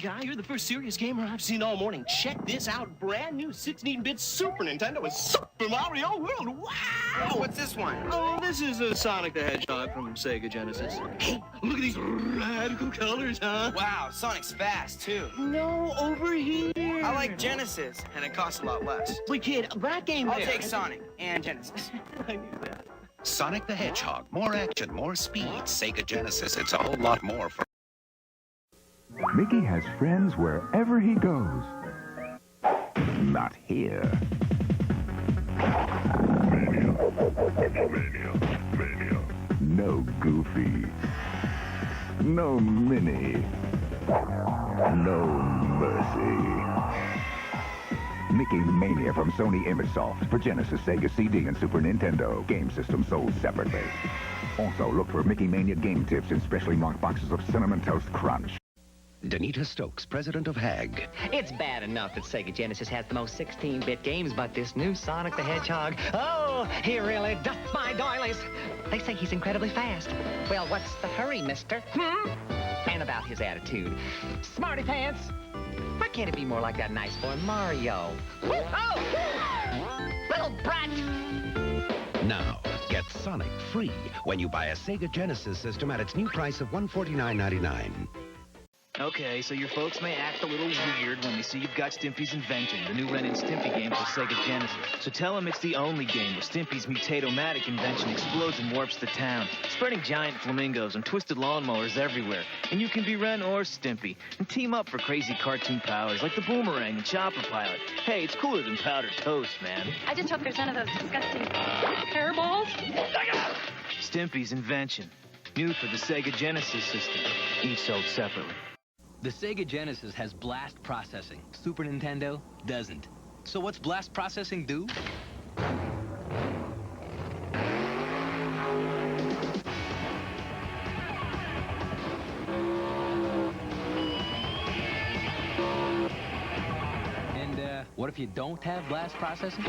guy. You're the first serious gamer I've seen all morning. Check this out. Brand new 16-bit Super Nintendo with Super Mario World. Wow! What's this one? Oh, this is a Sonic the Hedgehog from Sega Genesis. Hey, look at these radical colors, huh? Wow, Sonic's fast, too. No, over here. I like Genesis, and it costs a lot less. Wait, kid, that game I'll there. take Sonic and Genesis. I knew that. Sonic the Hedgehog. More action, more speed. Sega Genesis, it's a whole lot more for... Mickey has friends wherever he goes. Not here. Mania. No Goofy. No Minnie. No Mercy. Mickey Mania from Sony ImageSoft for Genesis, Sega CD, and Super Nintendo. Game system sold separately. Also, look for Mickey Mania game tips in specially marked boxes of Cinnamon Toast Crunch. Danita Stokes, president of HAG. It's bad enough that Sega Genesis has the most 16-bit games, but this new Sonic the Hedgehog, oh, he really doth my doilies. They say he's incredibly fast. Well, what's the hurry, mister? And about his attitude. Smarty pants. Why can't it be more like that nice boy Mario? Oh! Little brat! Now, get Sonic free when you buy a Sega Genesis system at its new price of $149.99. Okay, so your folks may act a little weird when they see you've got Stimpy's Invention, the new Ren and Stimpy game for Sega Genesis. So tell them it's the only game where Stimpy's mutatomatic invention explodes and warps the town, spreading giant flamingos and twisted lawnmowers everywhere. And you can be Ren or Stimpy and team up for crazy cartoon powers like the Boomerang and Chopper Pilot. Hey, it's cooler than powdered toast, man. I just hope there's none of those disgusting hairballs. Stimpy's Invention, new for the Sega Genesis system, each sold separately. The Sega Genesis has blast processing. Super Nintendo doesn't. So what's blast processing do? And what if you don't have blast processing?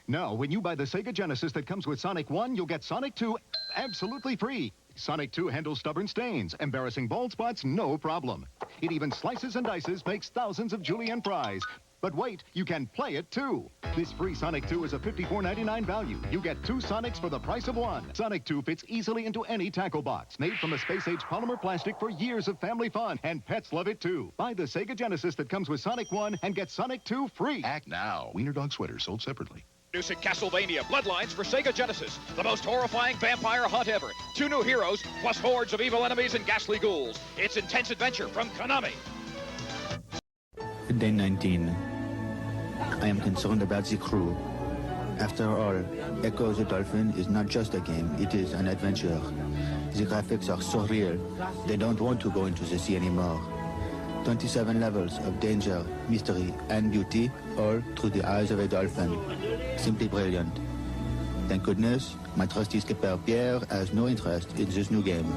Now, when you buy the Sega Genesis that comes with Sonic 1, you'll get Sonic 2 absolutely free. Sonic 2 handles stubborn stains, embarrassing bald spots, no problem. It even slices and dices, makes thousands of julienne fries. But wait, you can play it too. This free Sonic 2 is a $54.99 value. You get 2 Sonics for the price of 1. Sonic 2 fits easily into any tackle box. Made from a space-age polymer plastic for years of family fun. And pets love it too. Buy the Sega Genesis that comes with Sonic 1 and get Sonic 2 free. Act now. Wiener Dog sweaters sold separately. Introducing Castlevania Bloodlines for Sega Genesis. The most horrifying vampire hunt ever. 2 new heroes, plus hordes of evil enemies and ghastly ghouls. It's intense adventure from Konami. Day 19. I am concerned about the crew. After all, Echo the Dolphin is not just a game, it is an adventure. The graphics are so real, they don't want to go into the sea anymore. 27 levels of danger, mystery, and beauty, all through the eyes of a dolphin. Simply brilliant. Thank goodness, my trusty skipper Pierre has no interest in this new game.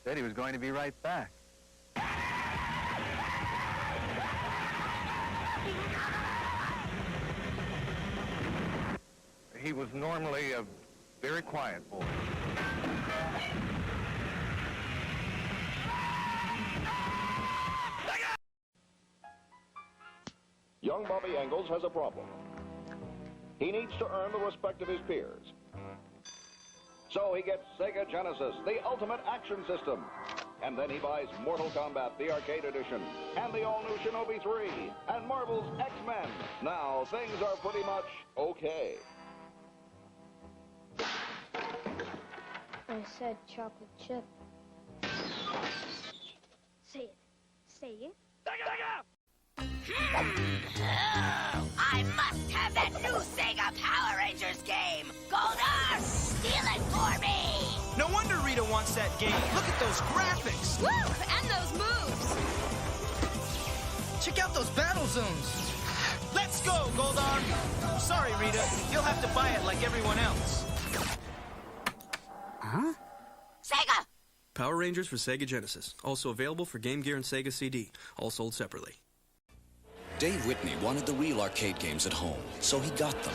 Said he was going to be right back. He was normally a very quiet boy. Young Bobby Engels has a problem. He needs to earn the respect of his peers. So he gets Sega Genesis, the ultimate action system. And then he buys Mortal Kombat, the arcade edition, and the all-new Shinobi 3, and Marvel's X-Men. Now, things are pretty much okay. I said chocolate chip. Say it. Say it. I must have that new Sega Power Rangers game! Goldar, steal it for me! No wonder Rita wants that game. Look at those graphics! Woo! And those moves! Check out those battle zones! Let's go, Goldar! Sorry, Rita. You'll have to buy it like everyone else. Huh? Sega! Power Rangers for Sega Genesis. Also available for Game Gear and Sega CD. All sold separately. Dave Whitney wanted the real arcade games at home, so he got them.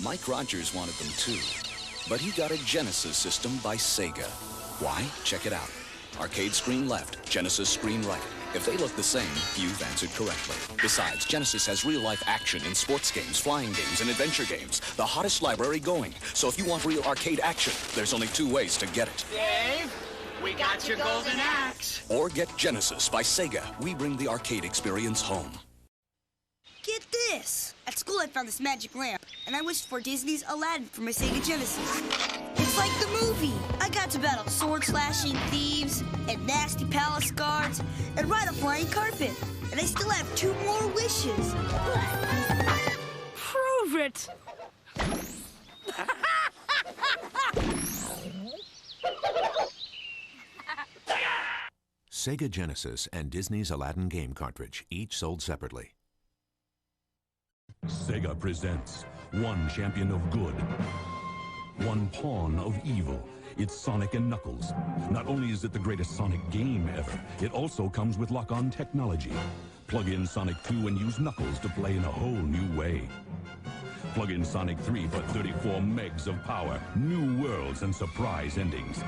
Mike Rogers wanted them too. But he got a Genesis system by Sega. Why? Check it out. Arcade screen left, Genesis screen right. If they look the same, you've answered correctly. Besides, Genesis has real-life action in sports games, flying games, and adventure games. The hottest library going. So if you want real arcade action, there's only 2 ways to get it. Dave, we got your golden axe. Or get Genesis by Sega. We bring the arcade experience home. Get this! At school I found this magic lamp, and I wished for Disney's Aladdin for my Sega Genesis. It's like the movie! I got to battle sword-slashing thieves, and nasty palace guards, and ride a flying carpet. And I still have 2 more wishes. Prove it! Sega Genesis and Disney's Aladdin game cartridge, each sold separately. Sega presents one champion of good, one pawn of evil. It's Sonic and Knuckles. Not only is it the greatest Sonic game ever, it also comes with lock-on technology. Plug in Sonic 2 and use Knuckles to play in a whole new way. Plug in Sonic 3 for 34 megs of power, new worlds, and surprise endings.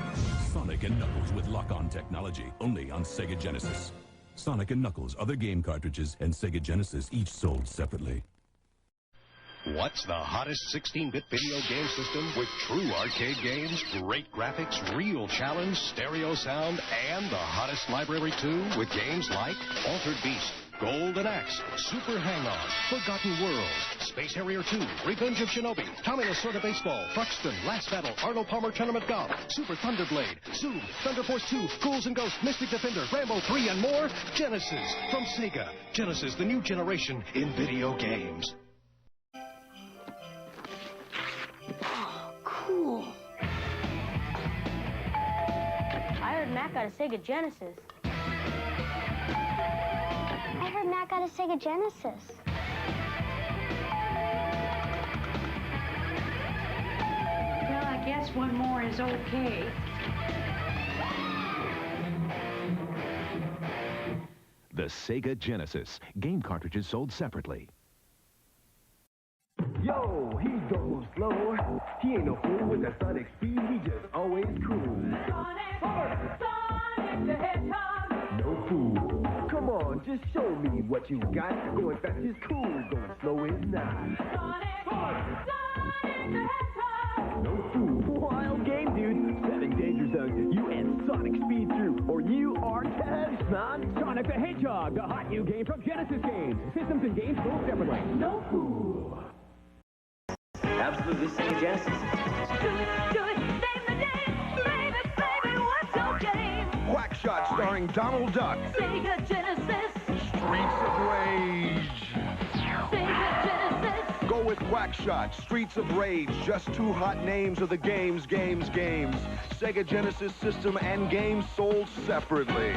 Sonic and Knuckles with lock-on technology, only on Sega Genesis. Sonic and Knuckles, other game cartridges, and Sega Genesis each sold separately. What's the hottest 16-bit video game system with true arcade games, great graphics, real challenge, stereo sound, and the hottest library too, with games like Altered Beast, Golden Axe, Super Hang-On, Forgotten Worlds, Space Harrier 2, Revenge of Shinobi, Tommy Lasorda Baseball, Buxton, Last Battle, Arnold Palmer Tournament Golf, Super Thunderblade, Zoom, Thunder Force 2, Ghouls and Ghosts, Mystic Defender, Rambo 3, and more. Genesis from Sega. Genesis, the new generation in video games. Cool. I heard Matt got a Sega Genesis. I heard Matt got a Sega Genesis. Well, I guess one more is okay. The Sega Genesis. Game cartridges sold separately. Yo, he goes slow. He ain't no fool with that Sonic speed. He just always cool. Sonic the Hedgehog. No fool. Come on, just show me what you got. Going fast is cool, going slow is not. Sonic the Hedgehog. No fool. Wild game, dude. 7 danger zones. You and Sonic speed through, or you are toast, man. Sonic the Hedgehog, the hot new game from Genesis Games. Systems and games sold separately. No fool. Absolutely Sega Genesis. Do it, save the day. Baby, what's your game? Quackshot starring Donald Duck. Sega Genesis. Streets of Rage. Sega Genesis. Go with Quackshot, Streets of Rage. Just 2 hot names of the games. Sega Genesis system and games sold separately.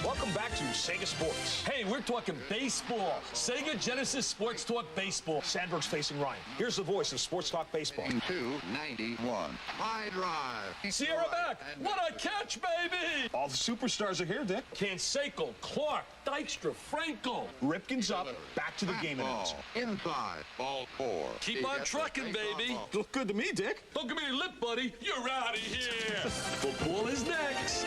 Welcome back to Sega Sports. Hey, we're talking baseball. Sega Genesis Sports Talk Baseball. Sandberg's facing Ryan. Here's the voice of Sports Talk Baseball. 291. High drive. Sierra back. What a catch, baby! All the superstars are here, Dick. Canseco, Clark, Dykstra, Franco. Ripken's up. Back to the game announcer. Inside. Ball 4. Keep on trucking, baby. Look good to me, Dick. Don't give me your lip, buddy. You're out of here. Football is next.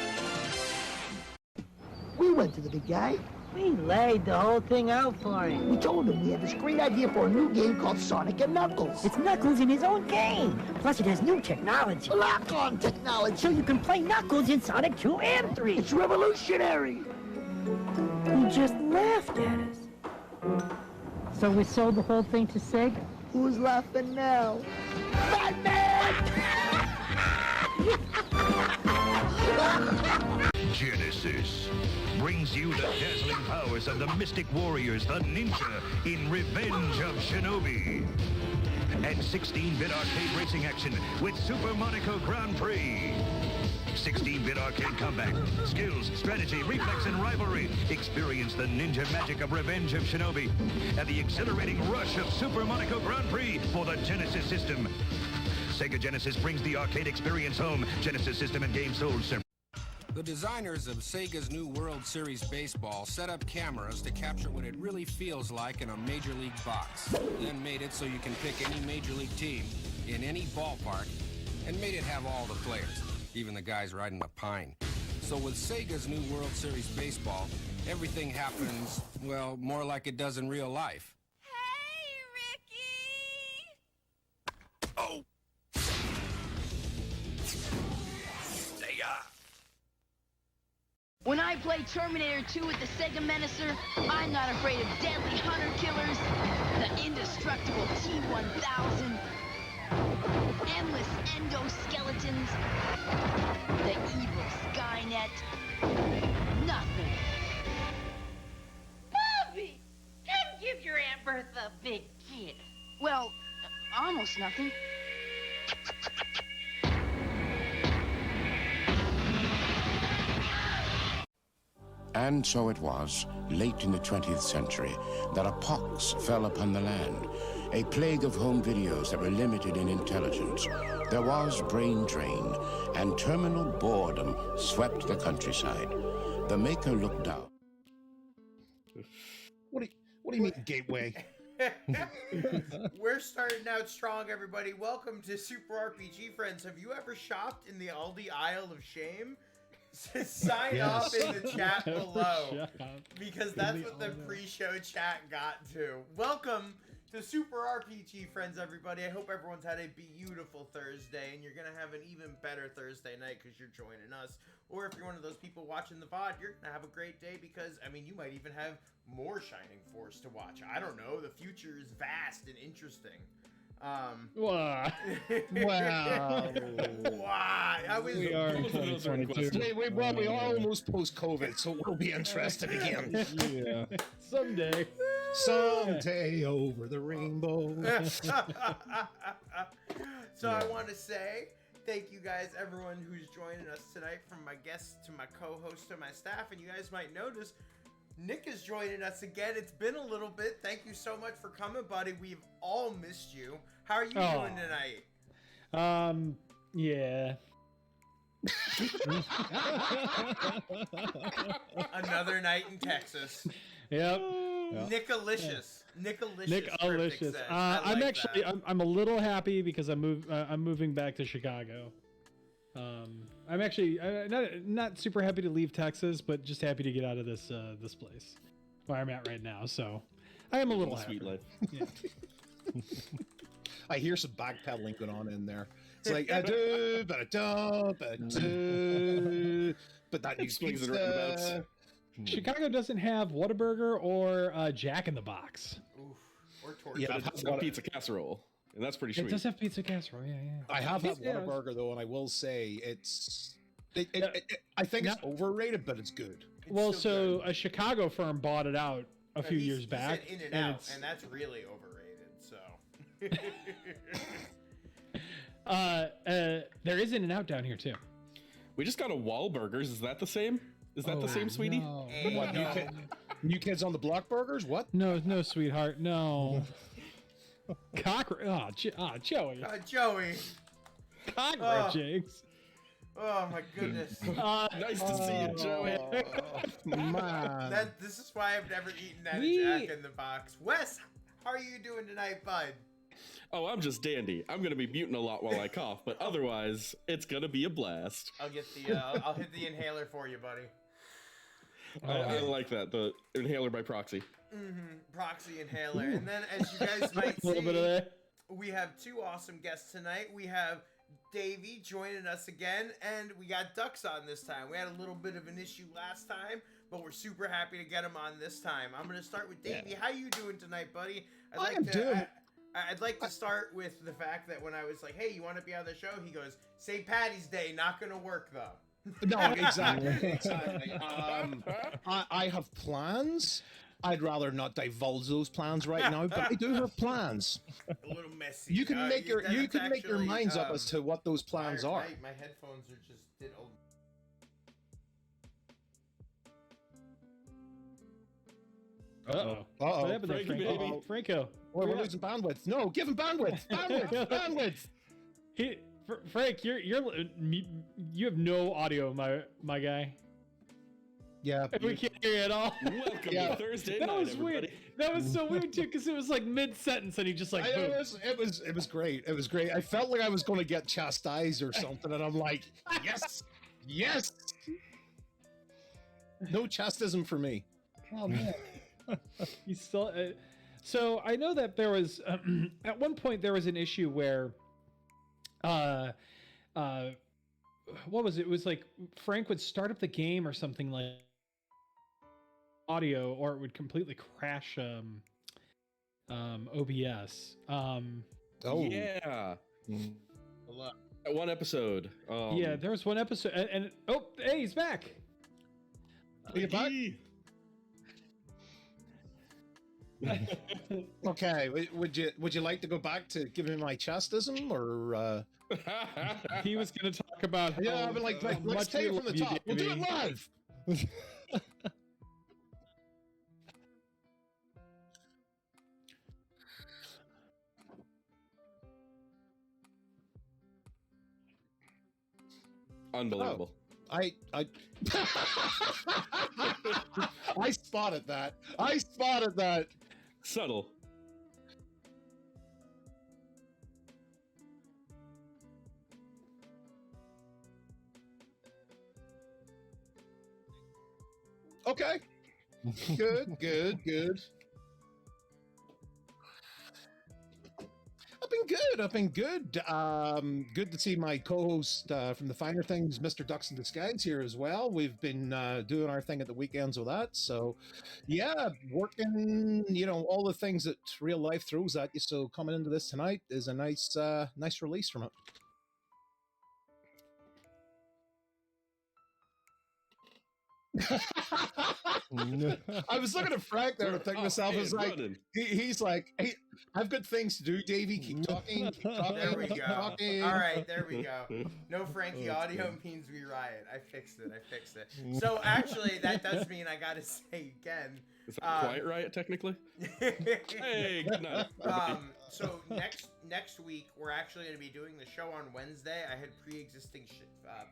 We went to the big guy. We laid the whole thing out for him. We told him we had this great idea for a new game called Sonic and Knuckles. It's Knuckles in his own game. Plus it has new technology. Lock-on technology. So you can play Knuckles in Sonic 2 and 3. It's revolutionary. He just laughed at us. So we sold the whole thing to Sega? Who's laughing now? Batman! Genesis brings you the dazzling powers of the Mystic Warriors, the Ninja, in Revenge of Shinobi. And 16-bit arcade racing action with Super Monaco Grand Prix. 16-bit arcade combat. Skills, strategy, reflex, and rivalry. Experience the ninja magic of Revenge of Shinobi and the exhilarating rush of Super Monaco Grand Prix for the Genesis system. Sega Genesis brings the arcade experience home. Genesis system and game sold separately. The designers of Sega's new World Series Baseball set up cameras to capture what it really feels like in a Major League box. Then made it so you can pick any Major League team in any ballpark and made it have all the players, even the guys riding the pine. So with Sega's new World Series Baseball, everything happens, well, more like it does in real life. Oh! When I play Terminator 2 with the Sega Menacer, I'm not afraid of deadly hunter killers, the indestructible T-1000, endless endoskeletons, the evil Skynet. Nothing. Bobby! Come give your Aunt Bertha a big kiss. Well, almost nothing. And so it was, late in the 20th century, that a pox fell upon the land, a plague of home videos that were limited in intelligence. There was brain drain, and terminal boredom swept the countryside. The maker looked down. What do you mean, gateway? We're starting out strong, everybody. Welcome to Super RPG Friends. Have you ever shopped in the Aldi aisle of shame? Sign up in the chat below, because that's what the pre-show chat got to. Welcome to Super RPG Friends, everybody. I hope everyone's had a beautiful Thursday, and you're gonna have an even better Thursday night because you're joining us. Or if you're one of those people watching the VOD, you're gonna have a great day because, I mean, you might even have more Shining Force to watch. I don't know. The future is vast and interesting. Wow. Wow. Wow. We are in 2022. We are almost post-COVID, so we'll be interested again. Yeah. Someday. Someday over the rainbow. So I want to say thank you guys, everyone who's joining us tonight, from my guests to my co-host to my staff. And you guys might notice Nick is joining us again. It's been a little bit. Thank you so much for coming, buddy. We've all missed you. How are you doing tonight? Yeah. Another night in Texas. Yep. Nickalicious. Nickalicious. I'm a little happy because I'm moving back to Chicago. I'm actually not super happy to leave Texas, but just happy to get out of this place where I'm at right now. So I am a little happy. Sweet life. Yeah. I hear some backpedaling going on in there. It's like I do, but I don't, but I do, but that swings and roundabouts. Chicago doesn't have Whataburger or Jack in the Box. Oof. Or torture. Yeah, it's got pizza casserole, and that's pretty sweet. It does have pizza casserole, yeah. I have had Whataburger though, and I will say I think it's overrated, but it's good. Well, so a Chicago firm bought it out a few years back. He said In-N-Out, and that's really overrated. So. There is In-N-Out down here too. We just got a Wahlburgers. Is that the same? Is that the same, sweetie? No. What, New Kids on the Block burgers? What? No, sweetheart, no. Cockroach. Joey. Joey. Cockroach eggs. Oh my goodness. Nice to see you, Joey. Man. This is why I've never eaten that Jack in the Box. Wes, how are you doing tonight, bud? Oh, I'm just dandy. I'm gonna be muting a lot while I cough, but otherwise, it's gonna be a blast. I'll get the I'll hit the inhaler for you, buddy. I like that, the inhaler by proxy. Proxy inhaler. And then, as you guys might see, a little bit of that. We have two awesome guests tonight. We have Davey joining us again, and we got Ducks on this time. We had a little bit of an issue last time, but we're super happy to get him on this time. I'm going to start with Davey. Yeah. How you doing tonight, buddy? I'd like to start with the fact that when I was like, hey, you want to be on the show? He goes, St. Patty's Day, not going to work, though. No, exactly. I have plans. I'd rather not divulge those plans right now, but I do have plans. A little messy. You can make your minds up as to what those plans are. My headphones are just Uh-oh. Uh-oh. What happened there, Frankie, Franco? baby. Franco. Well, we're losing bandwidth. No, give him bandwidth. Bandwidth. Frank, you have no audio, my guy. Yeah. We can't hear you at all. Welcome to Thursday that night, was everybody. weird. That was so weird too, because it was like mid-sentence and he just like. Boom. It was great. It was great. I felt like I was going to get chastised or something, and I'm like, yes, yes. No chastism for me. Oh man. He's still. So I know that there was at one point there was an issue where, what was it? It was like Frank would start up the game or something like audio, or it would completely crash OBS. Yeah. One episode. Yeah, there was one episode, and oh, hey, he's back. Are you back? Okay, would you like to go back to giving my chastism, or he was going to talk about but let's take it from the top. We'll do it live. Unbelievable. I I spotted that. I spotted that. Subtle. Okay. Good, good, good. I've been good. Good to see my co-host from the Finer Things, Mr. Ducks in Disguise, here as well. We've been doing our thing at the weekends with that. So, yeah, working, all the things that real life throws at you. So coming into this tonight is a nice release from it. I was looking at Frank there and thinking to myself, it's like he's like, hey, I've got things to do, Davey. Keep talking. There we go. Talking. All right, there we go. No Frankie audio means we riot. I fixed it. So actually, that does mean I gotta say again. Is that quiet riot technically? Hey, good night. So next week we're actually going to be doing the show on Wednesday. I had pre-existing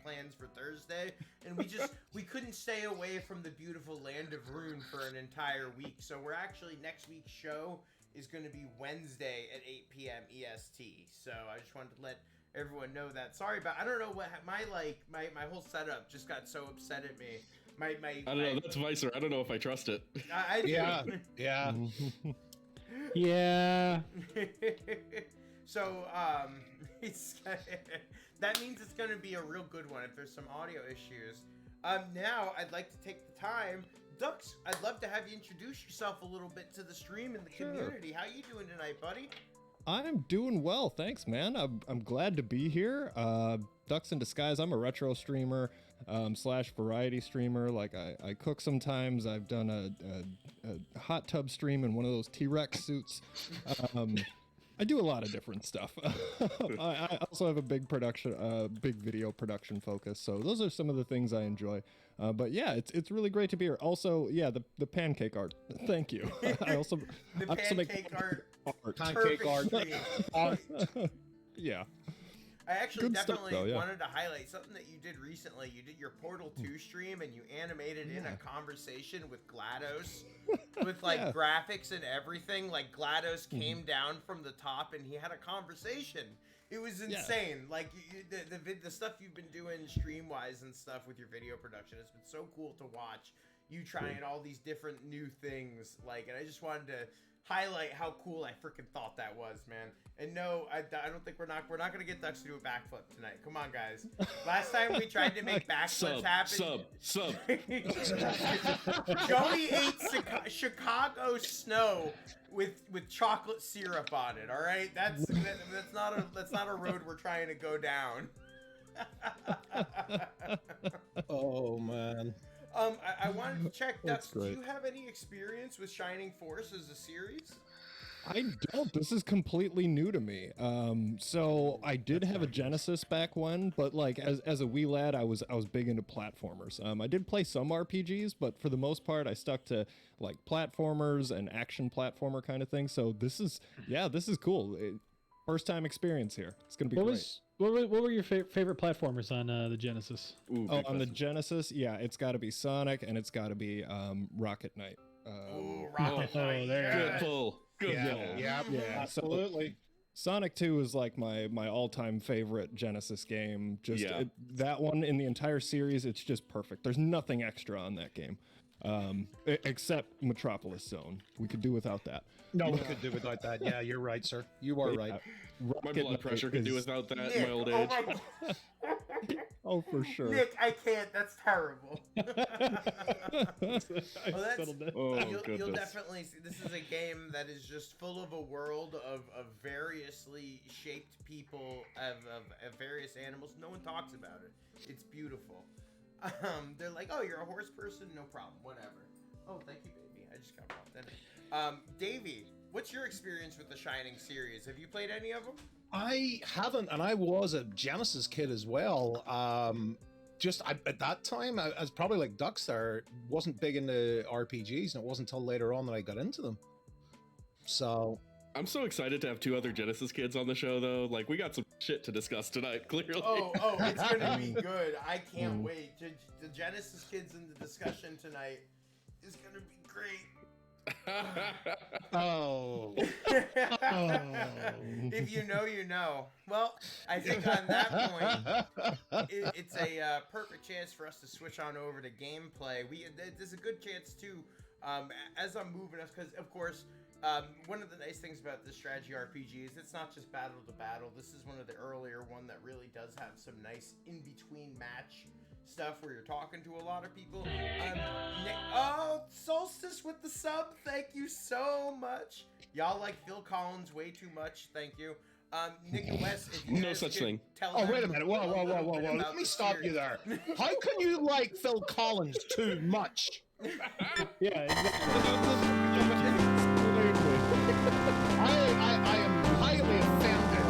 plans for Thursday, and we couldn't stay away from the beautiful land of Rune for an entire week. So we're actually, next week's show is going to be Wednesday at 8 p.m. EST. So I just wanted to let everyone know that. Sorry about, I don't know what my whole setup just got so upset at me. I don't know. That's Vicer. I don't know if I trust it. I do. Yeah. Yeah. So that means it's going to be a real good one if there's some audio issues. Now I'd like to take the time, Dux, I'd love to have you introduce yourself a little bit to the stream and the community. How you doing tonight, buddy? I'm doing well, thanks, man. I'm glad to be here. Ducks in Disguise. I'm a retro streamer / variety streamer. Like I cook sometimes. I've done a hot tub stream in one of those T-Rex suits. I do a lot of different stuff. I also have a big video production focus. So those are some of the things I enjoy. But yeah, it's really great to be here. Also, yeah, the pancake art. Thank you. I also pancake art. Pancake art. Yeah. I actually Good definitely stuff, though, yeah. wanted to highlight something that you did recently. You did your Portal 2 stream and you animated in a conversation with GLaDOS with like graphics and everything. Like GLaDOS came down from the top and he had a conversation. It was insane. Like the stuff you've been doing stream-wise and stuff with your video production, it's been so cool to watch. You trying all these different new things, and I just wanted to highlight how cool I freaking thought that was, man. And no, I don't think we're not gonna get Dux to do a backflip tonight. Come on, guys. Last time we tried to make backflips happen. Sub. Joey ate Chicago snow with chocolate syrup on it. All right, that's not a road we're trying to go down. Oh man. I wanted to check, Dux, do you have any experience with Shining Force as a series? I don't. This is completely new to me. So I did have a Genesis back when, but like as a wee lad, I was big into platformers. I did play some RPGs, but for the most part, I stuck to like platformers and action platformer kind of thing. So this is cool. First time experience here. It's gonna be great. What were your favorite platformers on the Genesis? Ooh, on the Genesis, yeah, it's got to be Sonic and it's got to be Rocket Knight. Rocket Knight. Good pull. Good pull. Yeah, absolutely. Sonic 2 is like my all-time favorite Genesis game. Just that one in the entire series, it's just perfect. There's nothing extra on that game, except Metropolis Zone. We could do without that. No, we could do without that. Yeah, you're right, sir. You are right. My blood pressure could do without that in my old oh age. my Oh, for sure. Nick, I can't. That's terrible. You'll definitely see. This is a game that is just full of a world of variously shaped people, of various animals. No one talks about it. It's beautiful. They're like, oh, you're a horse person? No problem. Whatever. Oh, thank you, baby. I just got popped in. Davey, what's your experience with the Shining series? Have you played any of them? I haven't, and I was a Genesis kid as well. At that time, I was probably like Ducks there, wasn't big into RPGs, and it wasn't until later on that I got into them. So I'm so excited to have two other Genesis kids on the show, though. Like, we got some shit to discuss tonight, clearly. Oh, it's gonna be good. I can't wait. The Genesis kids in the discussion tonight is gonna be great. If you know, you know. Well, I think on that point, it's a perfect chance for us to switch on over to gameplay. There's a good chance too, as I'm moving us, because of course, one of the nice things about this strategy RPG is it's not just battle to battle. This is one of the earlier one that really does have some nice in-between match stuff where you're talking to a lot of people. Nick, Solstice with the sub, thank you so much. Y'all like Phil Collins way too much, thank you. Nick and Wes, if you no such thing. Oh, wait a minute. Whoa. Let me stop you there. How can you like Phil Collins too much? Yeah, I am highly offended.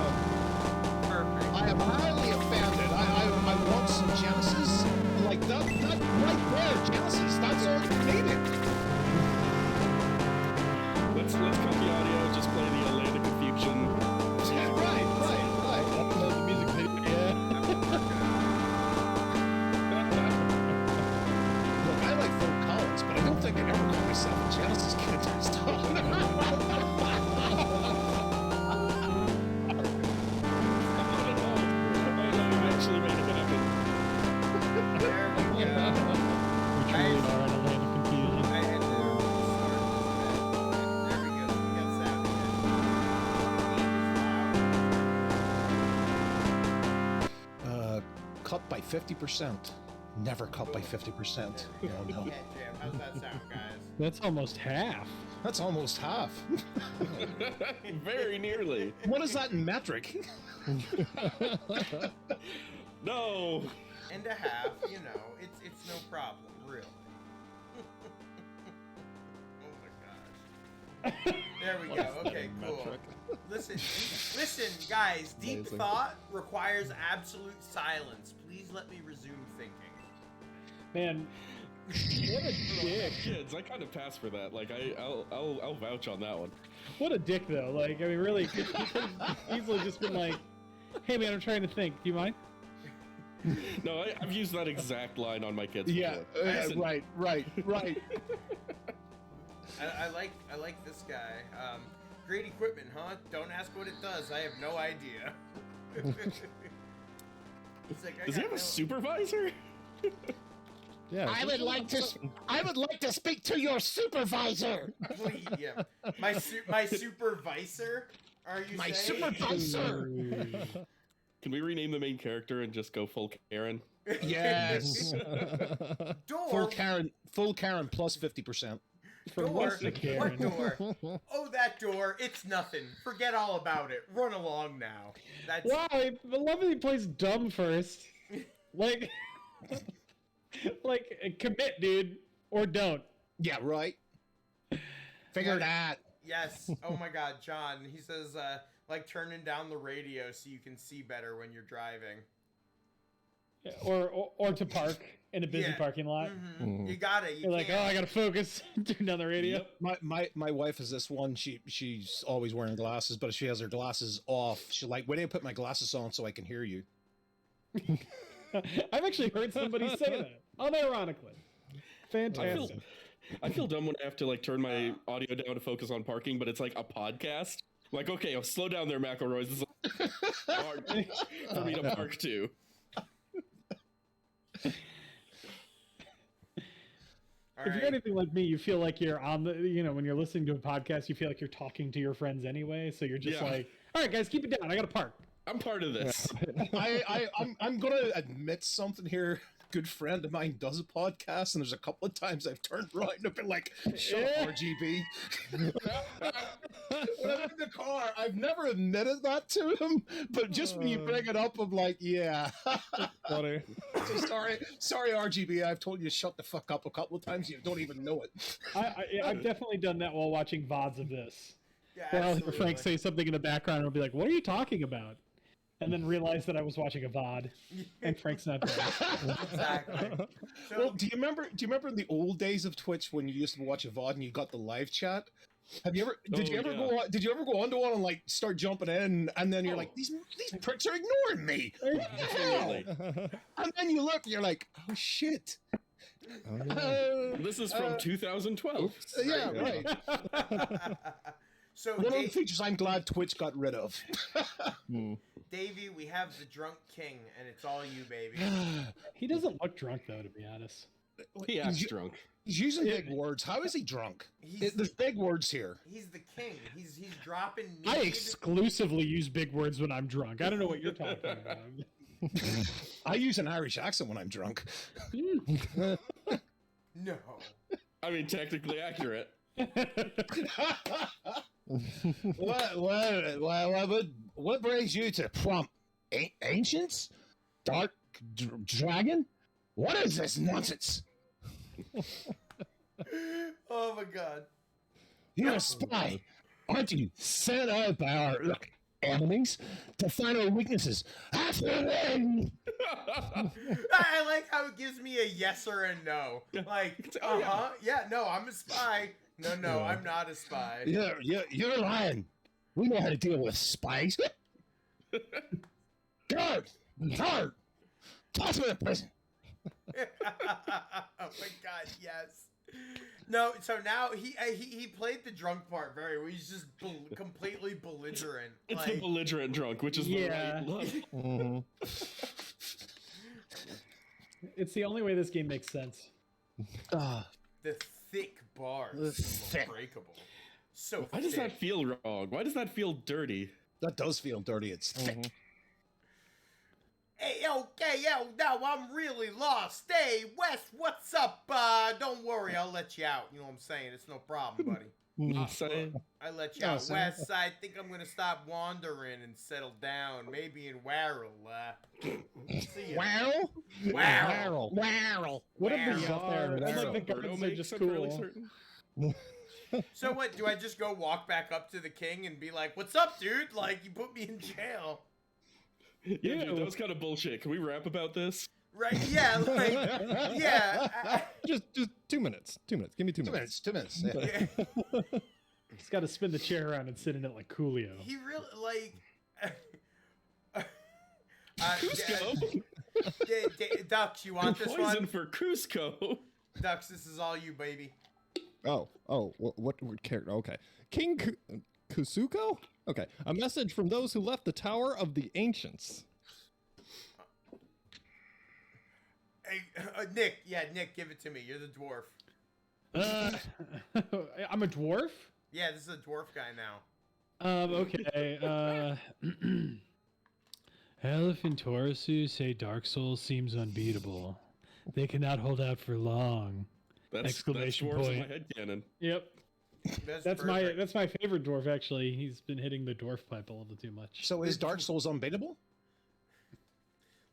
Perfect. I am highly offended. I want some Genesis. Like that right there, Genesis. That's all you needed. Let's cut the audio. Just play the Atlantic Confusion. Right. Upload the music video. Look, I like Phil Collins, but I don't think I'd ever call myself a Genesis kid. Actually made it happen. There we go. We truly are in a land of confusion. I had to start this. There we go. We got sound again. Cut by 50%. Never cut by 50%. No. Jam. How's that sound, guys? That's almost half. That's almost half. Very nearly. What is that in metric? No. And a half, you know, it's no problem, really. Oh my gosh. There we go. Okay, cool. Listen, guys. Deep thought requires absolute silence. Please let me resume thinking. Man, what a dick. Kids, I kind of pass for that. Like, I'll vouch on that one. What a dick, though. Like, I mean, really, he could have easily just been like, "Hey, man, I'm trying to think. Do you mind?" No, I've used that exact line on my kids. Yeah, right. I like this guy. Great equipment, huh? Don't ask what it does. I have no idea. Like, does he have a supervisor? Yeah. I would like to speak to your supervisor. Please, yeah. My supervisor? Are you my saying? supervisor? Can we rename the main character and just go full Karen? Yes. Door. Full Karen plus 50%. Door. What door? Oh, that door. It's nothing. Forget all about it. Run along now. That's... Wow, I love that he plays dumb first. Like, commit, dude, or don't. Yeah, right. Figure it out. Yes. Oh my God, John. He says, like turning down the radio so you can see better when you're driving. Or to park in a busy parking lot. Mm-hmm. You got it. You're like, oh, I gotta focus. Turn down the radio. Yep. My wife is this one. She's always wearing glasses, but if she has her glasses off, she's like, "When do I put my glasses on so I can hear you?" I've actually heard somebody say that, unironically. Fantastic. I feel dumb when I have to like turn my audio down to focus on parking, but it's like a podcast. Like, okay, I'll slow down there, McElroy. This is hard for me to park to. If you're anything like me, you feel like you're on the, when you're listening to a podcast, you feel like you're talking to your friends anyway. So you're just like, all right, guys, keep it down. I got to park. I'm part of this. I'm going to admit something here. Good friend of mine does a podcast, and there's a couple of times I've turned right and I've been like, shut up, RGB. When I'm in the car, I've never admitted that to him, but just when you bring it up, I'm like, yeah. Funny. So sorry, RGB. I've told you to shut the fuck up a couple of times. You don't even know it. I've definitely done that while watching VODs of this. Yeah, where I'll hear Frank say something in the background, and I'll be like, what are you talking about? And then realize that I was watching a VOD, and Frank's not there. Exactly. So, Well, do you remember in the old days of Twitch when you used to watch a VOD and you got the live chat? Did you ever go onto one and like start jumping in, and then you're like, these pricks are ignoring me. Hell. And then you look, and you're like, oh shit. This is from 2012. Yeah, right. So one of the features I'm glad Twitch got rid of. Davey, we have the drunk king, and it's all you, baby. He doesn't look drunk, though, to be honest. He acts drunk. He's using big words. How is he drunk? There's big words here. He's the king. He's dropping. I exclusively use big words when I'm drunk. I don't know what you're talking about. I use an Irish accent when I'm drunk. No. I mean, technically accurate. What brings you to Plump? Ancients? Dark dragon? What is this nonsense? Oh my God. You're a spy, aren't you? Sent out by our enemies to find our weaknesses. After them. I like how it gives me a yes or a no. Like, yeah, no, I'm a spy. No, I'm not a spy. You're lying. We know how to deal with spies. Guard! Toss me in prison. Oh my God, yes. No, so now he played the drunk part very well. He's just completely belligerent. It's the belligerent drunk, which is the right look. It's the only way this game makes sense. The thick bars, unbreakable. So why does that feel wrong? Why does that feel dirty? That does feel dirty. It's thick. Hey, okay, now I'm really lost. Hey, Wes, what's up? Don't worry, I'll let you out. You know what I'm saying? It's no problem, buddy. I let you out. Wes, I think I'm gonna stop wandering and settle down. Maybe in Warrell. See ya. Warrell? What a bizarre. Like the guards are just cool. So what, do I just go walk back up to the king and be like, what's up, dude? Like, you put me in jail. Yeah, dude, that was kind of bullshit. Can we rap about this? Right, yeah, like, yeah. Just 2 minutes. 2 minutes. Give me 2 minutes. 2 minutes. Yeah. He's got to spin the chair around and sit in it like Coolio. He really, like... Cusco? Dux, you want this Poison one? for Cusco. Dux, this is all you, baby. What character? Okay. King Kusuko? Okay. A message from those who left the Tower of the Ancients. Hey, Nick, give it to me. You're the dwarf. I'm a dwarf? Yeah, this is a dwarf guy now. Okay. Elephantorusu say Darksol seems unbeatable. They cannot hold out for long. Exclamation that's point. In my headcanon. Yep. That's my favorite dwarf, actually. He's been hitting the dwarf pipe a little too much. So is Dark Souls unbeatable?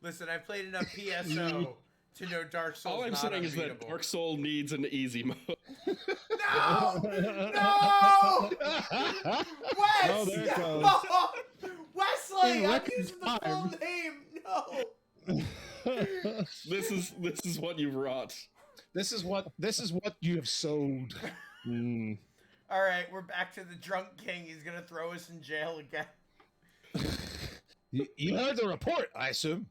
Listen, I played enough PSO to know Dark Souls. All I'm not saying is that unbeatable. Dark Soul needs an easy mode. No! Wes! Oh, there it goes. No! Wesley! In I'm record using the full name! No! This is what you've wrought. This is what you have sowed. Alright, we're back to the drunk king. He's gonna throw us in jail again. You heard the report, I assume.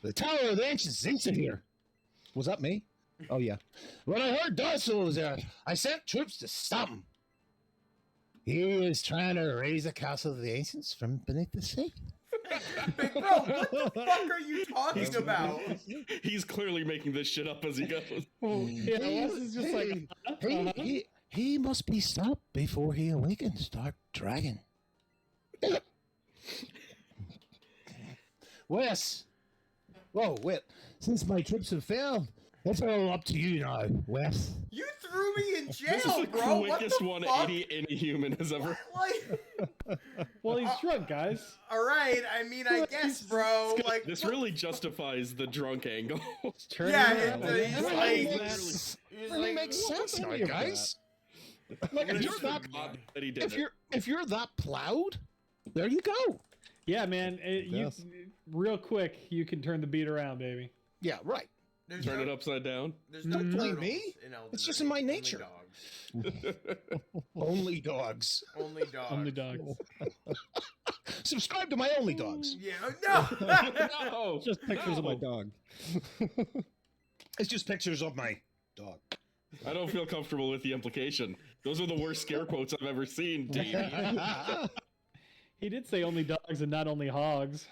The Tower of the Ancients is here. Was that me? Oh, yeah. When I heard Darksol was there, I sent troops to stop him. He was trying to raise the castle of the Ancients from beneath the sea. Big bro, what the fuck are you talking about? He's clearly making this shit up as he goes. Yeah, Wes is just like... He must be stopped before he awakens, Dark Dragon. Wes. Whoa, wait. Since my troops have failed, it's all up to you now, Wes. You threw me in jail, This is the bro. quickest What the fuck? 180 any human has ever. Like, Well, he's drunk, guys. all right. I mean, I guess, bro. Like, This what- really justifies the drunk angle. Yeah, around. he's like, Really makes sense now, guys. Like if you're that, that he did if you're that plowed, there you go. Yeah, man. Yes. Real quick, you can turn the beat around, baby. Yeah, right. There's Turn no, it upside down. There's no Don't blame turtles me. in Elden It's just Ring, in my only nature. dogs. Only dogs. Only dogs. Only dogs. Subscribe to my Only Dogs. Yeah, no. No. Just pictures of my dog. It's just pictures of my dog. I don't feel comfortable with the implication. Those are the worst scare quotes I've ever seen, Davey. He did say only dogs and not only hogs.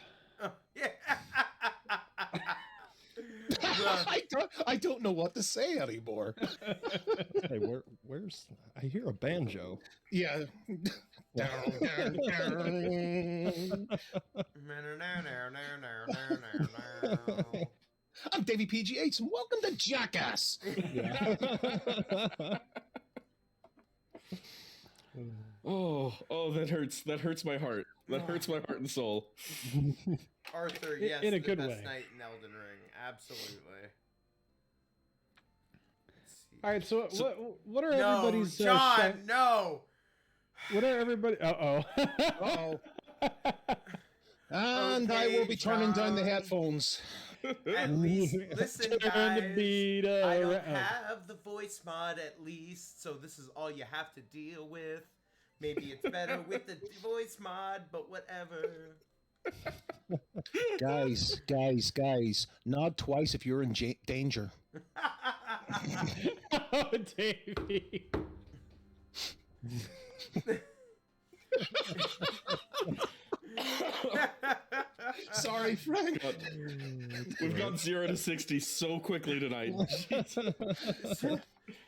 Yeah. I don't know what to say anymore. Hey, where's? I hear a banjo. Yeah. I'm Davey PGH, and welcome to Jackass. Oh, that hurts. That hurts my heart. That hurts my heart and soul. Arthur, yes, in a the good best way. night in Elden Ring. Absolutely. All right, so what are No, everybody's John, no. What are everybody? Uh-oh. Uh-oh. And I will be turning down the headphones. At least, listen, Turn the guys. beat I don't around. have the voice mod at least, so this is all you have to deal with. Maybe it's better with the voice mod, but whatever. Guys, nod twice if you're in danger. Oh, Davey. Sorry, Frank. We've gone 0 to 60 so quickly tonight.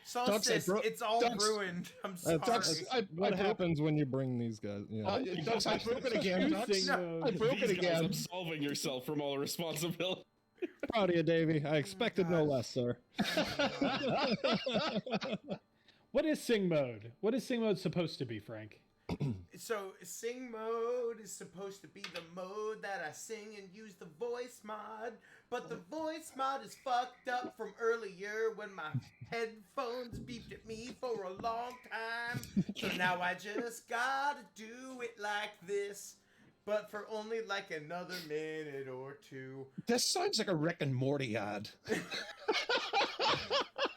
Solstice, it's all ruined. I'm sorry. What happens when you bring these guys? Yeah. Ducks, I broke it again, Ducks. I broke it These guys again. absolving yourself from all responsibility. Proud of you, Davey. I expected no less, sir. What is sing mode? What is sing mode supposed to be, Frank? So, sing mode is supposed to be the mode that I sing and use the voice mod, but the voice mod is fucked up from earlier when my headphones beeped at me for a long time. So now I just gotta do it like this, but for only like another minute or two. This sounds like a Rick and Morty ad.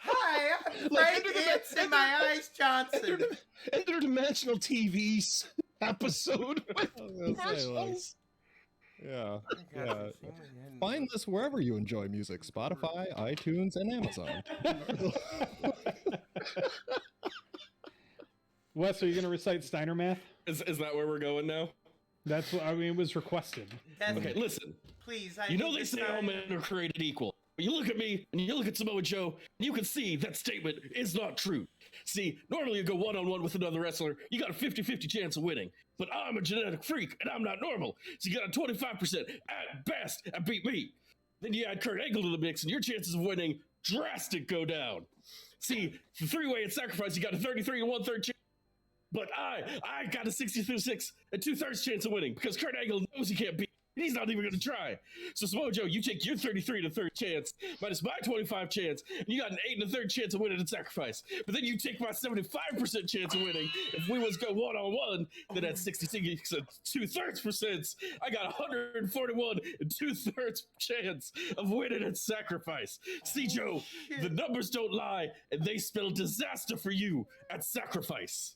Hi, I'm Frank It's in my eyes, Johnson. Interdimensional TV's episode with commercials. Yeah. Find this wherever you enjoy music: Spotify, iTunes, and Amazon. Wes, are you going to recite Steiner math? Is that where we're going now? That's what I mean. It was requested. Okay, listen. Please, You know they say all men are created equal. But you look at me and you look at Samoa Joe, and you can see that statement is not true. See, normally you go one-on-one with another wrestler, you got a 50-50 chance of winning. But I'm a genetic freak, and I'm not normal. So you got a 25% at best at beat me. Then you add Kurt Angle to the mix, and your chances of winning drastic go down. See, the three-way at sacrifice, you got a 33 and 1/3 chance. But I got a 66 and 2/3 chance of winning because Kurt Angle knows he can't beat. And he's not even going to try. So, Samoa Joe, you take your 33 and a third chance, minus my 25 chance, and you got an 8 and a third chance of winning at sacrifice. But then you take my 75% chance of winning. If we was go one-on-one, then at 66 and 2/3%, I got 141 and 2/3 chance of winning at sacrifice. See, Joe, the numbers don't lie, and they spell disaster for you at sacrifice.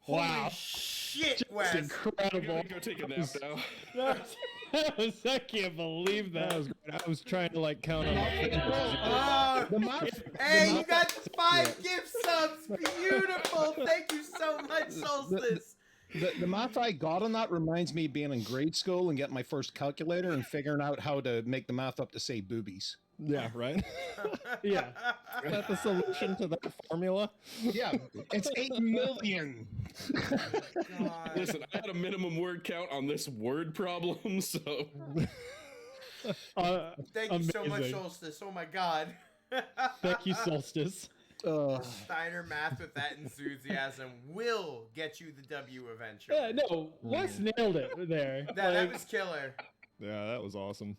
Wow. Shit, Just Wes. incredible. Go take a nap now. I can't believe that. That was great. I was trying to like count on. Hey, you got 5 gift subs. Beautiful. Thank you so much, Solstice. The math I got on that reminds me of being in grade school and getting my first calculator and figuring out how to make the math up to say boobies. Yeah, right? Yeah. Is that the solution to that formula? Yeah, it's 8 million. Listen, I had a minimum word count on this word problem, so... Thank you so much, Solstice. Oh my god. Thank you, Solstice. Steiner math with that enthusiasm will get you the W eventually. Yeah, no, Wes nailed it there. That was killer. Yeah, that was awesome.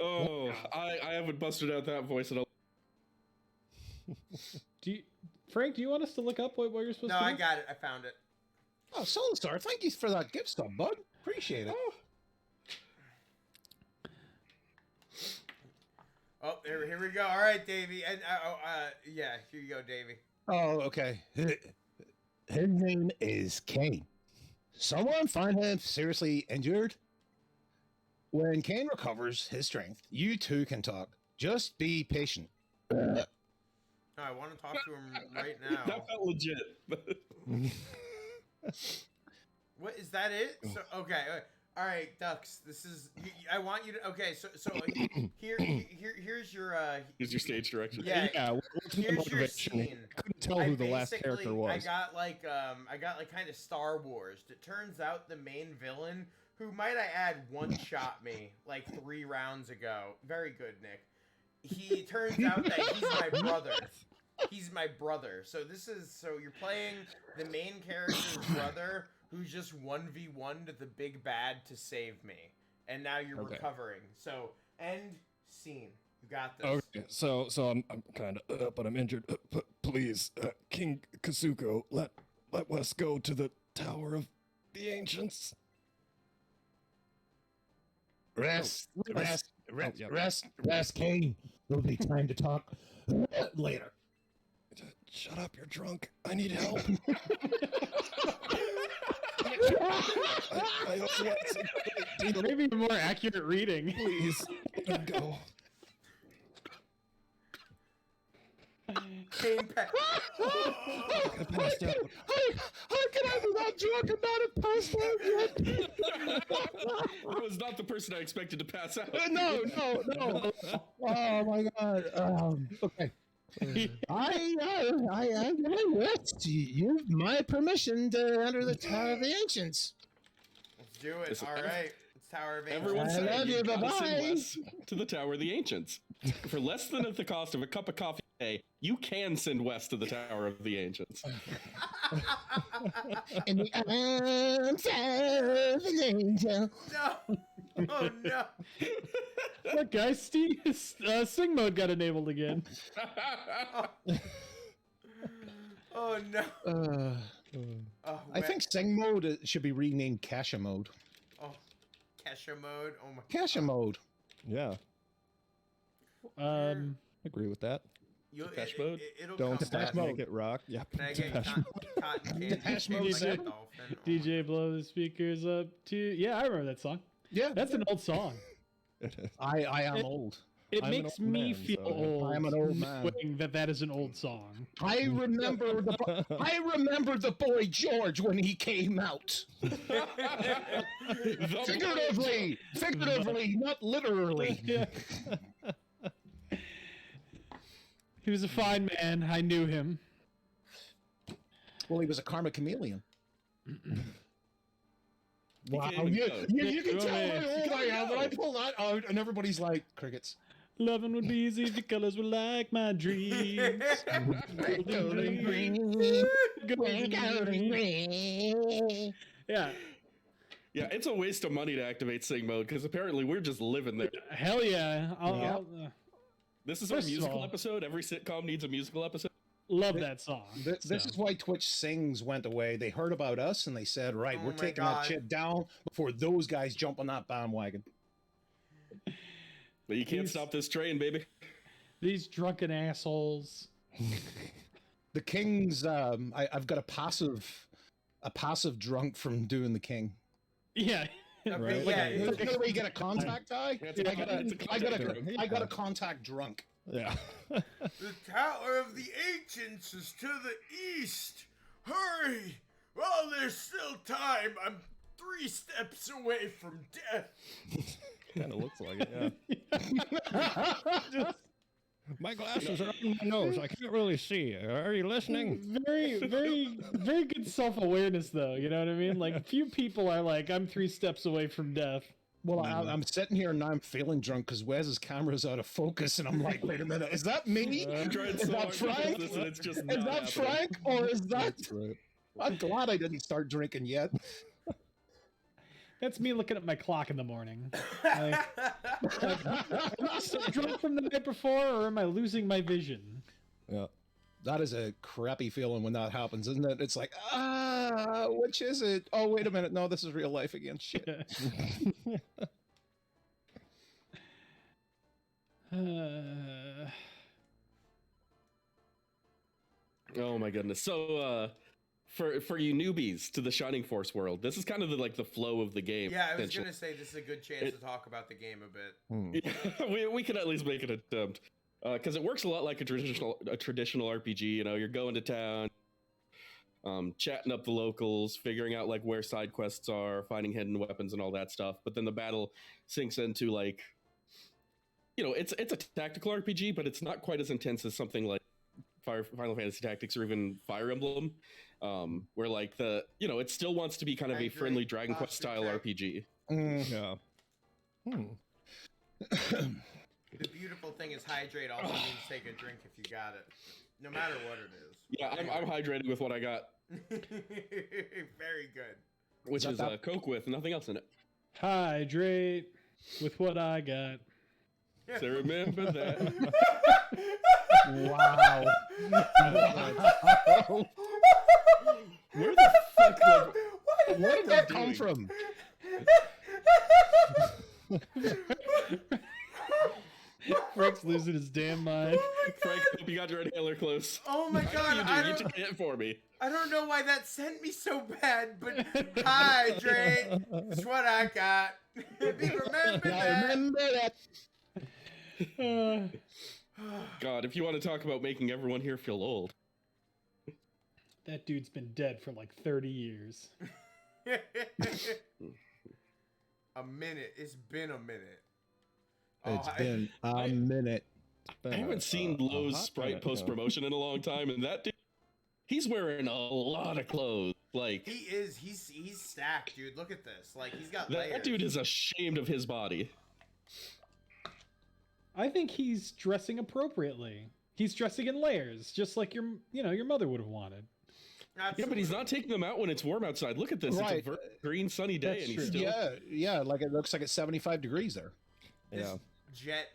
Oh, I haven't busted out that voice at all. Frank, do you want us to look up what you're supposed to do? No, I got it. I found it. Oh, Soulstar, thank you for that gift stuff, bud. Appreciate it. Oh, here we go. All right, Davey. And yeah, here you go, Davey. Oh, okay. His name is Kane. Someone find him seriously injured? When Kane recovers his strength, you two can talk. Just be patient. No, I want to talk to him right now. That felt legit. What is that? It? So okay. All right, Ducks. This is. I want you to. Okay, so here's your. Here's your stage direction. Yeah. What's the Here's your motivation? scene. I couldn't tell who the last character was. I got like kind of Star Wars. It turns out the main villain, who might I add one-shot me like 3 rounds ago. Very good, Nick. He turns out that he's my brother. He's my brother. So you're playing the main character's brother, who's just 1v1 to the big bad to save me. And now you're recovering. So end scene. You got this. Okay, so I'm kind of up, but I'm injured. Please, King Kazuko, let Wes go to the Tower of the Ancients. Rest, Kane. There'll be time to talk later. Shut up, you're drunk. I need help. Maybe a more accurate reading. Please, let him go. Kane I passed out. How can I be that drunk and not have passed out yet? I was not the person I expected to pass out. No. Oh my god. Okay. I West. You've my permission to enter the Tower of the Ancients. Let's do it. All right. It's Tower of Ancients. Everyone I love you. Bye-bye. To the Tower of the Ancients. For less than the cost of a cup of coffee a day, you can send Wes to the Tower of the Ancients. In the arms of an angel. No. Oh no. Look, guys, Sing mode got enabled again. Oh no. I think Sing mode should be renamed Kasha mode. Oh, Kesha mode. Oh my. Kasha mode. Yeah. Agree with that. Depeche mode? It'll Don't come stop, back. make it rock. Yeah. Can I get Depeche cotton candy? DJ blow the speakers up to. Yeah, I remember that song. Yeah, that's an old song. I am old. It I'm an makes old me man, feel so old. I'm an old man. Knowing that is an old song. I remember the boy George when he came out. Figuratively, not literally. He was a fine man. I knew him. Well, he was a karma chameleon. Wow, can't even you can go. tell Go how old I am when I pull that out, and everybody's like, crickets. Loving would be easy if the colors were like my dreams. Golden green. Golden green. Yeah. Yeah, it's a waste of money to activate Sing mode because apparently we're just living there. Hell yeah! This is our First of musical all- episode. Every sitcom needs a musical episode. Love that song. This is why Twitch Sings went away. They heard about us and they said, right, Oh we're my taking God. that shit down before those guys jump on that bandwagon. But you can't stop this train, baby. These drunken assholes. The King's, I've got a passive drunk from doing the King. Yeah. Okay, Like yeah, a, it's- you know where you get a contact guy? It's a I got a contact drunk. Yeah. The Tower of the Ancients is to the east. Hurry! While there's still time, I'm 3 steps away from death. Kind of looks like it, yeah. My glasses are up my nose. I can't really see. Are you listening? Very good self-awareness, though. You know what I mean? Like, few people are like, I'm 3 steps away from death. Well, I'm sitting here and now I'm feeling drunk because Wes's camera's out of focus, and I'm like, wait a minute, is that me? I'm trying Is so that hard to Frank? focus and it's just Is not that happening. Frank or is that? That's right. I'm glad I didn't start drinking yet. That's me looking at my clock in the morning. Like, am I still drunk from the night before, or am I losing my vision? Yeah. That is a crappy feeling when that happens, isn't it? It's like, which is it? Oh, wait a minute. No, this is real life again. Shit. Oh my goodness. So for you newbies to the Shining Force world, this is kind of the flow of the game. Yeah, I was essentially. gonna say this is a good chance to talk about the game a bit. Yeah, we can at least make an attempt because it works a lot like a traditional RPG. You know, you're going to town, chatting up the locals, figuring out like where side quests are, finding hidden weapons and all that stuff. But then the battle sinks into like, you know, it's a tactical RPG, but it's not quite as intense as something like Final Fantasy Tactics or even Fire Emblem, where like it still wants to be kind of a friendly Dragon Quest style RPG. Yeah. The beautiful thing is hydrate also means take a drink if you got it, no matter what it is. Yeah, I'm hydrated with what I got. Very good. Which is Coke with nothing else in it. Hydrate with what I got. So remember that. Wow. Where the fuck? Like, where did that come from? Frank's losing his damn mind. Frank, hope you got your inhaler close. Oh my god, you took it for me. I don't know why that sent me so bad, but hydrate. It's what I got. Remember that. God, if you want to talk about making everyone here feel old. That dude's been dead for like 30 years. A minute. It's been a minute. It's been a minute. I haven't seen Lowe's Sprite post promotion in a long time, and that dude, he's wearing a lot of clothes. Like he is. He's stacked, dude. Look at this. Like he's got layers. That dude is ashamed of his body. I think he's dressing appropriately. He's dressing in layers, just like your mother would have wanted. Absolutely. Yeah, but he's not taking them out when it's warm outside. Look at this. Right. It's a green sunny day, That's and he's true. still. Yeah, like it looks like it's 75 degrees there.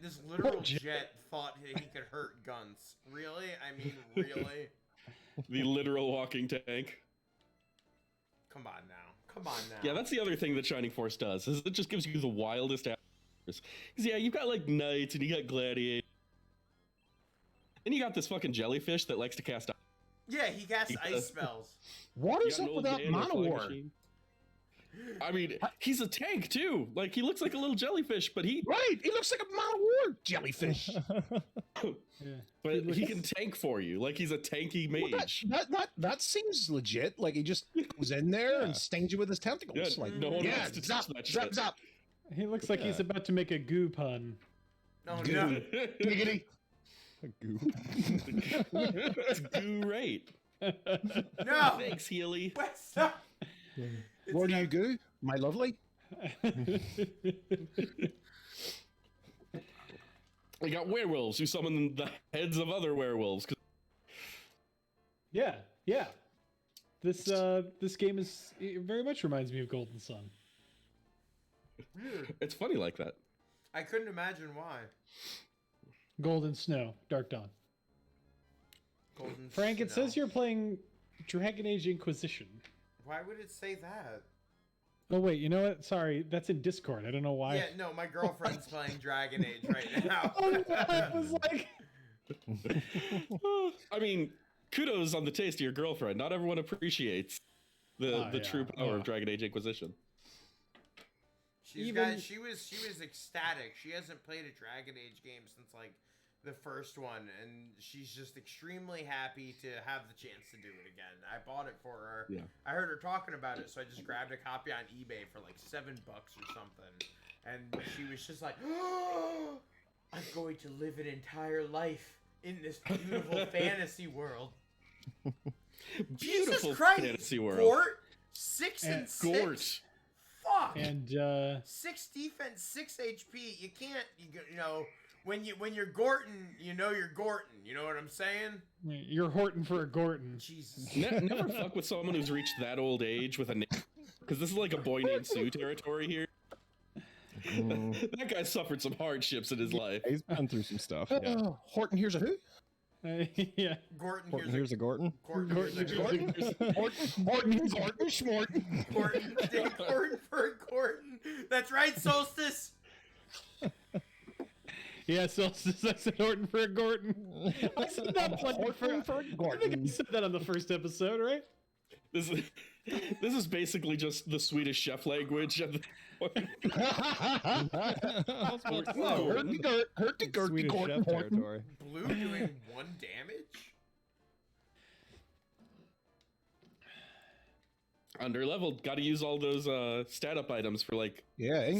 This literal jet thought he could hurt guns. Really? I mean, really? The literal walking tank. Come on now. Yeah, that's the other thing that Shining Force does, is it just gives you the wildest hours. Because yeah, you've got like knights and you got gladiators. And you got this fucking jellyfish that likes to cast ice. Yeah, he casts ice spells. What You is got an up old with that man with a flying Manowar? machine. I mean, he's a tank too. Like he looks like a little jellyfish, but he looks like a Manowar jellyfish. But he can tank for you. Like he's a tanky mage. That seems legit. Like he just goes in there and stings you with his tentacles. Yeah, like no one wants to touch that shit. zap. He looks like he's about to make a goo pun. Oh Goo. no. Giggity. Goo. It's goo rape. No. Thanks, Healy. Stop. Where do you go, my lovely? We got werewolves who summon the heads of other werewolves. Yeah. This game is, it very much reminds me of Golden Sun. Weird. It's funny like that. I couldn't imagine why. Golden Snow, Dark Dawn. Golden Frank, it Snow. says you're playing Dragon Age Inquisition. Why would it say that? Oh wait, you know what? Sorry, that's in Discord. I don't know why. Yeah, no, my girlfriend's playing Dragon Age right now. I was like, I mean, kudos on the taste of your girlfriend. Not everyone appreciates the true power of Dragon Age Inquisition. She was ecstatic. She hasn't played a Dragon Age game since like the first one, and she's just extremely happy to have the chance to do it again. I bought it for her. Yeah. I heard her talking about it, so I just grabbed a copy on eBay for like $7 or something. And she was just like, oh, I'm going to live an entire life in this beautiful fantasy world. Beautiful Jesus Christ, fantasy world. Gort, 6 and 6. Gort. Fuck. And 6 defense, 6 HP. You can't, you know, when you're Gorton, you know you're Gorton. You know what I'm saying? you're Horton for a Gorton. Jesus. Never fuck with someone who's reached that old age with a name, because this is like a boy named Sue territory here. That guy suffered some hardships in his life. He's been through some stuff. Yeah. Horton, here's a who? Yeah. Gorton, Horton, here's a Gorton. Gorton, Horton, Horton, Schmorton. Gorton for a Gorton. That's right, Solstice. Yeah, Solstice, I said Horton for a Gorton. I said that Horton for a Gorton. I think I said that on the first episode, right? This is basically just the Swedish chef language. Swedish chef territory. Blue doing 1 damage? Underleveled. Got to use all those stat up items for like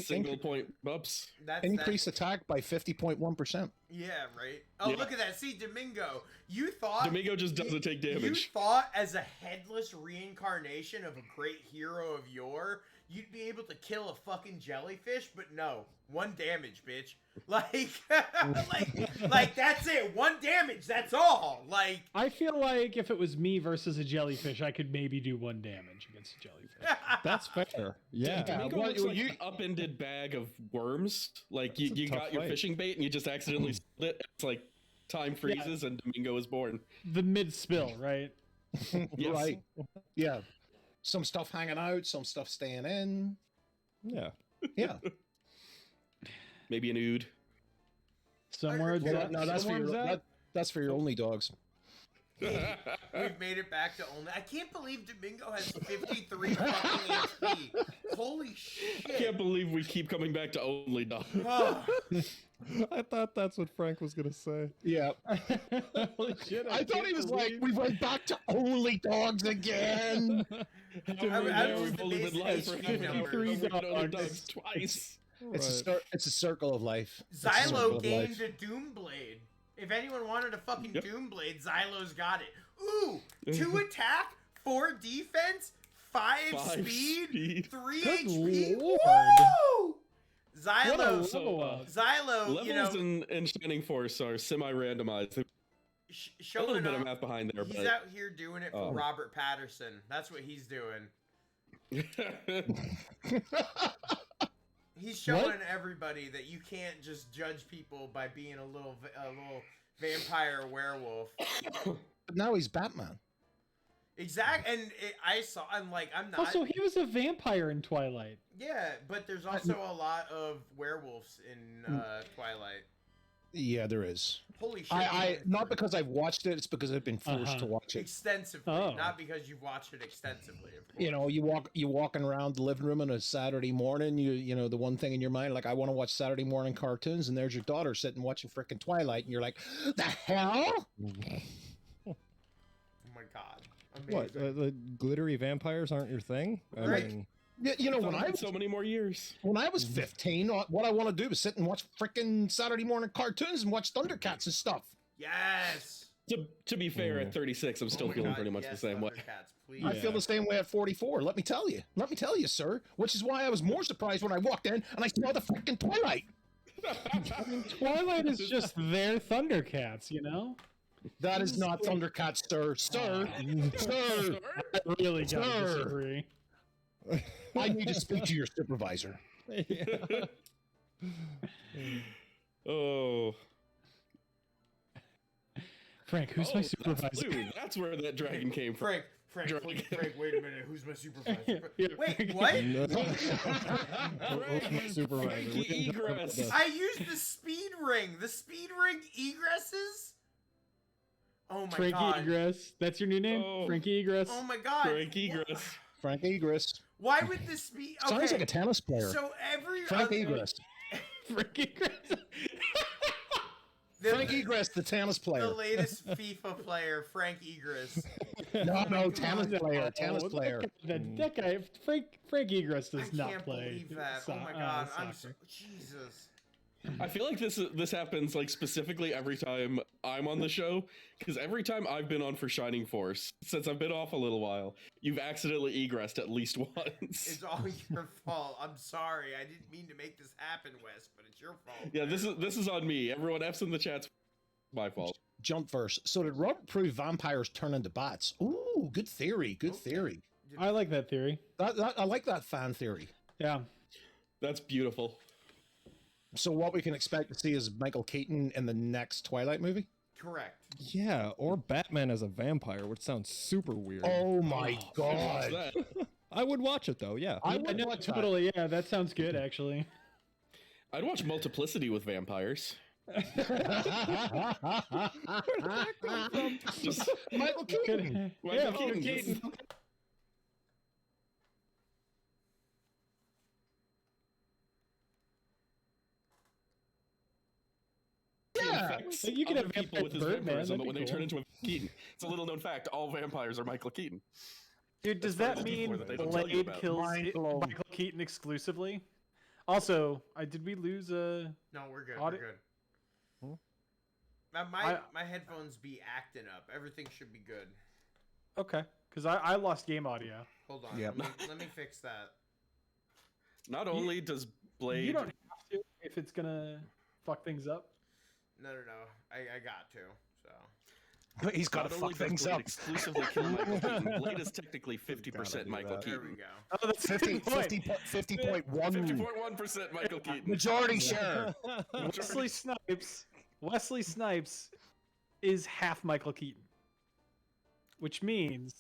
single point ups. Increase attack by 50.1%. Yeah, right. Oh, Yeah. look at that. See, Domingo, you thought... Domingo just doesn't take damage. You thought as a headless reincarnation of a great hero of yore, you'd be able to kill a fucking jellyfish, but no. 1 damage, bitch. Like, like that's it. 1 damage, that's all. Like, I feel like if it was me versus a jellyfish, I could maybe do 1 damage against a jellyfish. That's fair. Yeah. Domingo looks like an upended bag of worms. Like you got your fishing bait and you just accidentally spilled it. It's like time freezes and Domingo is born. The mid-spill, right? Yes. Right. Yeah. Some stuff hanging out, some stuff staying in. Yeah. Yeah. Maybe an ood. Somewhere. No, that's for your only dogs. We've made it back to only... I can't believe Domingo has 53 fucking HP. Holy shit. I can't believe we keep coming back to only dog. I thought that's what Frank was gonna say. Yeah. Holy shit, I thought he was like, we went back to only dogs again. We've only been live for 53 dogs twice. It's a circle of life. Xylo gained a Doomblade. If anyone wanted a fucking Doomblade, Xylo's got it. Ooh, 2 attack, 4 defense, 5 speed, 3 HP. Lord. Woo! Xylo, Levels you know, in Shining Force are semi-randomized. A showing little bit of off. math behind there, He's but out here doing it for Robert Patterson. That's what he's doing. He's showing everybody that you can't just judge people by being a little vampire werewolf. But now he's Batman. Exactly, and I'm not. Also, he was a vampire in Twilight. Yeah, but there's also a lot of werewolves in Twilight. Yeah, there is. Holy shit! I not because I've watched it. It's because I've been forced to watch it extensively, not because you've watched it extensively. You know, you walking around the living room on a Saturday morning. You know the one thing in your mind, like I want to watch Saturday morning cartoons, and there's your daughter sitting watching frickin' Twilight, and you're like, the hell? Oh my god! Amazing. What? The glittery vampires aren't your thing? I mean, you know, when I so many more years. When I was 15, what I want to do is sit and watch frickin' Saturday morning cartoons and watch Thundercats and stuff. Yes. To be fair, at 36, I'm still feeling pretty much the same way. I feel the same way at 44. Let me tell you, sir. Which is why I was more surprised when I walked in and I saw the frickin' Twilight. I mean, Twilight is just their Thundercats, you know. That is not Thundercats, sir. Sir. I really gotta disagree. I need to speak to your supervisor. Oh. Frank, who's my supervisor? That's blue. That's where that dragon came from. Frank, wait a minute. Who's my supervisor? Yeah, Wait, what? Frankie Egress. I used the speed ring. The speed ring egresses? Oh my Frankie god. Egress. That's your new name? Oh. Frankie Egress. Oh my god. Frankie Egress. Frank Egress. Why would this be? Okay. Sounds like a tennis player. So every Frank other... Egress. Frankie Egress. Frank Egress, the tennis player. The latest FIFA player, Frank Egress. No, tennis player. Tennis player. That guy, Frank Egress does not Can't play. believe that. Oh my god. I'm so, Jesus. I feel like this happens like specifically every time I'm on the show, because every time I've been on for Shining Force, since I've been off a little while, you've accidentally egressed at least once. It's all your fault. I'm sorry. I didn't mean to make this happen, Wes, but it's your fault. Yeah, this is on me. Everyone F's in the chat's my fault. Jump first. So did Robert prove vampires turn into bats? Ooh, good theory. Good theory. I like that theory. I like that fan theory. Yeah. That's beautiful. So what we can expect to see is Michael Keaton in the next Twilight movie? Correct. Yeah, or Batman as a vampire, which sounds super weird. Oh my god. I would watch it though, yeah. I know, totally, yeah, that sounds good actually. I'd watch Multiplicity with vampires. Just Michael Keaton. Michael Keaton. Yeah, you can have people with his Birdman, vampirism, but when they cool. turn into a Keaton, it's a little known fact: all vampires are Michael Keaton. Dude, does that mean Blade kills Michael Keaton exclusively? Also, did we lose a? No, we're good. Audit? We're good. My headphones be acting up. Everything should be good. Okay, because I lost game audio. Hold on. Yep. Let me fix that. Not only does Blade, You don't have to if it's gonna fuck things up. No. I got to. So. But he's got to not fuck only does things Blade up. exclusively kill Michael Keaton, Blade is technically 50% Michael There Keaton. we go. Oh, that's 50.1. 50.1% Michael Keaton. Majority share. Wesley Snipes is half Michael Keaton, which means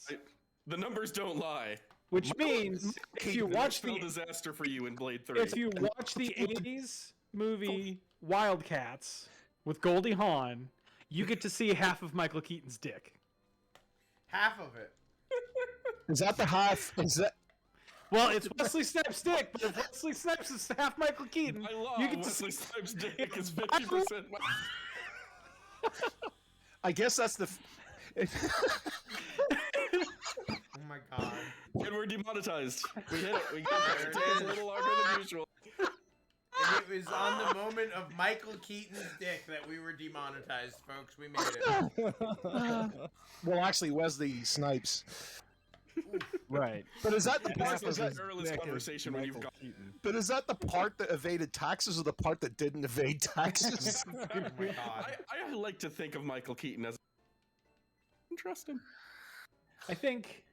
The numbers don't lie. Which means if you watch the disaster for you in Blade 3. If you watch the 80s movie Wildcats with Goldie Hawn, you get to see half of Michael Keaton's dick. Half of it. Is that the half? Is that? Well, it's Wesley Snipes' dick, but if Wesley Snipes is half Michael Keaton, I love you get Wesley Snipes' dick is 50%. I guess that's the. Oh my god. And we're demonetized. We hit it. We got there. It took us a little longer than usual. And it was on the moment of Michael Keaton's dick that we were demonetized, folks. We made it. Well, actually, Wesley Snipes. Right. But is that the part? Is that earliest conversation when you've got? But is that the part that evaded taxes, or the part that didn't evade taxes? Oh my god. I like to think of Michael Keaton as interesting. I think.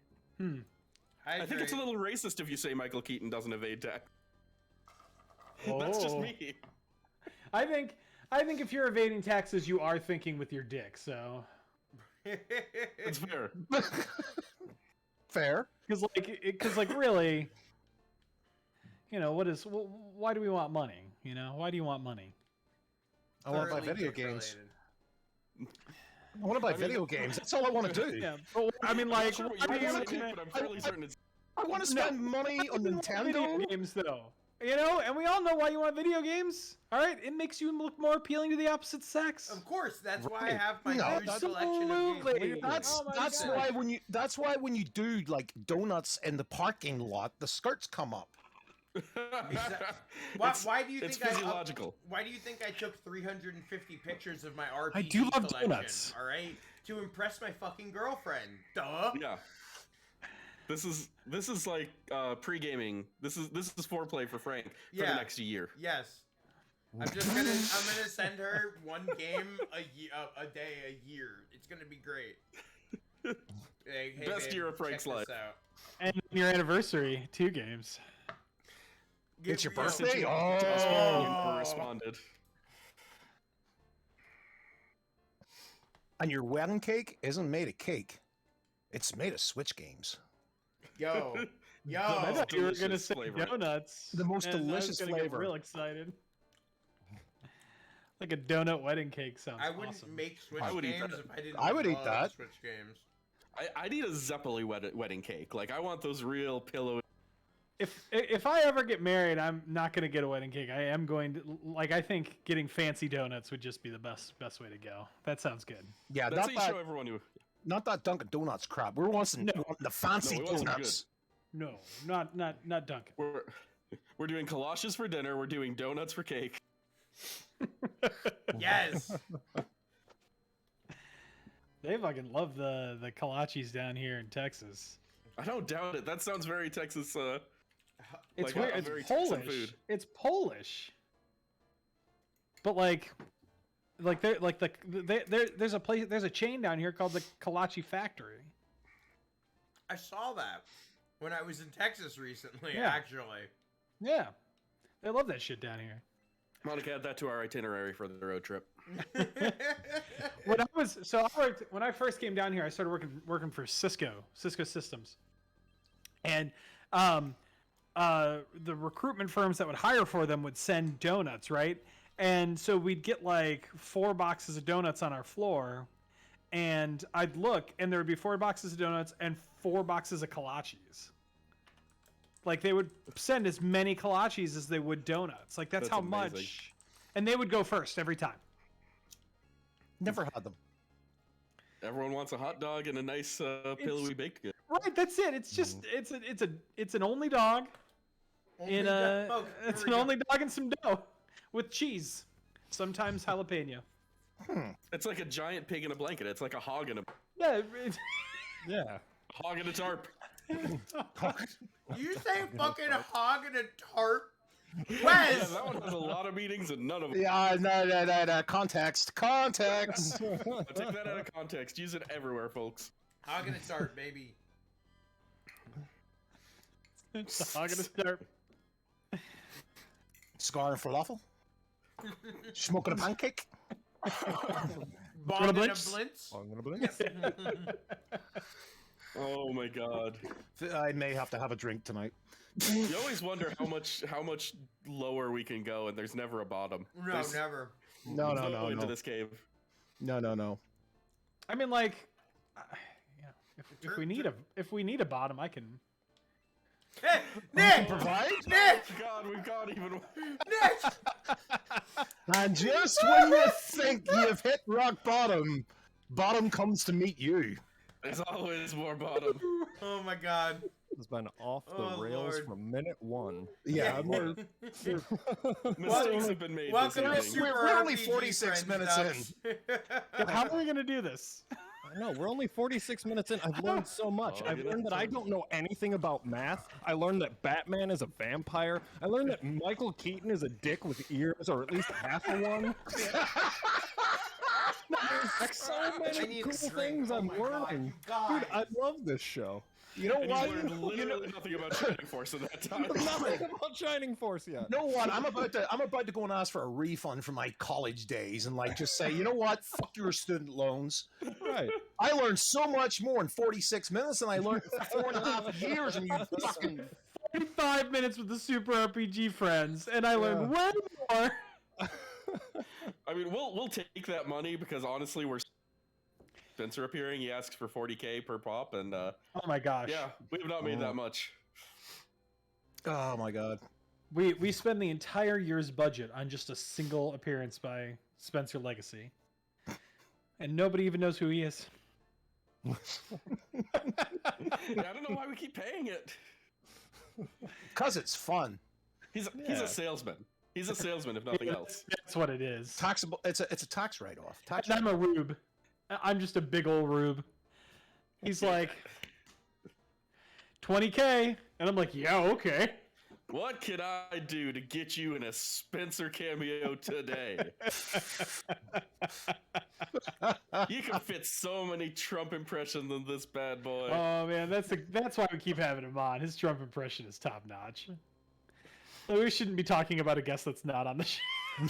I think it's a little racist if you say Michael Keaton doesn't evade tax. That's just me. I think if you're evading taxes, you are thinking with your dick. So. It's fair. Fair. Because really, why do we want money? Why do you want money? I want to buy video games. I want to buy video games. That's all I want to do. Yeah, but I mean, like, I want to spend money on Nintendo video games, though. And we all know why you want video games. All right, it makes you look more appealing to the opposite sex. Of course, that's why I have my huge selection of games. That's why when you do like donuts in the parking lot, the skirts come up. Why do you think physiological. Why do you think I took 350 pictures of my RPG I do love collection? donuts. All right, to impress my fucking girlfriend. Duh. Yeah. This is like pre-gaming. This is foreplay for Frank for the next year. Yes. I'm gonna send her one game a day a year. It's gonna be great. Hey, Best babe, year of Frank's check life. this out. And your anniversary, 2 games. It's your you know, birthday? Never responded. And your wedding cake isn't made of cake. It's made of Switch games. Yo. I thought you were gonna delicious say flavor. donuts. The most and delicious I was gonna flavor. Get real excited. Like a donut wedding cake sounds I wouldn't awesome. make Switch I would eat games that. if I didn't I would eat love that. Switch games. I need a Zeppeli wedding cake. Like I want those real pillowy. If I ever get married, I'm not gonna get a wedding cake. I am going to I think getting fancy donuts would just be the best way to go. That sounds good. Yeah, That's not how you that, show everyone you. not that Dunkin' Donuts crap. We're wanting the fancy No, we want some donuts. No, not Dunkin'. We're doing kolaches for dinner. We're doing donuts for cake. Yes. They fucking love the kolaches down here in Texas. I don't doubt it. That sounds very Texas. It's like weird. a It's very Texan Polish. food. It's Polish. But there's a place, there's a chain down here called the Kolache Factory. I saw that when I was in Texas recently, Yeah. actually. Yeah, they love that shit down here. Monica, add that to our itinerary for the road trip. When I first came down here, I started working for Cisco Systems, and the recruitment firms that would hire for them would send donuts, right? And so we'd get like 4 boxes of donuts on our floor, and I'd look, and there would be 4 boxes of donuts and 4 boxes of kolaches. Like they would send as many kolaches as they would donuts. Like that's how amazing. much, and they would go first every time. Never had them. Everyone wants a hot dog and a nice pillowy baked good. Right, that's it. It's just it's an only dog Only dog. it's an only dog and some dough with cheese, sometimes jalapeno. It's like a giant pig in a blanket. It's like a hog in a Yeah, Yeah. hog in a tarp. You say fucking hog in a tarp? Yeah, Wes! that one has a lot of meanings and none of them. Yeah, no. Context. Take that out of context. Use it everywhere, folks. Hog in a tarp, baby. It's a hog in a tarp. Cigar and falafel. Smoking a pancake. Bond in a blintz? blintz? I'm gonna blink. Oh my god. I may have to have a drink tonight. You always wonder how much lower we can go, and there's never a bottom. No, never. No. Into this cave. No. I mean, like, if we need a bottom, I can. Hey, Nick! Provide? Nick! God, we've got even. Nick! And just when you think you've hit rock bottom, bottom comes to meet you. There's always more bottom. Oh my god. It's been off the Oh, rails Lord. from minute 1. Yeah, Mistakes have been made. Welcome to this evening. Super We're only RPG 46 Friends, minutes Dubs. How are we gonna do this? I know, we're only 46 minutes in. I've learned so much. Oh, I've yeah, learned that I don't know anything about math. I learned that Batman is a vampire. I learned that Michael Keaton is a dick with ears, or at least half of one. There's so I many need a cool drink. things Oh I'm my God, learning. you guys. Dude, I love this show. You know And what? you learned literally nothing about Shining Force at that time. Nothing about Shining Force yet. You know what? I'm about to go and ask for a refund for my college days and like just say, you know what? Fuck your student loans. Right. I learned so much more in 46 minutes than I learned in 4.5 years, and you fucking 45 minutes with the Super RPG Friends, and I learned way more. I mean, we'll take that money because honestly, we're Spencer appearing. He asks for 40K per pop, and Oh my gosh. yeah, we have not made that much. oh my god. We spend the entire year's budget on just a single appearance by Spencer Legacy. And nobody even knows who he is. Yeah, I don't know why we keep paying it. Cause it's fun. He's a salesman. He's a salesman, if nothing else. That's what it is. Taxable. It's a tax write-off. Tax And I'm a rube. I'm just a big old rube. He's like, 20K. And I'm like, yeah, okay. What can I do to get you in a Spencer cameo today? You can fit so many Trump impressions in this bad boy. Oh man, that's why we keep having him on. His Trump impression is top notch. So we shouldn't be talking about a guest that's not on the show.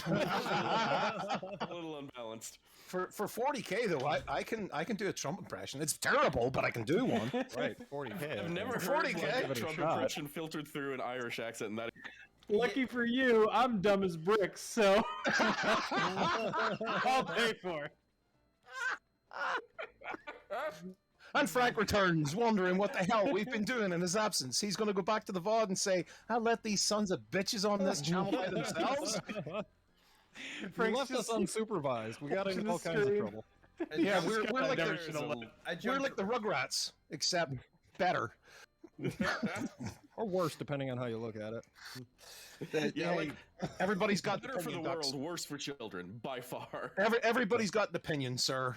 A little unbalanced. For 40K though, I can do a Trump impression. It's terrible, but I can do one. Right, 40K. I've never heard 40K. like, a Trump impression filtered through an Irish accent, and that. Lucky for you, I'm dumb as bricks, so I'll pay for it. And Frank returns, wondering what the hell we've been doing in his absence. He's going to go back to the VOD and say, "I'll let these sons of bitches on this channel by themselves." Frank left us unsupervised. We got into all kinds of trouble. Yeah, we're like the Rugrats, except better. Or worse, depending on how you look at it. Yeah, like everybody's got better for the world, worse for children, by far. Everybody's got an opinion, sir.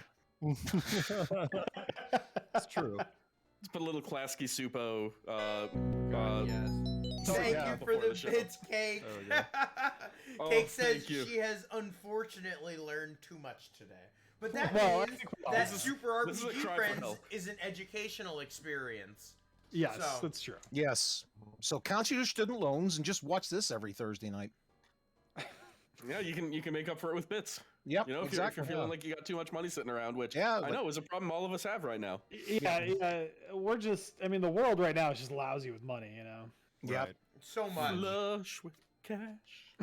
It's true. Let's put a little Klasky Supo. Yes. Thank you for the bits, Cake. Oh, yeah. Cake says she has unfortunately learned too much today. But that means that Super RPG Friends is an educational experience. Yes, So- that's true. Yes. So count your student loans and just watch this every Thursday night. Yeah, you can make up for it with bits. Yep, You know, if exactly. you're feeling like you got too much money sitting around, which Yeah, I know is a problem all of us have right now. Yeah, we're just, I mean, the world right now is just lousy with money, you know? Yeah. So much. Flush with cash.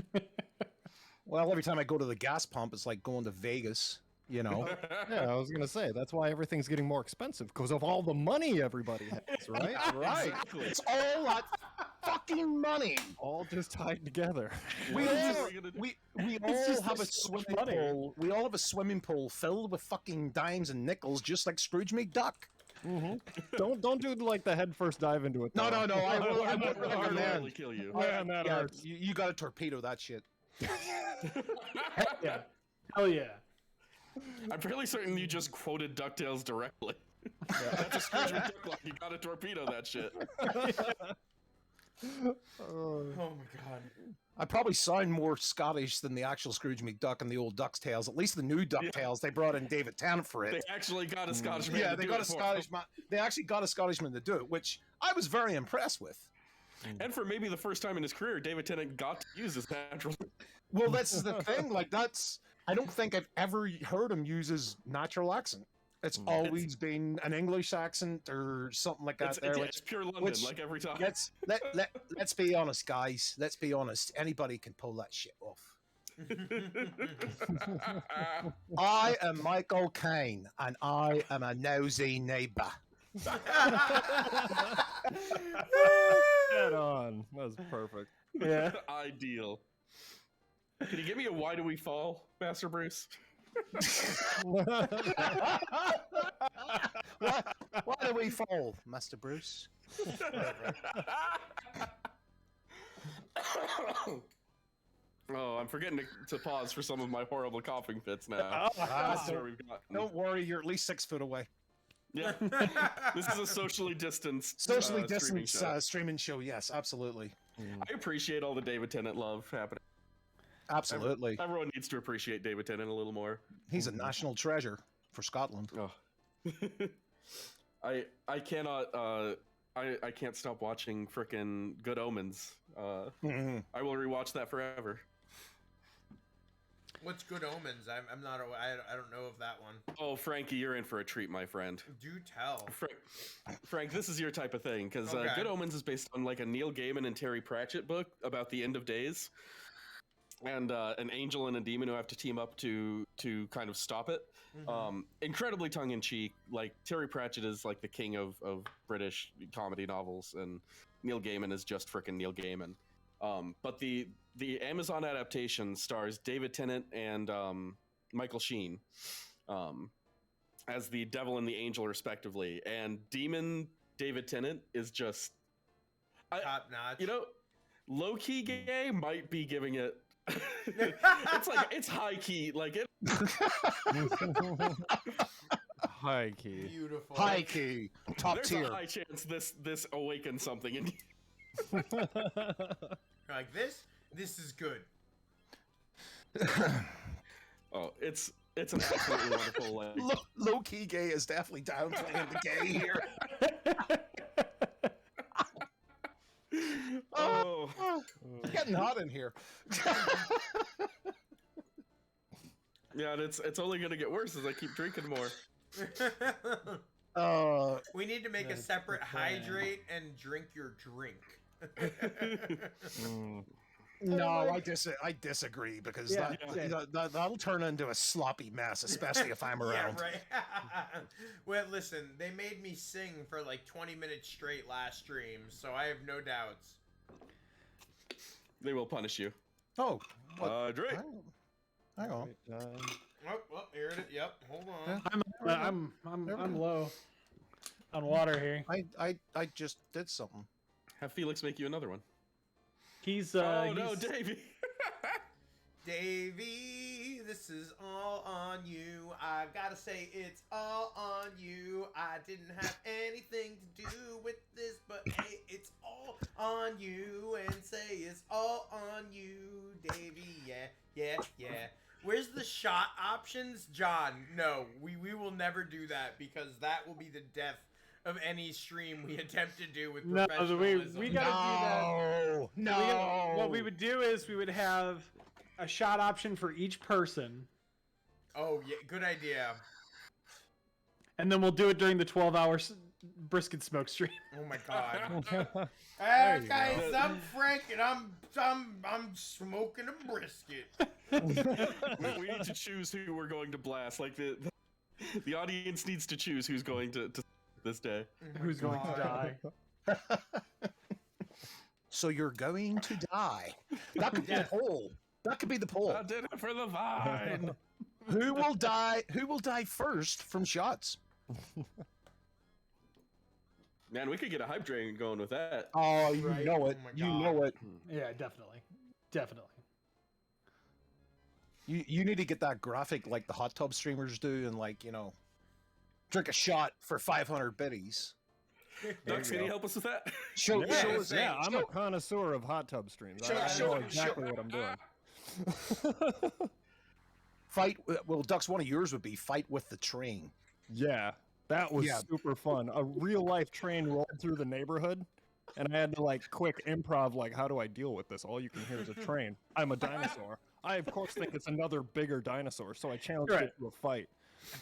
Well, every time I go to the gas pump, it's like going to Vegas. You know. Yeah, I was gonna say that's why everything's getting more expensive because of all the money everybody has, right? Right. It's all that fucking money. All just tied together. We all have a swimming pool. We all have a swimming pool filled with fucking dimes and nickels, just like Scrooge McDuck. Mm-hmm. Don't do like the head first dive into it. No. though. I will Really recommend. kill you. Man, that hurts. You got to torpedo that shit. Yeah. Hell yeah. I'm fairly certain you just quoted DuckTales directly. That's a Scrooge McDuck line. You gotta torpedo that shit. Oh my god. I probably sound more Scottish than the actual Scrooge McDuck and the old DuckTales. At least the new DuckTales, they brought in David Tennant for it. They actually got a Scottish man. Yeah, to they do got it a for Scottish them. man. They actually got a Scottishman to do it, which I was very impressed with. And for maybe the first time in his career, David Tennant got to use his natural. Well, that's the thing. Like, I don't think I've ever heard him use his natural accent. It's always been an English accent or something like that. It's pure London, like every time. Let's be honest, guys. Let's be honest. Anybody can pull that shit off. I am Michael Caine, and I am a nosy neighbor. Head on. That was perfect. Yeah. Ideal. Can you give me a "Why Do We Fall," Master Bruce? Why do we fall, Master Bruce? Oh, I'm forgetting to pause for some of my horrible coughing fits now. That's where we've gotten. Don't worry, you're at least 6 foot away. Yeah, this is a socially distanced, streaming show. Yes, absolutely. I appreciate all the David Tennant love happening. Absolutely. Everyone needs to appreciate David Tennant a little more. He's a national treasure for Scotland. Oh. I cannot I can't stop watching frickin' Good Omens. I will rewatch that forever. What's Good Omens? I'm not. I don't know of that one. Oh, Frankie, you're in for a treat, my friend. Do tell. Frank, this is your type of thing because Okay. Good Omens is based on like a Neil Gaiman and Terry Pratchett book about the end of days, and an angel and a demon who have to team up to kind of stop it. Incredibly tongue-in-cheek. Like Terry Pratchett is like the king of British comedy novels, and Neil Gaiman is just frickin' Neil Gaiman. But the Amazon adaptation stars David Tennant and Michael Sheen as the devil and the angel, respectively. And Demon David Tennant is just top notch. You know, low-key gay might be giving it. it's high key, like it. High key. Beautiful. High key. Top There's tier. a high chance this awakens something in you. Like this is good. Oh, it's an absolutely wonderful. Like, Low key gay is definitely downplaying the gay here. Oh, it's getting hot in here. Yeah, and it's only gonna get worse as I keep drinking more. We need to make a separate hydrate and drink your drink. No, I disagree because that'll turn into a sloppy mess, especially if I'm around. Yeah, right. Well, listen, they made me sing for like 20 minutes straight last stream, so I have no doubts. They will punish you. Oh, Drake. Hang on. Oh, here it is. Yep, hold on. I'm low on water here. I just did something. Have Felix make you another one. He's no, Davey. Davey, this is all on you. I gotta say it's all on you. I didn't have anything to do with this, but hey, it's all on you. And say it's all on you, Davey. Yeah. Where's the shot options? John, no, we will never do that because that will be the death of any stream we attempt to do with professionalism. We gotta do that. No. What we would do is we would have a shot option for each person. Oh, yeah, good idea. And then we'll do it during the 12-hour brisket smoke stream. Oh my god. Hey guys, I'm Frank and I'm smoking a brisket. we need to choose who we're going to blast. Like the audience needs to choose who's going to this day. Who's going to die? So you're going to die. That could be the poll. That could be the poll. I did it for the vine. Who will die? Who will die first from shots? Man, we could get a hype train going with that. Oh, you Right? know it. Oh my You God. know it. Yeah, definitely. You need to get that graphic like the hot tub streamers do, and like drink a shot for 500 biddies. Dux, can you help us with that? Show us. Yeah, I'm a connoisseur of hot tub streams. I know exactly what I'm doing. Fight. Well, Dux, one of yours would be fight with the train. Yeah, that was super fun. A real life train rolled through the neighborhood, and I had to like quick improv. Like, how do I deal with this? All you can hear is a train. I'm a dinosaur. I of course think it's another bigger dinosaur, so I challenged it to a fight.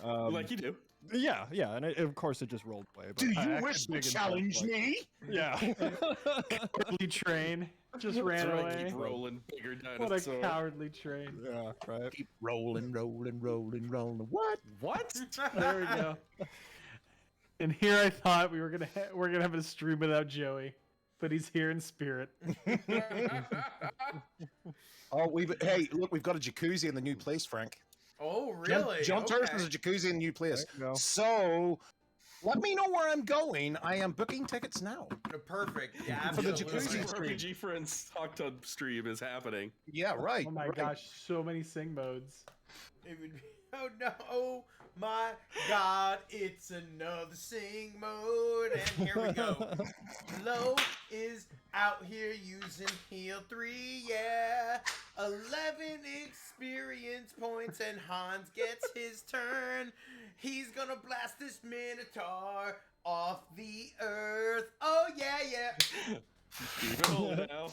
Like you do. Yeah, and of course it just rolled away. But Do you wish to challenge me? Yeah. Cowardly train just ran away. Keep rolling, bigger dinosaur. What a cowardly train. Yeah, right. Keep rolling. What? What? There we go. And here I thought we're gonna have a stream without Joey, but he's here in spirit. Oh, hey, look, we've got a jacuzzi in the new place, Frank. Oh, really? John Turf has a jacuzzi in the new place. So, let me know where I'm going. I am booking tickets now. Perfect. Yeah, For the absolutely. jacuzzi stream. RPG Friends hot tub stream is happening. Yeah, right. Oh my gosh, so many sing modes. It would be, oh no, oh my god, it's another sing mode, and here we go. Low is out here using heal 3, yeah. 11 experience points, and Hans gets his turn. He's gonna blast this Minotaur off the earth. Oh yeah. Keep it holding now.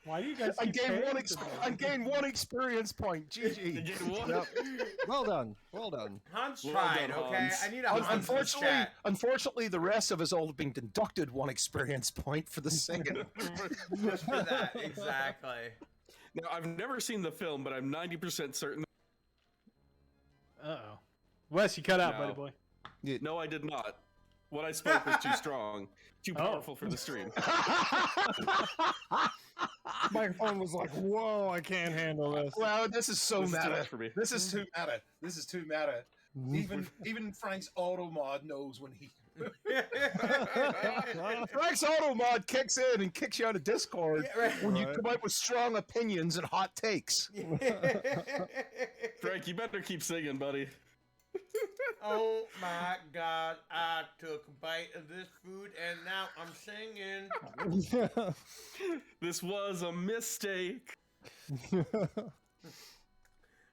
Why do you guys? I gained one experience point. GG. Yep. Well done. Hans Well tried. done, Okay, Hans. I need a Hans in the chat. Unfortunately, the rest of us all have been deducted one experience point for the singing. Just for that, exactly. Now, I've never seen the film, but I'm 90% certain. Uh-oh. Wes, you cut out, No. buddy boy. No, I did not. What I spoke was too strong, too powerful for the stream. My phone was like, "Whoa, I can't handle this." Wow, this is so This is too meta. much for me. This is too meta. This is too meta. Even Frank's auto mod knows when he. Frank's auto mod kicks in and kicks you out of Discord when you come out with strong opinions and hot takes. Frank, you better keep singing, buddy. Oh my god, I took a bite of this food and now I'm singing. This was a mistake.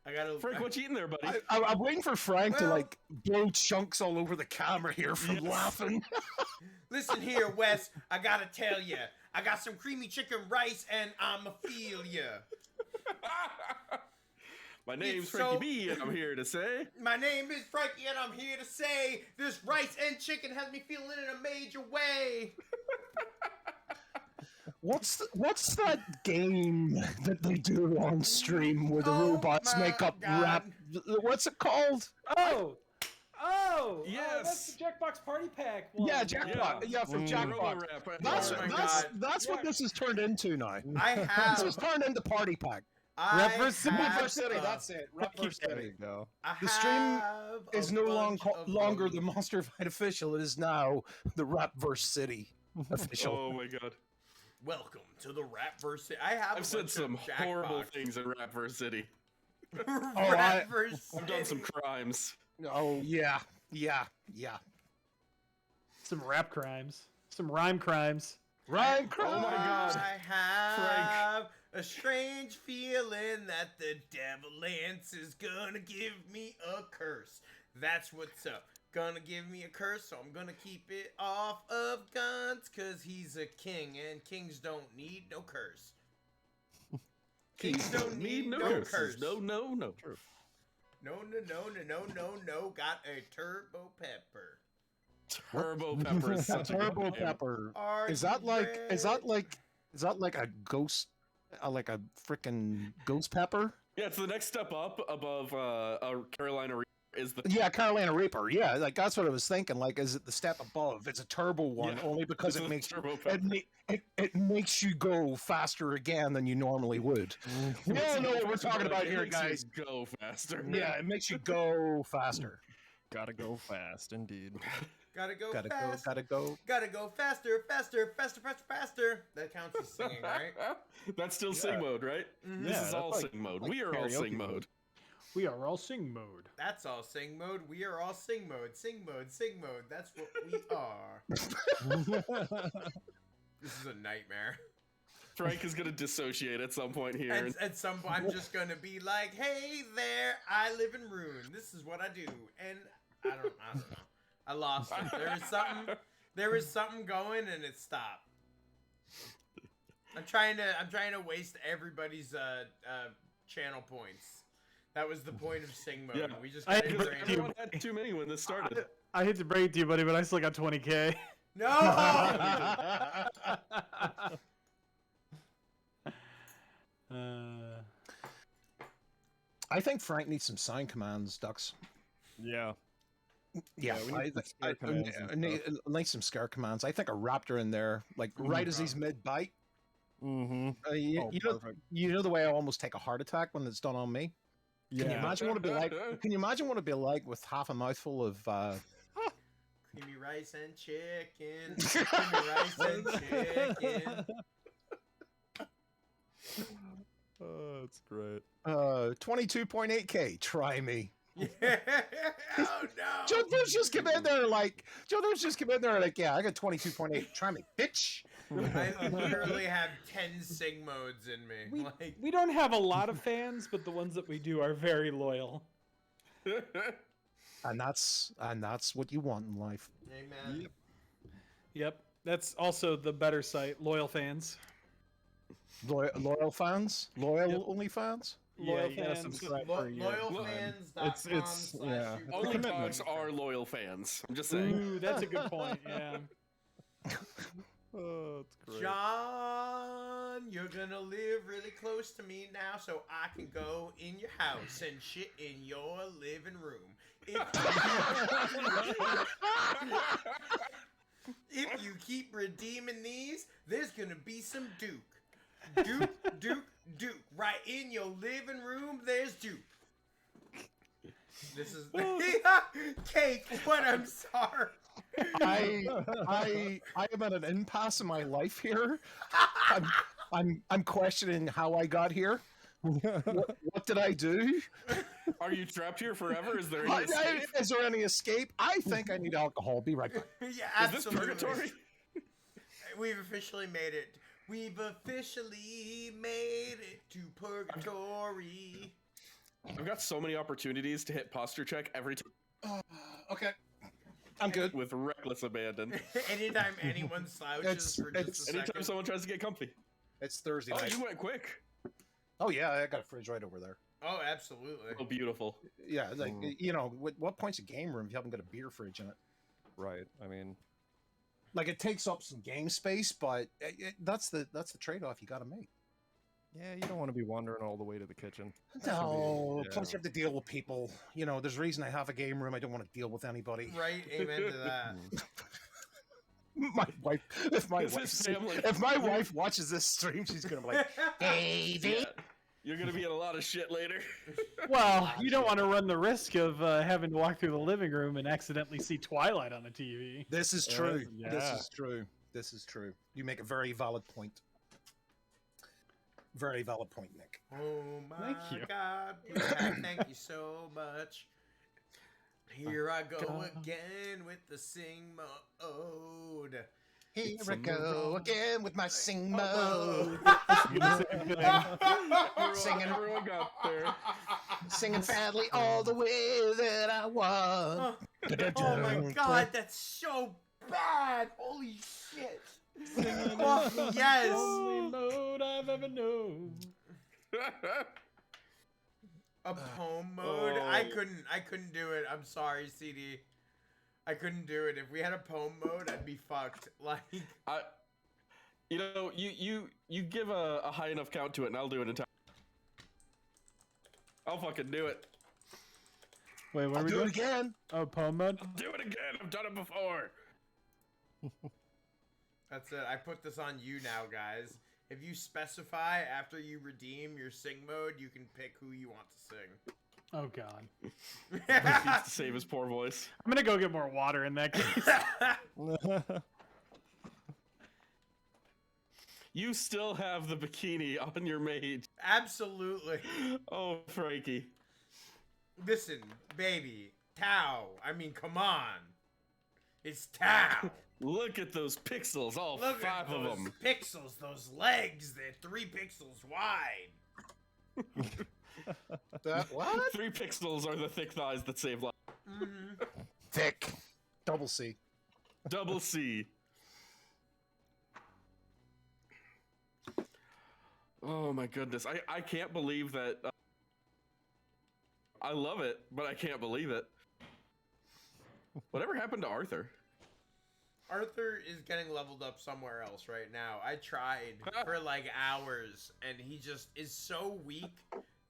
I gotta. Frank, what you eating there, buddy? I'm waiting for Frank to like blow chunks all over the camera here from laughing. Listen here, Wes. I gotta tell you, I got some creamy chicken rice, and I'ma feel ya. My name's Frankie B, and I'm here to say. My name is Frankie, and I'm here to say this rice and chicken has me feeling in a major way. What's that game that they do on stream where the robots make up rap? What's it called? Oh, yes, that's the Jackbox Party Pack one. Yeah, Jackbox. Yeah, from Jackbox. That's what this has turned into now. I have. This has turned into Party Pack. Rep versus City. That's it. Rep versus City. There you go. The stream is no longer the Monster Fight official. It is now the Rapverse City official. Oh my god. Welcome to the Rapverse City. I've said some horrible things in Rapverse City. Rapverse I've done some crimes. Oh yeah. Some rap crimes. Some rhyme crimes. Rhyme crimes. Oh my god. I have a strange feeling that the Devilance is gonna give me a curse. That's what's up. Gonna give me a curse, so I'm gonna keep it off of guns, cause he's a king, and kings don't need no curse. Kings don't need no curse. No. True. No. Got a turbo pepper. Turbo pepper is such a Turbo good name. pepper. Is that like a ghost, like a freaking ghost pepper? Yeah, it's the next step up above Carolina Reaper. Is the Carolina Reaper? Yeah, like that's what I was thinking. Like, is it the step above? It's a turbo one, only because it makes it makes you go faster again than you normally would. We all know what we're talking about here, guys. Go faster. Yeah, it makes you go faster. Gotta go fast, indeed. Gotta go Gotta fast. go. Gotta go faster. That counts as singing, right? That's still sing mode, right? Mhm. This Yeah, is all that's sing mode. like We are all karaoke sing mode. We are all sing mode. That's all sing mode. We are all sing mode. Sing mode. That's what we are. This is a nightmare. Frank is gonna dissociate at some point here. And at some point, I'm just gonna be like, "Hey there, I live in Rune. This is what I do." And I don't know. I lost it. There was something going, and it stopped. I'm trying to waste everybody's channel points. That was the point of sing mode. Yeah. We just everyone had too many when this started. I hate to break it to you, buddy, but I still got 20K. No. I think Frank needs some sign commands, Dux. Yeah. Yeah, we need I need some scare commands. I think a raptor in there, like right as he's mid-bite. Mm-hmm. You know the way I almost take a heart attack when it's done on me? Can you imagine what it'd be like? Can you imagine what it'd be like with half a mouthful of creamy rice and chicken? Creamy rice and chicken. Oh, that's great. 22.8K. Try me. Yeah. Oh no. Joe Bruce just come in there like, yeah, I got 22.8. Try me, bitch. I literally have 10 sing modes in me. We don't have a lot of fans, but the ones that we do are very loyal. And that's what you want in life. Amen. Yep. That's also the better site, Loyal Fans. Loyal fans? Only fans? Loyal fans. Loyalfans.com. Yeah. Only dogs are loyal fans. I'm just saying. Ooh, that's a good point. Yeah. Oh, that's great. John, you're gonna live really close to me now, so I can go in your house and shit in your living room. If you keep redeeming these, there's gonna be some Duke. Duke. Right in your living room, there's Duke. This is Cake, but I'm sorry. I am at an impasse in my life here. I'm questioning how I got here. What did I do? Are you trapped here forever? Is there any escape? Is there any escape? I think I need alcohol. Be right back. Yeah, absolutely. Is this purgatory? We've officially made it. We've officially made it to purgatory. I've got so many opportunities to hit posture check every time. Okay. I'm good. With reckless abandon. Anytime anyone slouches for just a second. Anytime someone tries to get comfy. It's Thursday night. Oh, you went quick. Oh, yeah, I got a fridge right over there. Oh, absolutely. Oh, beautiful. Yeah, like, you know, what point's a game room if you haven't got a beer fridge in it? Right. I mean, like, it takes up some game space, but that's the trade-off you got to make. yeah, you don't want to be wandering all the way to the kitchen. No, Yeah. plus you have to deal with people. You know, there's a reason I have a game room. I don't want to deal with anybody. Right, amen to that. My wife, if my wife watches this stream, she's gonna be like, "Baby, Yeah, you're gonna be in a lot of shit later." Well, you don't want to run the risk of having to walk through the living room and accidentally see Twilight on the TV. This is true. Yeah. This is true. This is true. You make a very valid point. Very valid point, Nick. Oh my Thank you. God. Yeah, thank you so much. Here I go again with the sing mode. Here I go again with my sing mode. Singing, everyone got there. Singing badly all the way that I want. Oh my God, that's so bad. Holy shit. Oh, yes. Only mode I've ever known. A poem mode? I couldn't do it. I'm sorry, CD. I couldn't do it. If we had a poem mode, I'd be fucked. Like, you know, you give a high enough count to it, and I'll do it in time. I'll fucking do it. Wait, what I'll are we do doing? it again. Oh, poem mode? I'll do it again. I've done it before. that's it. I put this on you now, guys. If you specify after you redeem your sing mode, you can pick who you want to sing. Oh, God. He needs to save his poor voice. I'm going to go get more water in that case. You still have the bikini on your mage. Absolutely. Oh, Frankie. Listen, baby. Tao. I mean, come on. It's Tao. Look at those pixels, all Look five at of those them. pixels, those legs. They're 3 pixels wide. That what? 3 pixels are the thick thighs that save lives. Mm-hmm. Thick. Double C. Double C. Oh my goodness. I can't believe that. I love it, but I can't believe it. Whatever happened to Arthur? Arthur is getting leveled up somewhere else right now. I tried for like hours, and he just is so weak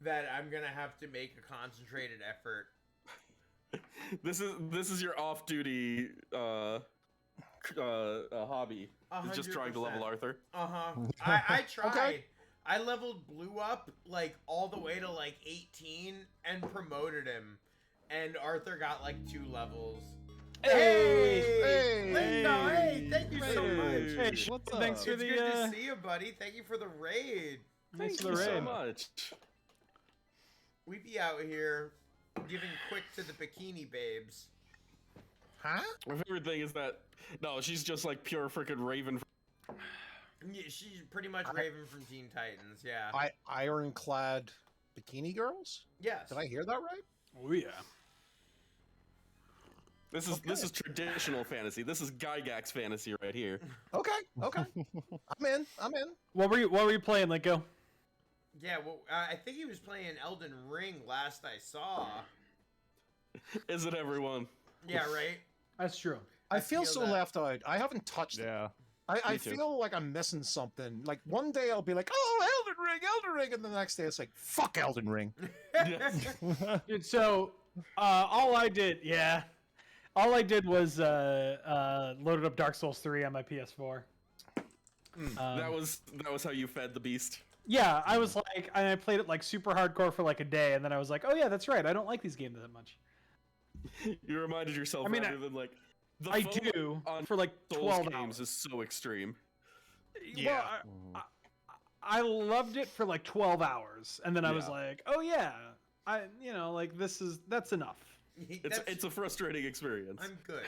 that I'm gonna have to make a concentrated effort. This is your off-duty hobby. It's just trying to level Arthur. I tried. Okay. I leveled Blue up like all the way to like 18 and promoted him, and Arthur got like 2 levels. Hey, Linda, hey, thank you so much. Hey, what's up? Thanks for it's good to see you, buddy. Thank you for the raid. Thanks for the raid. so much. We be out here giving quick to the bikini babes. Huh? My favorite thing is that no, she's just like pure freaking Raven. Yeah, she's pretty much Raven from Teen Titans. Yeah. Ironclad bikini girls? Yes. Did I hear that right? Oh yeah. This is traditional fantasy. This is Gygax fantasy right here. Okay. I'm in. What were you playing, Linko? Yeah, well, I think he was playing Elden Ring last I saw. Is it everyone? Yeah, right? That's true. I feel so that. left out. I haven't touched it. I too. feel like I'm missing something. Like one day I'll be like, oh, Elden Ring, and the next day it's like, fuck Elden Ring. Dude, so all I did was loaded up Dark Souls 3 on my PS4. That was how you fed the beast. Yeah, I was like, I played it like super hardcore for like a day, and then I was like, oh yeah, that's right, I don't like these games that much. You reminded yourself rather than like. The I FOMO do on for like Souls 12 games hours. is so extreme. Yeah. Well, I loved it for like 12 hours, and then I was like, oh yeah, that's enough. It's a frustrating experience. I'm good.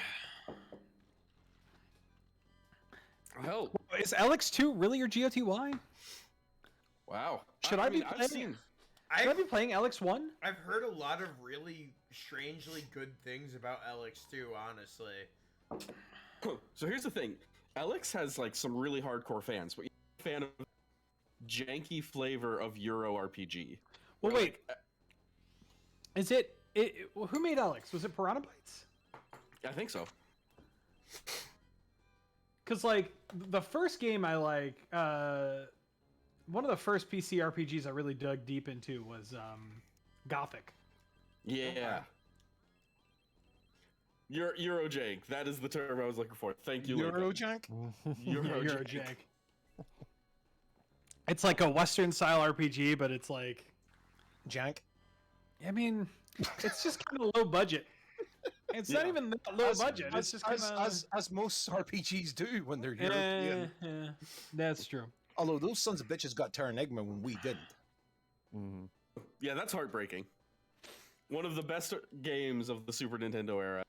Hell, is Alex 2 really your GOTY? Wow. Should I be playing? Should I be playing LX1? I've heard a lot of really strangely good things about LX2, honestly. So here's the thing. LX has like some really hardcore fans, but you're a fan of janky flavor of Euro RPG. Well, wait. Is it who made Alex? Was it Piranha Bytes? I think so. Because like the first game I one of the first PC RPGs I really dug deep into was Gothic. Yeah. Eurojank. That is the term I was looking for. Thank you. Eurojank? Eurojank. It's like a Western style RPG, but it's like jank. I mean, it's just kind of low budget. It's not even that low budget. It's just kind of as most RPGs do when they're European. Yeah, that's true. Although those sons of bitches got Terranigma when we didn't. Yeah, that's heartbreaking. One of the best games of the Super Nintendo era.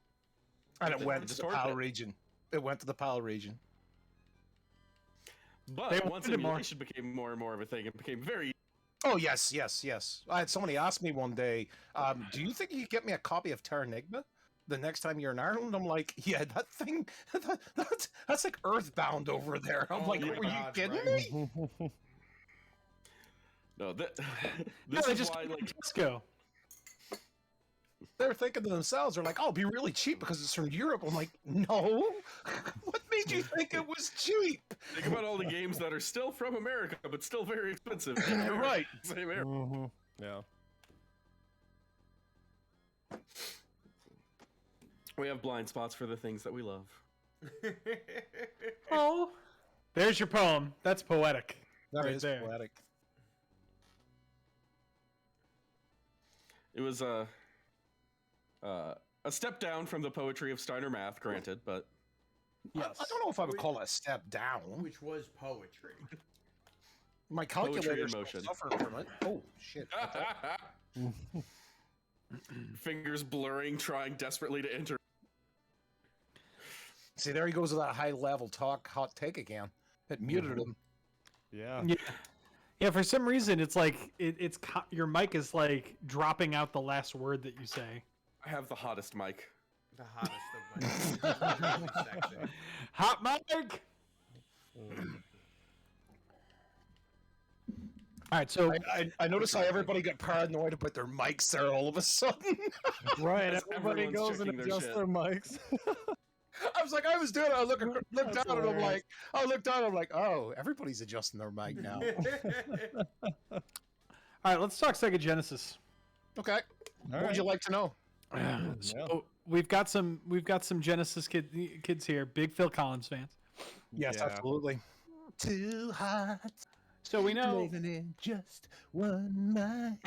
And it went to the PAL region. It went to the PAL region. But once emulation became more and more of a thing, it became very... Oh, yes. I had somebody ask me one day, do you think you could get me a copy of Terranigma the next time you're in Ireland? I'm like, yeah, that thing, that's like Earthbound over there. I'm like, were you kidding me? No, this is why, like, let's go. They're thinking to themselves, they're like, oh, it'll be really cheap because it's from Europe. I'm like, no. What made you think it was cheap? Think about all the games that are still from America, but still very expensive. Right. Same era. Yeah. We have blind spots for the things that we love. Oh. There's your poem. That's poetic. That right is there. poetic. It was a step down from the poetry of Steiner Math, granted, but yes. I don't know if I would call it a step down. Which was poetry. My calculator motion. suffered from it. Oh shit! Fingers blurring, trying desperately to enter. See, there he goes with that high-level hot take again. It muted him. Yeah. Yeah. For some reason, it's like your mic is like dropping out the last word that you say. I have the hottest mic. The hottest of mics. Hot mic. All right, so I noticed how everybody got paranoid about their mics there all of a sudden. Right, everybody goes and adjusts their mics. I was like, I was doing it. I looked down and I'm like, oh, everybody's adjusting their mic now. All right, let's talk Sega Genesis. Okay. What would you like to know? So we've got some Genesis kids here, big Phil Collins fans. Yes, absolutely. Too hot. So we know living in just one night.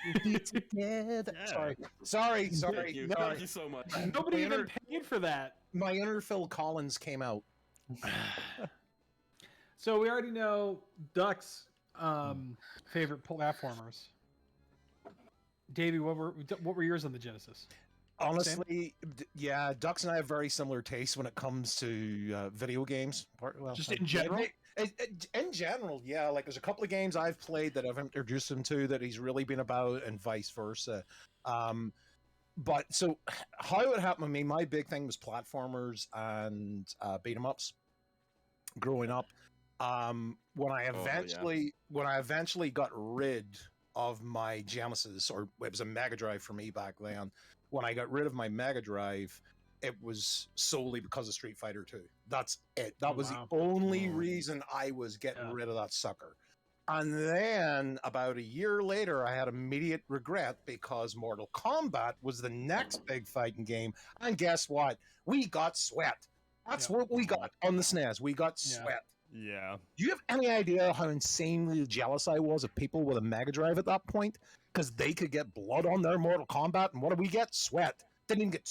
We'll be together. Sorry. Thank you so much. Nobody even paid for that. My inner Phil Collins came out. So we already know Duck's favorite platformers. Davey, what were yours on the Genesis? Honestly, yeah, Ducks and I have very similar tastes when it comes to video games. Well, just in general? In general, yeah. Like, there's a couple of games I've played that I've introduced him to that he's really been about, and vice versa. But so how it happened to me, my big thing was platformers and beat 'em ups growing up. When I eventually got rid of my Genesis, or it was a Mega Drive for me back then. When I got rid of my Mega Drive, it was solely because of Street Fighter 2. That's it. That was the only reason I was getting rid of that sucker. And then about a year later, I had immediate regret because Mortal Kombat was the next big fighting game. And guess what? We got Sweat. That's what we got on the SNES. We got Sweat. Yeah. Do you have any idea how insanely jealous I was of people with a Mega Drive at that point? Because they could get blood on their Mortal Kombat, and what did we get? Sweat. Didn't even get...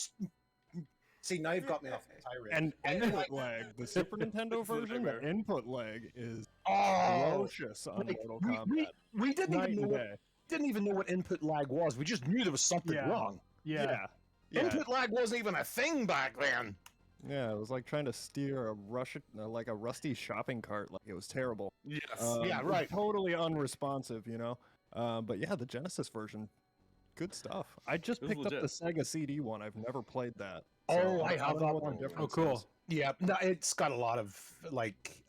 See, now you've got me off the tirade. And input lag. The Super Nintendo version, the input lag is ferocious on Mortal Kombat. We didn't even know what input lag was. We just knew there was something wrong. Yeah. Input lag wasn't even a thing back then. Yeah, it was like trying to steer a rusty shopping cart. Like, it was terrible. Yes. Yeah, right. Totally unresponsive, you know. But yeah, the Genesis version, good stuff. I just It was picked up the legit. Sega CD one. I've never played that. Oh, I don't have know that what the one. difference Oh, cool. is. Yeah, no, it's got a lot of like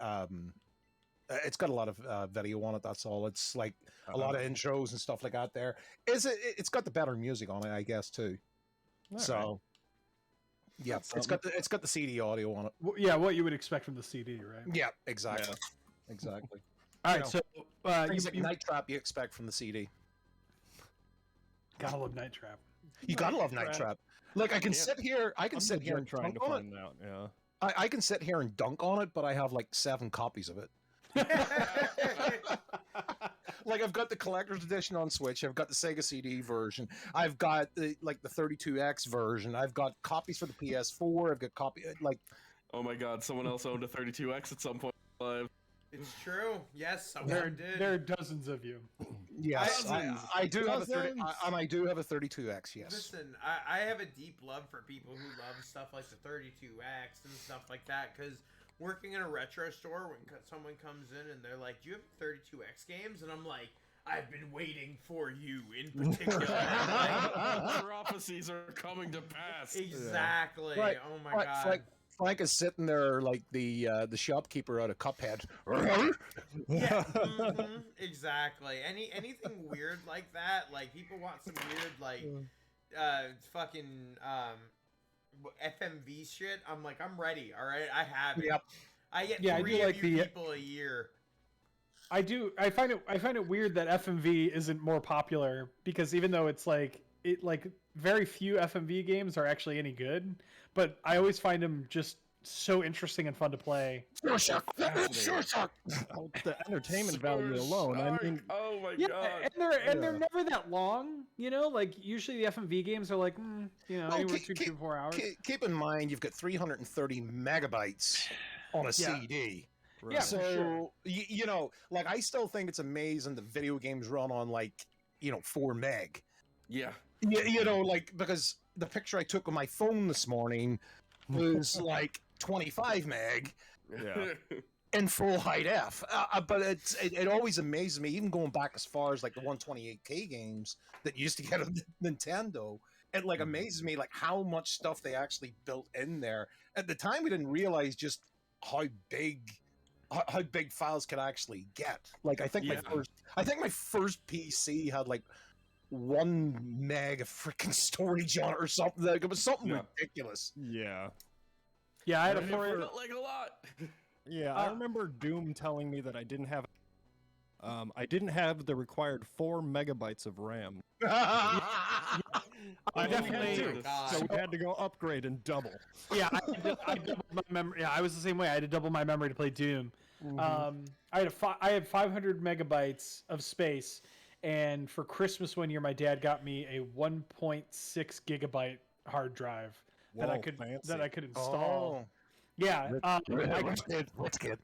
it's got a lot of video on it. That's all. It's like a lot of intros and stuff like that. There is it. It's got the better music on it, I guess, too. All So, right. yeah, That's it's got the CD audio on it. Yeah, what you would expect from the CD, right? Yeah, exactly, exactly. All You right, know, so things like Night Trap you expect from the CD. gotta love Night Trap. You gotta love Night Trap. Look, I can sit here. I can sit here and trying to dunk on it. find out. Yeah. I can sit here and dunk on it, but I have like 7 copies of it. Like I've got the collector's edition on Switch. I've got the Sega CD version. I've got the 32X version. I've got copies for the PS4. I've got Oh my God! Someone else owned a 32X at some point in their life. It's true. Yes, someone There did. are dozens of you. Yes, I do have a 30, Dozens. and I do have a 32X. Yes. Listen, I have a deep love for people who love stuff like the 32X and stuff like that, because working in a retro store, when someone comes in and they're like, do you have 32X games? And I'm like, I've been waiting for you in particular. Like, Prophecies are coming to pass. exactly. Right, Oh my right, God. Frank is sitting there like the shopkeeper out of Cuphead. Yeah, exactly. Anything weird like that, like people want some weird like fucking FMV shit. I'm like, I'm ready. All right, I have it. Yep. I get Yeah, I 3 do of like you the- people a year. I do. I find it weird that FMV isn't more popular, because even though it's like very few FMV games are actually any good, but I always find them just so interesting and fun to play. Sure, sure. The entertainment value alone. I mean, Oh my Yeah, God! and they're never that long. You know, like usually the FMV games are like Well, anywhere between 2 to 4 hours. Keep in mind, you've got 330 megabytes on a Yeah. CD. Yeah, for So sure. you know, like I still think it's amazing that video games run on 4 meg. Yeah. You know, like because the picture I took on my phone this morning was like 25 meg. yeah. In full high def, but it always amazes me, even going back as far as like the 128K games that you used to get on Nintendo. It like amazes me like how much stuff they actually built in there. At the time, we didn't realize just how big files could actually get. Like I think my first PC had like 1 meg of freaking storage on it or something. Like, it was something ridiculous. Yeah. Yeah, I had a It 4. felt like a lot. Yeah, I remember Doom telling me that I didn't have the required 4 megabytes of RAM. I definitely. Too, so we had to go upgrade and double. Yeah, I doubled my memory. Yeah, I was the same way. I had to double my memory to play Doom. I had 500 megabytes of space, and for Christmas one year, my dad got me a 1.6 gigabyte hard drive that I could install. Yeah, What's good?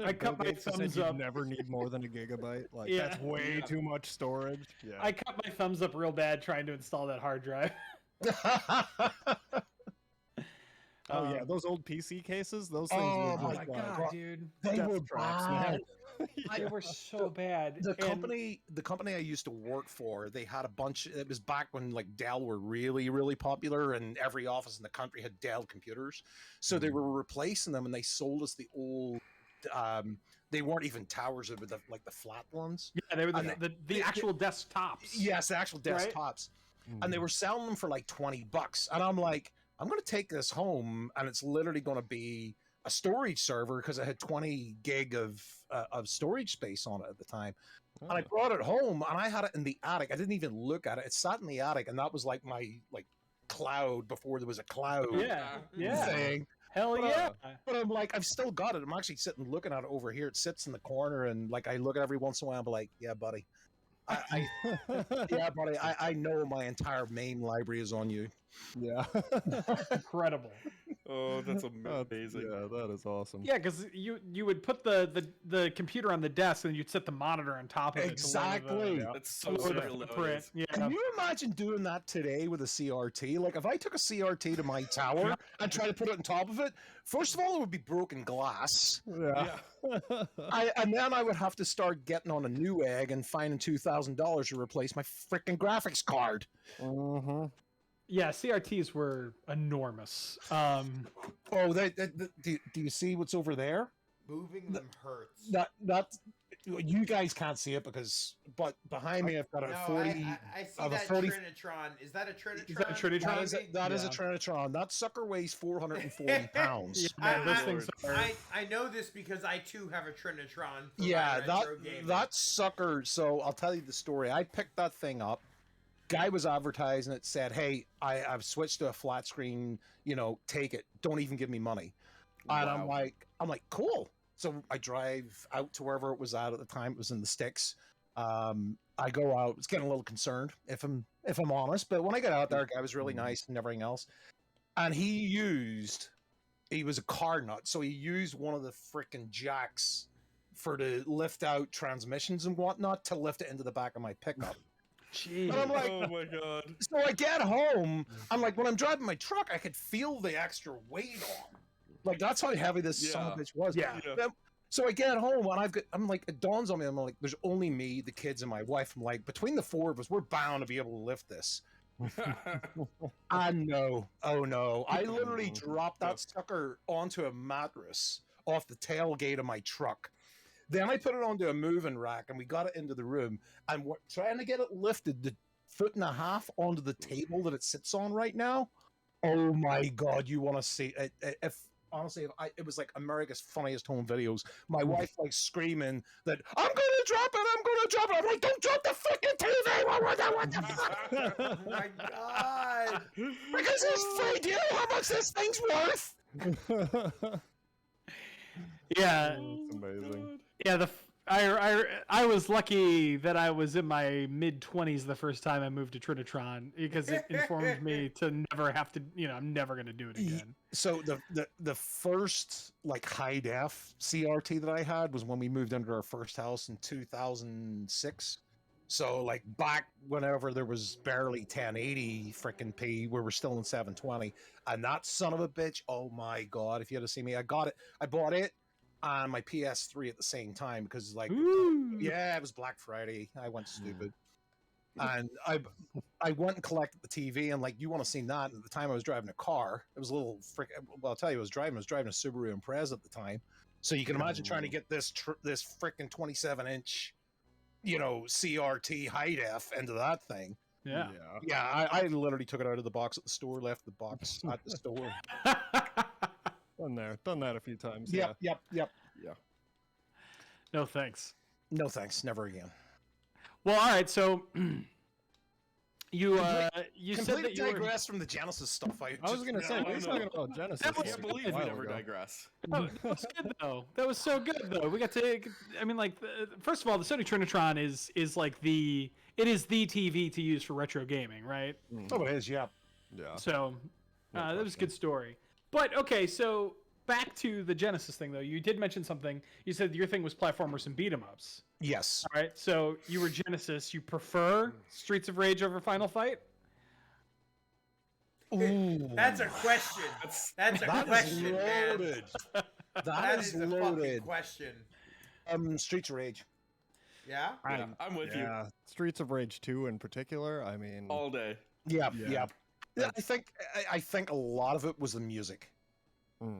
I cut my thumbs up. Never need more than a gigabyte. Like Yeah. that's way too much storage. Yeah. I cut my thumbs up real bad trying to install that hard drive. Oh yeah, those old PC cases. Those things Oh were my just god, dude! They death were traps, bad. man. They were so bad. The And- company I used to work for, they had a bunch. It was back when like Dell were really, really popular, and every office in the country had Dell computers. So they were replacing them, and they sold us the old. They weren't even towers; they were the flat ones. Yeah, they were the actual desktops. Yes, the actual Right? desktops, and they were selling them for like $20. And I'm like, I'm going to take this home, and it's literally going to be a storage server because it had 20 gig of storage space on it at the time. And I brought it home, and I had it in the attic. I didn't even look at it. It sat in the attic, and that was like my cloud before there was a cloud. Yeah. Thing. Hell But, yeah. But I'm like, I've still got it. I'm actually sitting looking at it over here. It sits in the corner, and like I look at it every once in a while. I'm like, yeah, buddy. Yeah, buddy. I know my entire MAME library is on you. Yeah. Incredible. Oh, that's amazing. Yeah, that is awesome. Yeah, because you would put the computer on the desk and you'd set the monitor on top of it. Exactly. That's so surreal nowadays. Yeah. Can you imagine doing that today with a CRT? Like, if I took a CRT to my tower and tried to put it on top of it, first of all, it would be broken glass. Yeah. And then I would have to start getting on a new egg and finding $2,000 to replace my freaking graphics card. Yeah, CRTs were enormous. Oh, do you see what's over there? Moving them hurts. That you guys can't see it but behind me I've got a 40. I see that 40. Trinitron. Is that a Trinitron? Is that a Trinitron? That is a Trinitron. That sucker weighs 440 pounds. I know this because I too have a Trinitron. For Yeah, my retro gaming. that sucker. So I'll tell you the story. I picked that thing up. Guy was advertising it, said, "Hey, I've switched to a flat screen. Take it. Don't even give me money." And I'm like, cool. So I drive out to wherever it was at the time. It was in the sticks. I go out. It's getting a little concerned, if I'm honest. But when I got out there, guy was really nice and everything else. And he was a car nut, so he used one of the freaking jacks for the lift out transmissions and whatnot to lift it into the back of my pickup. Jeez. And I'm like, oh my god. So I get home, I'm like, when I'm driving my truck, I could feel the extra weight on. Like, that's how heavy this son of a bitch was. Yeah. So I get home and I'm like, it dawns on me, I'm like, there's only me, the kids, and my wife. I'm like, between the four of us, we're bound to be able to lift this. I know. Oh no. I literally dropped that sucker onto a mattress off the tailgate of my truck. Then I put it onto a moving rack and we got it into the room and we're trying to get it lifted the 1.5 feet onto the table that it sits on right now. Oh my God, you want to see it? Honestly, it was like America's Funniest Home Videos. My wife like screaming that, I'm going to drop it. I'm like, don't drop the freaking TV. What the fuck? Oh my God. Because it's free. Do you know how much this thing's worth? Yeah. It's amazing. Yeah, I was lucky that I was in my mid-20s the first time I moved to Trinitron because it informed me to never have to, I'm never going to do it again. So the first like high def CRT that I had was when we moved into our first house in 2006. So like back whenever there was barely 1080 freaking P, we were still in 720, and that son of a bitch, oh my God, if you had to see me, I bought it on my PS3 at the same time because like yeah, it was Black Friday. I went stupid. And I went and collected the TV and like, you want to see that? And at the time I was driving a car. It was a little I'll tell you, I was driving a Subaru Impreza at the time. So you can imagine trying to get this freaking 27-inch, CRT high def into that thing. Yeah. I literally took it out of the box at the store, left the box at the store. Done that a few times. Yep. Yeah. No thanks. No thanks. Never again. Well, all right. So you said that you digress from the Genesis stuff. I was going to say, we're talking about Genesis. I can't believe we never digress. That was good though. That was so good though. We got to. I mean, like, first of all, the Sony Trinitron is like the TV to use for retro gaming, right? Oh, it is. Yeah. Yeah. So that was a good story. But okay, so back to the Genesis thing though. You did mention something. You said your thing was platformers and beat 'em ups. Yes. All right. So you were Genesis. You prefer Streets of Rage over Final Fight? Ooh. That's a question. That's a question, loaded. Man. That is a loaded. fucking question. Streets of Rage. Yeah? I'm with you. Streets of Rage 2 in particular. I mean, all day. Yeah. I think a lot of it was the music.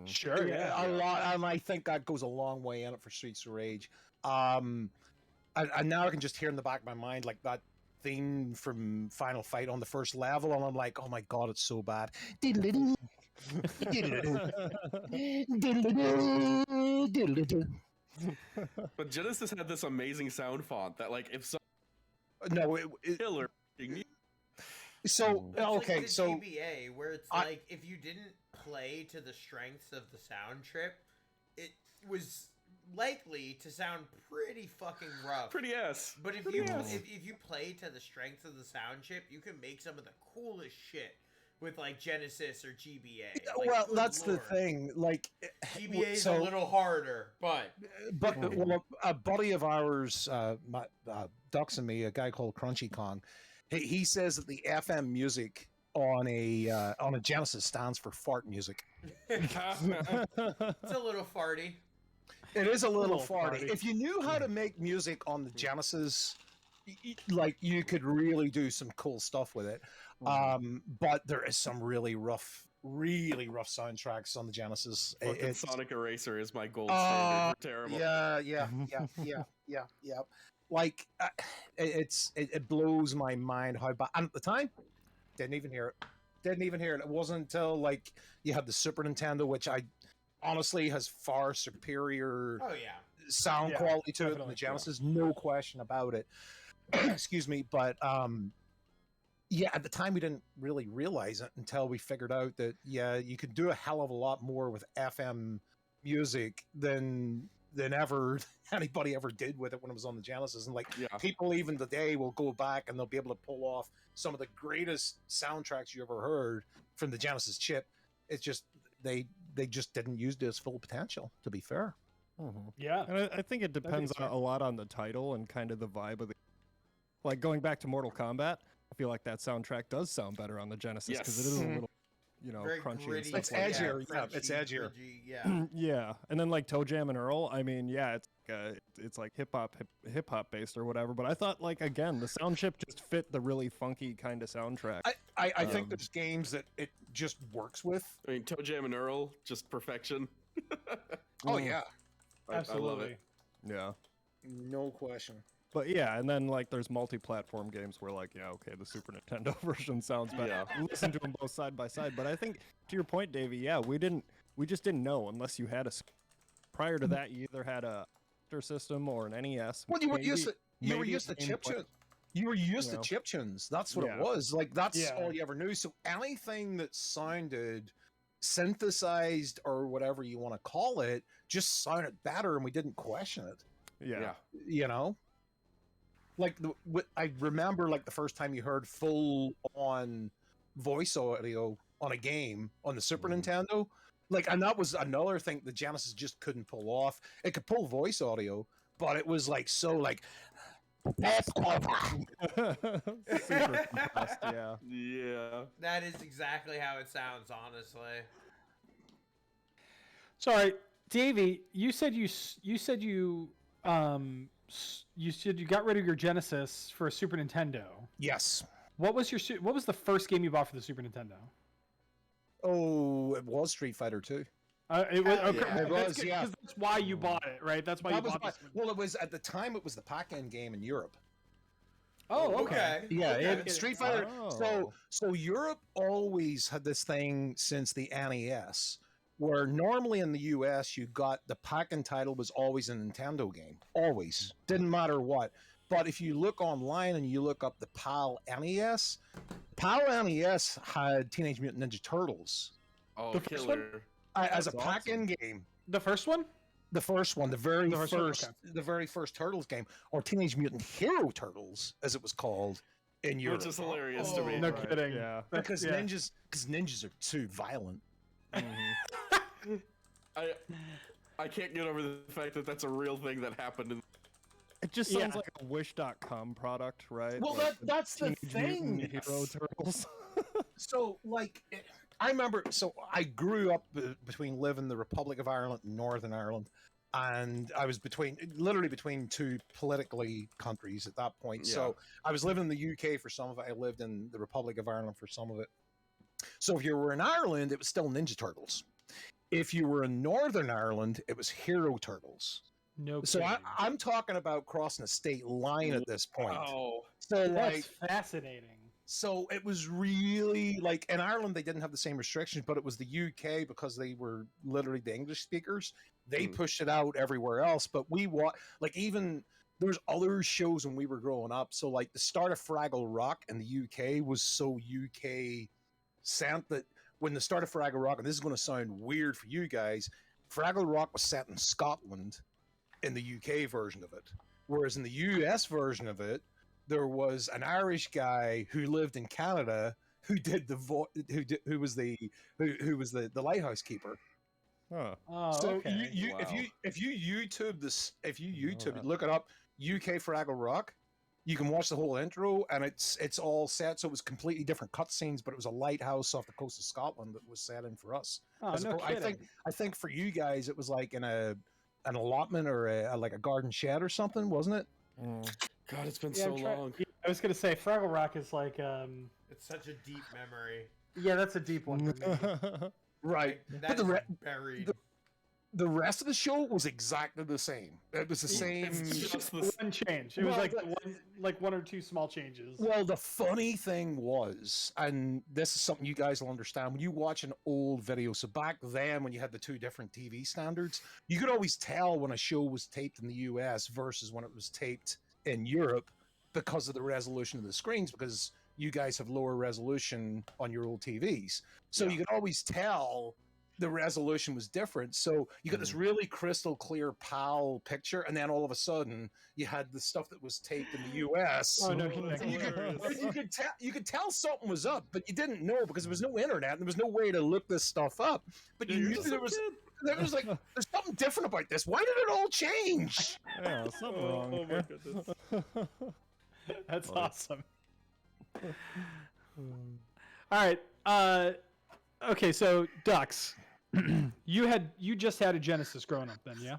Sure, a lot, and I think that goes a long way in it for Streets of Rage. And now I can just hear in the back of my mind like that theme from Final Fight on the first level, and I'm like, oh my God, it's so bad. But Genesis had this amazing sound font that, like, if killer. So It's okay, like the so GBA, where it's like if you didn't play to the strengths of the sound chip, it was likely to sound pretty fucking rough. Pretty ass. But if you play to the strengths of the sound chip, you can make some of the coolest shit. with like Genesis or GBA. Well, that's the thing. Like, GBA's a little harder, but well, a buddy of ours, Ducks and me, a guy called Crunchy Kong, he says that the FM music on a Genesis stands for fart music. It's a little farty. It is a little farty. If you knew how to make music on the Genesis, like, you could really do some cool stuff with it. But there is some really rough soundtracks on the Genesis. Fucking Sonic Eraser is my gold standard for terrible. Yeah. Like, it blows my mind how bad. And at the time, didn't even hear it. It wasn't until like you had the Super Nintendo, which I honestly has far superior sound quality to it than the Genesis, no question about it. Excuse me, but at the time we didn't really realize it until we figured out that you could do a hell of a lot more with FM music than ever anybody ever did with it when it was on the Genesis. And people even today will go back and they'll be able to pull off some of the greatest soundtracks you ever heard from the Genesis chip. It's just they just didn't use this full potential, to be fair. Yeah, and I think it depends a lot on the title and kind of the vibe of the. Like, going back to Mortal Kombat, I feel like that soundtrack does sound better on the Genesis because it is a little, very crunchy. Gritty, and stuff it's edgier. It's edgier. Yeah, and then like Toe Jam and Earl. I mean, it's like hip hop based or whatever. But I thought, like, again, the sound chip just fit the really funky kind of soundtrack. I think there's games that it just works with. I mean, Toe Jam and Earl, just perfection. Oh yeah, absolutely. I love it. Yeah, no question. But yeah, and then like there's multi-platform games where like, the Super Nintendo version sounds better. Yeah. Listen to them both side by side. But I think to your point, Davey, we just didn't know unless you had prior to that you either had a system or an NES. Well, you were used to chip tunes. You were used to chip tunes. That's what it was. Like, that's all you ever knew. So anything that sounded synthesized or whatever you want to call it just sounded better, and we didn't question it. Yeah. Like, I remember, like, the first time you heard full-on voice audio on a game on the Super Nintendo. Like, and that was another thing the Genesis just couldn't pull off. It could pull voice audio, but it was, like, so, like... Super fast, yeah. Yeah. That is exactly how it sounds, honestly. Sorry, Davey, you said you got rid of your Genesis for a Super Nintendo. Yes. What was the first game you bought for the Super Nintendo? Oh, it was Street Fighter 2. It was. Okay, it was. That's why you bought it, right? That's why you bought it. Well, it was at the time. It was the pack-in game in Europe. Oh, okay. Yeah, Street Fighter. So Europe always had this thing since the NES, where normally in the US you got the pack-in title was always a Nintendo game. Always. Didn't matter what. But if you look online and you look up the PAL NES had Teenage Mutant Ninja Turtles. Oh, the first one? As a pack-in game. The first one? The first one, the very first Turtles game, or Teenage Mutant Hero Turtles, as it was called in Europe. Which is hilarious to me. No kidding. Yeah. Because ninjas are too violent. Mm-hmm. I can't get over the fact that that's a real thing that happened. It just sounds like a Wish.com product, right? Well, like that's the thing. Hero Turtles. So, like, I remember. So I grew up between living in the Republic of Ireland and Northern Ireland, and I was literally between two politically countries at that point. Yeah. So I was living in the UK for some of it. I lived in the Republic of Ireland for some of it. So if you were in Ireland, it was still Ninja Turtles. If you were in Northern Ireland, it was Hero Turtles. No. So I'm talking about crossing a state line at this point. Oh, so that's fascinating. So it was really like in Ireland they didn't have the same restrictions, but it was the UK because they were literally the English speakers. They pushed it out everywhere else. But even there's other shows when we were growing up. So like the start of Fraggle Rock in the UK was so UK sent that when the start of Fraggle Rock, and this is going to sound weird for you guys, Fraggle Rock was set in Scotland in the UK version of it. Whereas in the US version of it, there was an Irish guy who lived in Canada who did the who was the lighthouse keeper. Huh. Oh, So okay. if you YouTube this, if you YouTube it, look it up, UK Fraggle Rock, you can watch the whole intro, and it's all set. So it was completely different cutscenes, but it was a lighthouse off the coast of Scotland that was set in for us. Oh, no kidding. I think for you guys it was like in an allotment or like a garden shed or something, wasn't it? God, it's been so long. Yeah, I was gonna say Fraggle Rock is like It's such a deep memory. Yeah, that's a deep one for me. Right. That But is buried. the rest of the show was exactly the same. It was the same. It's just one change. It was like one or two small changes. Well, the funny thing was, and this is something you guys will understand, when you watch an old video, so back then when you had the two different TV standards, you could always tell when a show was taped in the US versus when it was taped in Europe because of the resolution of the screens, because you guys have lower resolution on your old TVs. So you could always tell the resolution was different. So you got this really crystal clear PAL picture, and then all of a sudden you had the stuff that was taped in the US. Oh, no, you could tell something was up, but you didn't know because there was no internet and there was no way to look this stuff up. But you knew there was like there's something different about this. Why did it all change? Yeah, something wrong. Oh my goodness. That's awesome. All right. Okay, so Dux, you just had a Genesis growing up then, yeah?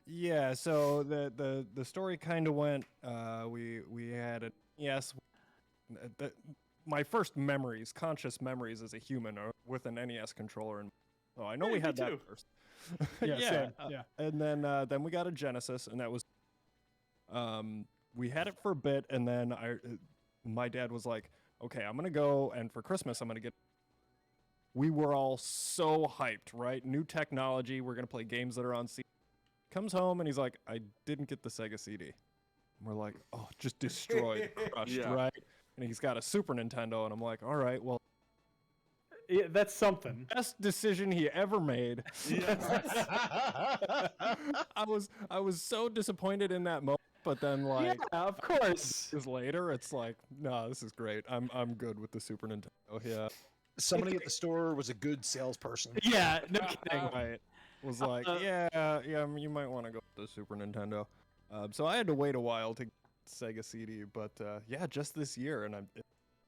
Yeah, so the story kind of went. We had it. Yes, my first memories, conscious memories as a human, are with an NES controller, and I know we had that first. Yeah, yeah. And then we got a Genesis, and that was. We had it for a bit, and then my dad was like, "Okay, I'm gonna go, and for Christmas, I'm gonna get." We were all so hyped, right? New technology. We're going to play games that are on CD. Comes home and he's like, I didn't get the Sega CD. And we're like, oh, just destroyed, crushed, right? And he's got a Super Nintendo. And I'm like, all right, well. Yeah, that's something. Best decision he ever made. I was so disappointed in that moment. But then, like, yeah, of course. Years later, it's like, no, this is great. I'm good with the Super Nintendo. Yeah. Somebody at the store was a good salesperson. Yeah, no kidding. Right. Was like, yeah, you might want to go with the Super Nintendo. So I had to wait a while to get Sega CD, but yeah, just this year, and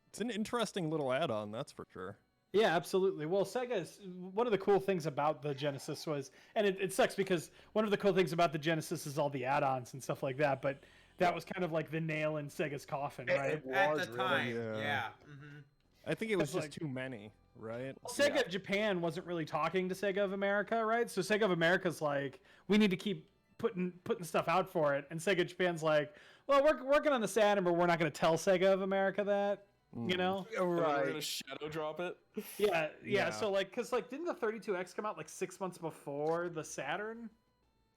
it's an interesting little add-on, that's for sure. Yeah, absolutely. Well, Sega's one of the cool things about the Genesis was, and it sucks because one of the cool things about the Genesis is all the add-ons and stuff like that, but that was kind of like the nail in Sega's coffin, right? At the time, yeah. Mm-hmm. I think it was just too many, right? Sega of Japan wasn't really talking to Sega of America, right? So Sega of America's like, we need to keep putting stuff out for it, and Sega Japan's like, well, we're working on the Saturn, but we're not going to tell Sega of America that, you know? Right. We're gonna shadow drop it. Yeah. So like, cause like, didn't the 32X come out like 6 months before the Saturn?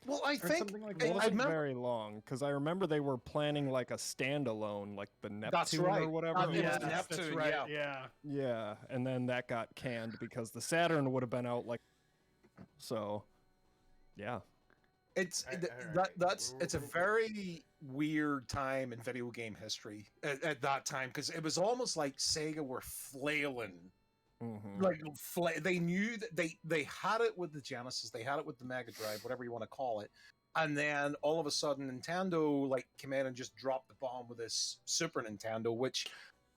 Well, I think like it wasn't very long because I remember they were planning like a standalone, like the Neptune or whatever. Yeah, Neptune. Right. Yeah. Yeah, and then that got canned because the Saturn would have been out like. So, yeah. It's a very weird time in video game history at that time because it was almost like Sega were flailing. Mm-hmm. Like they knew that they had it with the Genesis, they had it with the Mega Drive, whatever you want to call it, and then all of a sudden Nintendo like came in and just dropped the bomb with this Super Nintendo, which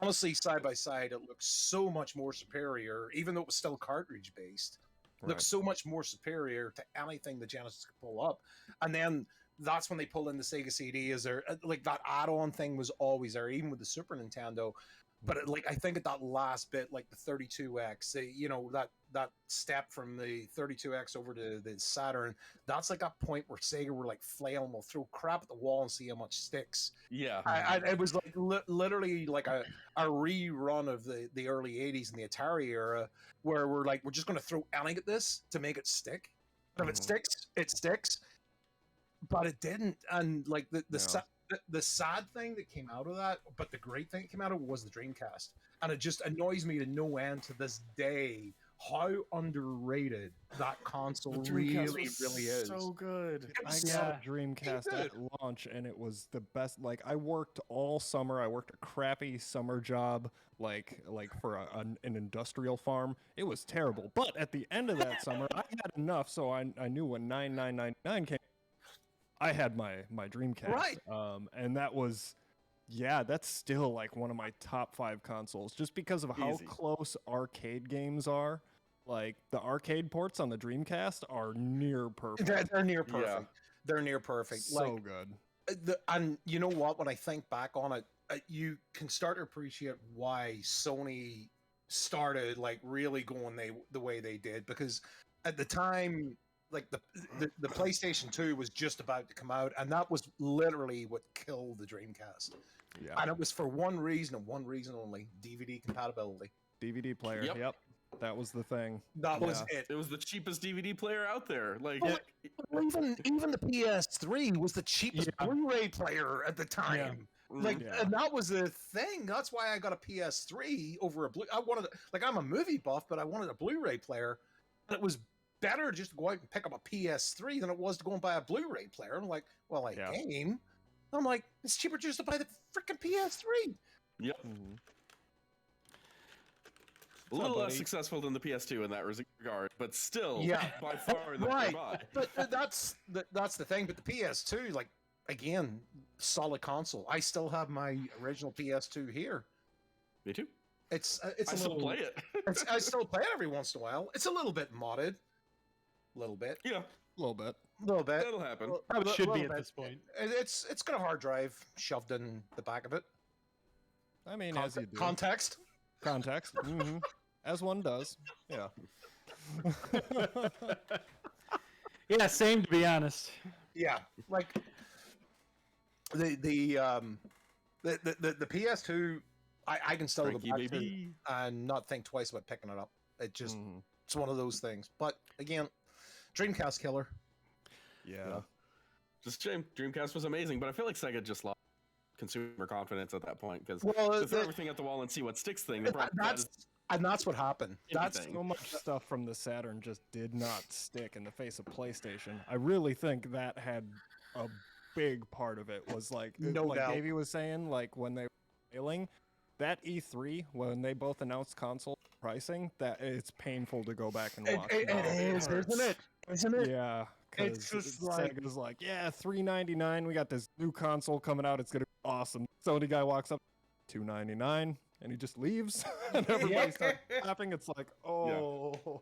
honestly side by side it looks so much more superior, even though it was still cartridge based. Looks so much more superior to anything the Genesis could pull up, and then that's when they pull in the Sega CD. Is there like that add-on thing was always there, even with the Super Nintendo. But like I think at that last bit, like the 32X, that step from the 32X over to the Saturn, that's like a point where Sega were like flailing, we'll throw crap at the wall and see how much sticks. Yeah, it was like literally like a rerun of the early 80s and the Atari era, where we're just going to throw anything at this to make it stick. And if it sticks, it sticks. But it didn't, and like the sad thing that came out of that, but the great thing that came out of it was the Dreamcast. And it just annoys me to no end to this day how underrated that console The really, Dreamcast really was is. so good. I got a Dreamcast at launch, and it was the best. Like, I worked all summer. I worked a crappy summer job, like for an industrial farm. It was terrible. But at the end of that summer, I had enough, so I knew when 9999 came, I had my Dreamcast. Right. And that was, yeah, that's still like one of my top 5 consoles, just because of how Easy. close arcade games are. Like, the arcade ports on the Dreamcast are near perfect. They're near perfect. They're near perfect. So good. And you know what? When I think back on it, you can start to appreciate why Sony started like really going the way they did, because at the time, like the PlayStation 2 was just about to come out, and that was literally what killed the Dreamcast. Yeah. And it was for one reason and one reason only: DVD compatibility. DVD player. Yep. Yep. That was the thing. That was it. It was the cheapest DVD player out there. Like, Well, even the PS3 was the cheapest Blu-ray player at the time. Like, and that was the thing. That's why I got a PS3 over a I wanted, like, I'm a movie buff, but I wanted a Blu-ray player, and it was better just to go out and pick up a PS3 than it was to go and buy a Blu-ray player. I'm like, well, game. I'm like, it's cheaper just to buy the freaking PS3. Yep. A little less successful than the PS2 in that regard, but still, by far the right. by. But that's the thing. But the PS2, like, again, solid console. I still have my original PS2 here. Me too. It's I still play it. I still play it every once in a while. It's a little bit modded. A little bit. Yeah. A little bit. A little bit. That'll happen. Probably should be at this point. It's got a hard drive shoved in the back of it. I mean, as you do. Context. Mm-hmm. As one does. Yeah. Yeah, same, to be honest. Yeah, like the PS2, I can still go back to and not think twice about picking it up. It just it's one of those things. But again, Dreamcast killer. Yeah. Just shame. Dreamcast was amazing, but I feel like Sega just lost consumer confidence at that point, because Well, to throw everything at the wall and see what sticks thing. That's what happened. That's so much stuff from the Saturn just did not stick in the face of PlayStation. I really think that had a big part of it. Was like No doubt. Davey was saying, like, when they were failing, that E3 when they both announced console pricing, that it's painful to go back and watch. It is, isn't it? Isn't it? Yeah. It's just like Sega's like, yeah, $399. We got this new console coming out. It's gonna be awesome. Sony guy walks up, $299. And he just leaves, and everybody starts clapping. It's like, oh,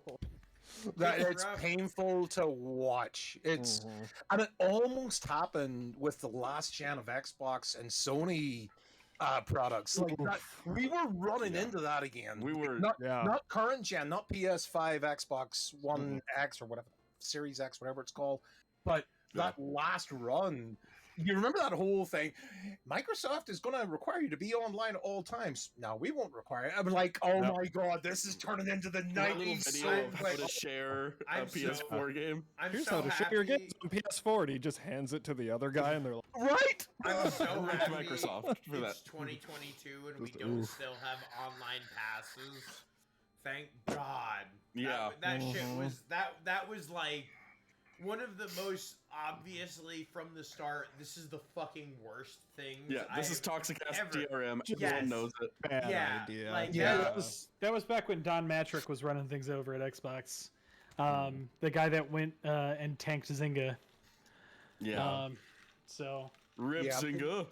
that it's painful to watch. It's and it almost happened with the last gen of Xbox and Sony products. Like that, we were running into that again. We were not current gen, not PS5, Xbox One X or whatever, Series X, whatever it's called, but that last run. You remember that whole thing? Microsoft is going to require you to be online at all times. No, we won't require it. I'm like, oh my god, this is turning into the 90s. Video of how to share a PS4 game. Here's how to share your games on PS4. And he just hands it to the other guy, and they're like, right. I'm so happy Microsoft for that. It's 2022 and we don't still have online passes. Thank God. Yeah. That shit was that was like one of the most obviously from the start. This is the fucking worst thing. Yeah, this is toxic ass DRM. Yes. Everyone knows it. bad idea. Like, that was back when Don Matrick was running things over at Xbox. The guy that went and tanked Zynga. Yeah. So Rip Zynga.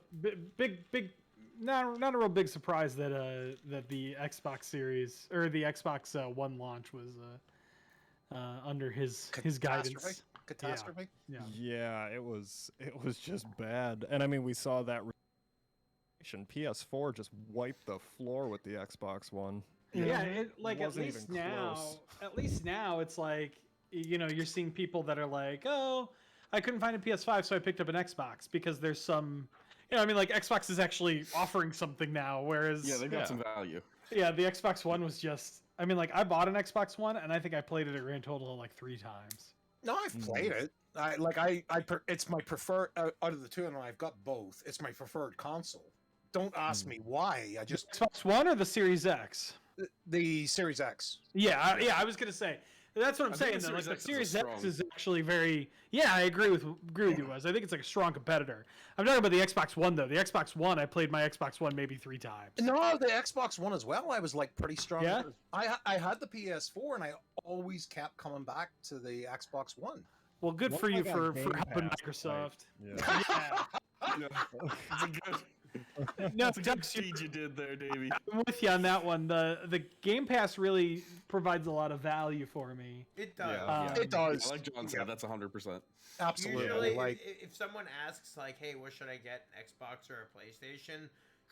Big. Not a real big surprise that that the Xbox Series or the Xbox One launch was under his guidance. Catastrophe. Yeah, it was just bad. And I mean, we saw that PS4 just wiped the floor with the Xbox One. Yeah, at wasn't least even now, close. it's like, you know, you're seeing people that are like, oh, I couldn't find a PS5, so I picked up an Xbox because there's some, you know, I mean, like Xbox is actually offering something now, whereas They've got some value. Yeah, the Xbox One was just, I mean, like I bought an Xbox One and I think I played it a grand total of like 3 times. No, I've played it. It's my preferred out of the two, and I've got both. It's my preferred console. Don't ask me why. I just Xbox One or the Series X. The Series X. Yeah, I was gonna say that's what I'm saying. Though. Like the Series X is actually very. Yeah, I agree with you, Wes. I think it's like a strong competitor. I'm talking about the Xbox One though. The Xbox One, I played my Xbox One maybe 3 times. No, the Xbox One as well. I was like pretty strong. Yeah? I had the PS4 and I always kept coming back to the Xbox One. Well, good What for you I got for Game helping Pass, Microsoft. It's a good. No, That's a good feed you did there, Davey. I'm with you on that one. The Game Pass really provides a lot of value for me. It does. It does. Like John said, that's 100%. Absolutely. Usually, Like, if someone asks, like, hey, what should I get, an Xbox or a PlayStation?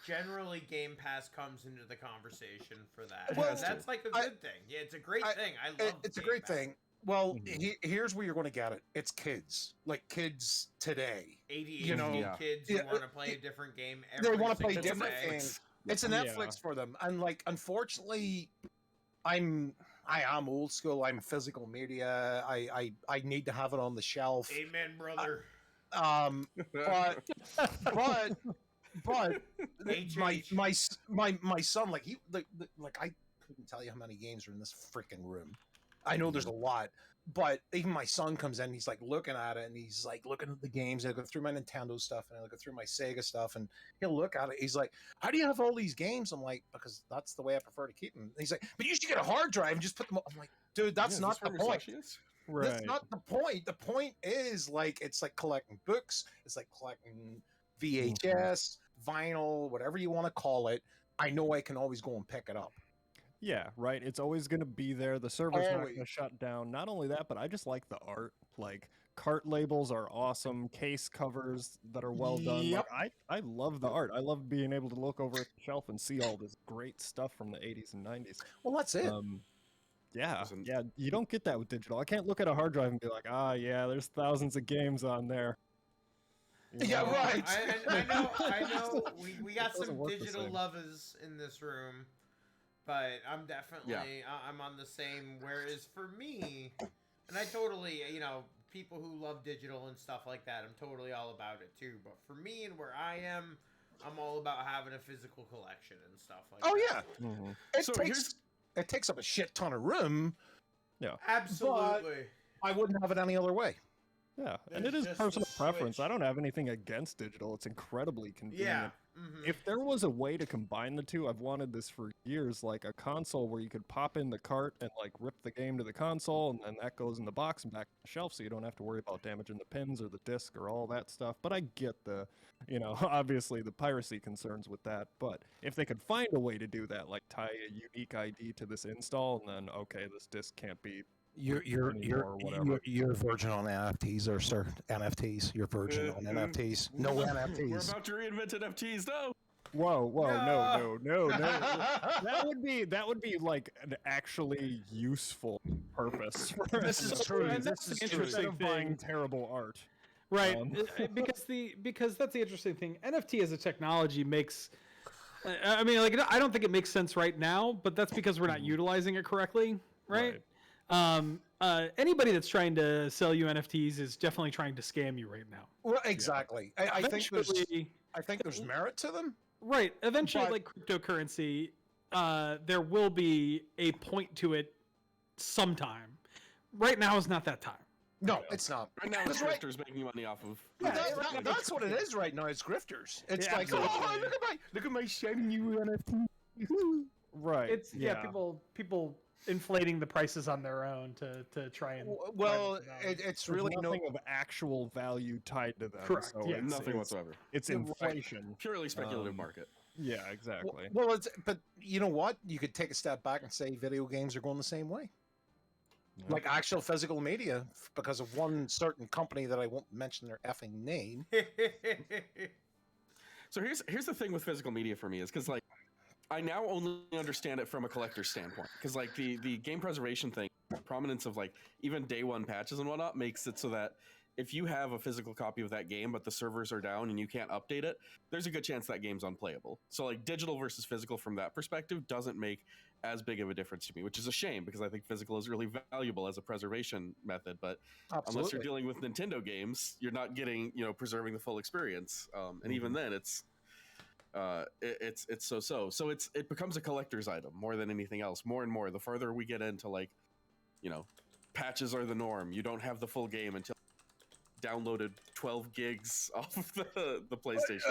Generally, Game Pass comes into the conversation for that. Well, And that's like a good thing. Yeah, it's a great thing. I love it's a Game great Pass. thing. Well, here's where you're going to get it. It's kids, like kids today. ADHD kids who want to play a different game every They want to play single different day. games. It's a Netflix for them, and like, unfortunately, I am old school. I'm physical media. I need to have it on the shelf. Amen, brother. But my son, like like I couldn't tell you how many games are in this freaking room. I know there's a lot, but even my son comes in, he's like looking at it, and he's like looking at the games. I go through my Nintendo stuff, and I go through my Sega stuff, and he'll look at it. He's like, "How do you have all these games?" I'm like, "Because that's the way I prefer to keep them." And he's like, "But you should get a hard drive and just put them." I'm like, "Dude, that's not the point. That's not the point. The point is like it's like collecting books. It's like collecting VHS, vinyl, whatever you want to call it. I know I can always go and pick it up." Yeah, right. It's always going to be there. The server's not Always. going to shut down. Not only that, but I just like the art. Like, cart labels are awesome. Case covers that are well done. Yep. Like, I love the art. I love being able to look over at the shelf and see all this great stuff from the 80s and 90s. Well, that's it. Yeah, you don't get that with digital. I can't look at a hard drive and be like, yeah, there's thousands of games on there. You Yeah, know? right. I know. We got Doesn't some work the digital same. lovers in this room, but I'm definitely I'm on the same. Whereas for me, and I totally, people who love digital and stuff like that, I'm totally all about it too. But for me and where I am, I'm all about having a physical collection and stuff like that. Oh yeah. It takes up a shit ton of room. Yeah. Absolutely. I wouldn't have it any other way. Yeah, and it There's is just personal the preference. switch. I don't have anything against digital. It's incredibly convenient. Mhm. If there was a way to combine the two, I've wanted this for years, like a console where you could pop in the cart and like rip the game to the console, and then that goes in the box and back to the shelf, so you don't have to worry about damaging the pins or the disc or all that stuff. But I get the, obviously the piracy concerns with that. But if they could find a way to do that, like tie a unique ID to this install, and then okay, this disc can't be You're virgin on NFTs, or sir, NFTs. You're virgin on NFTs. No We're NFTs. about to reinvent NFTs, no. Whoa, no. That would be like an actually useful purpose. For This is true. And This that's is the true. interesting Instead of buying thing. terrible art. Right, because that's the interesting thing. NFT as a technology makes, I mean, like I don't think it makes sense right now, but that's because we're not utilizing it correctly, right? Anybody that's trying to sell you NFTs is definitely trying to scam you right now. Well, exactly. I think Eventually- there's merit to them. Right. Eventually, But- like cryptocurrency, there will be a point to it sometime. Right now is not that time. No, it's not. Right now, That's it's right. grifters making money off of. That's what it is right now. It's grifters. It's Yeah, like, absolutely. oh, look at my shiny new NFT. Right. It's people inflating the prices on their own to try and. Well, it's There's really nothing of actual value tied to them. Correct, So yeah. Nothing whatsoever. It's inflation. Purely speculative market. Yeah, exactly. Well, but you know what? You could take a step back and say video games are going the same way. Like actual physical media, because of one certain company that I won't mention their effing name. So here's the thing with physical media for me is because like I now only understand it from a collector's standpoint because like the game preservation thing, prominence of like even day one patches and whatnot makes it so that if you have a physical copy of that game but the servers are down and you can't update it, there's a good chance that game's unplayable. So like digital versus physical from that perspective doesn't make as big of a difference to me, which is a shame because I think physical is really valuable as a preservation method. But unless you're dealing with Nintendo games, you're not getting preserving the full experience. And even then, it's it's so. So it becomes a collector's item more than anything else. More and more, the further we get into, like, you know, patches are the norm. You don't have the full game until downloaded 12 gigs off of the PlayStation.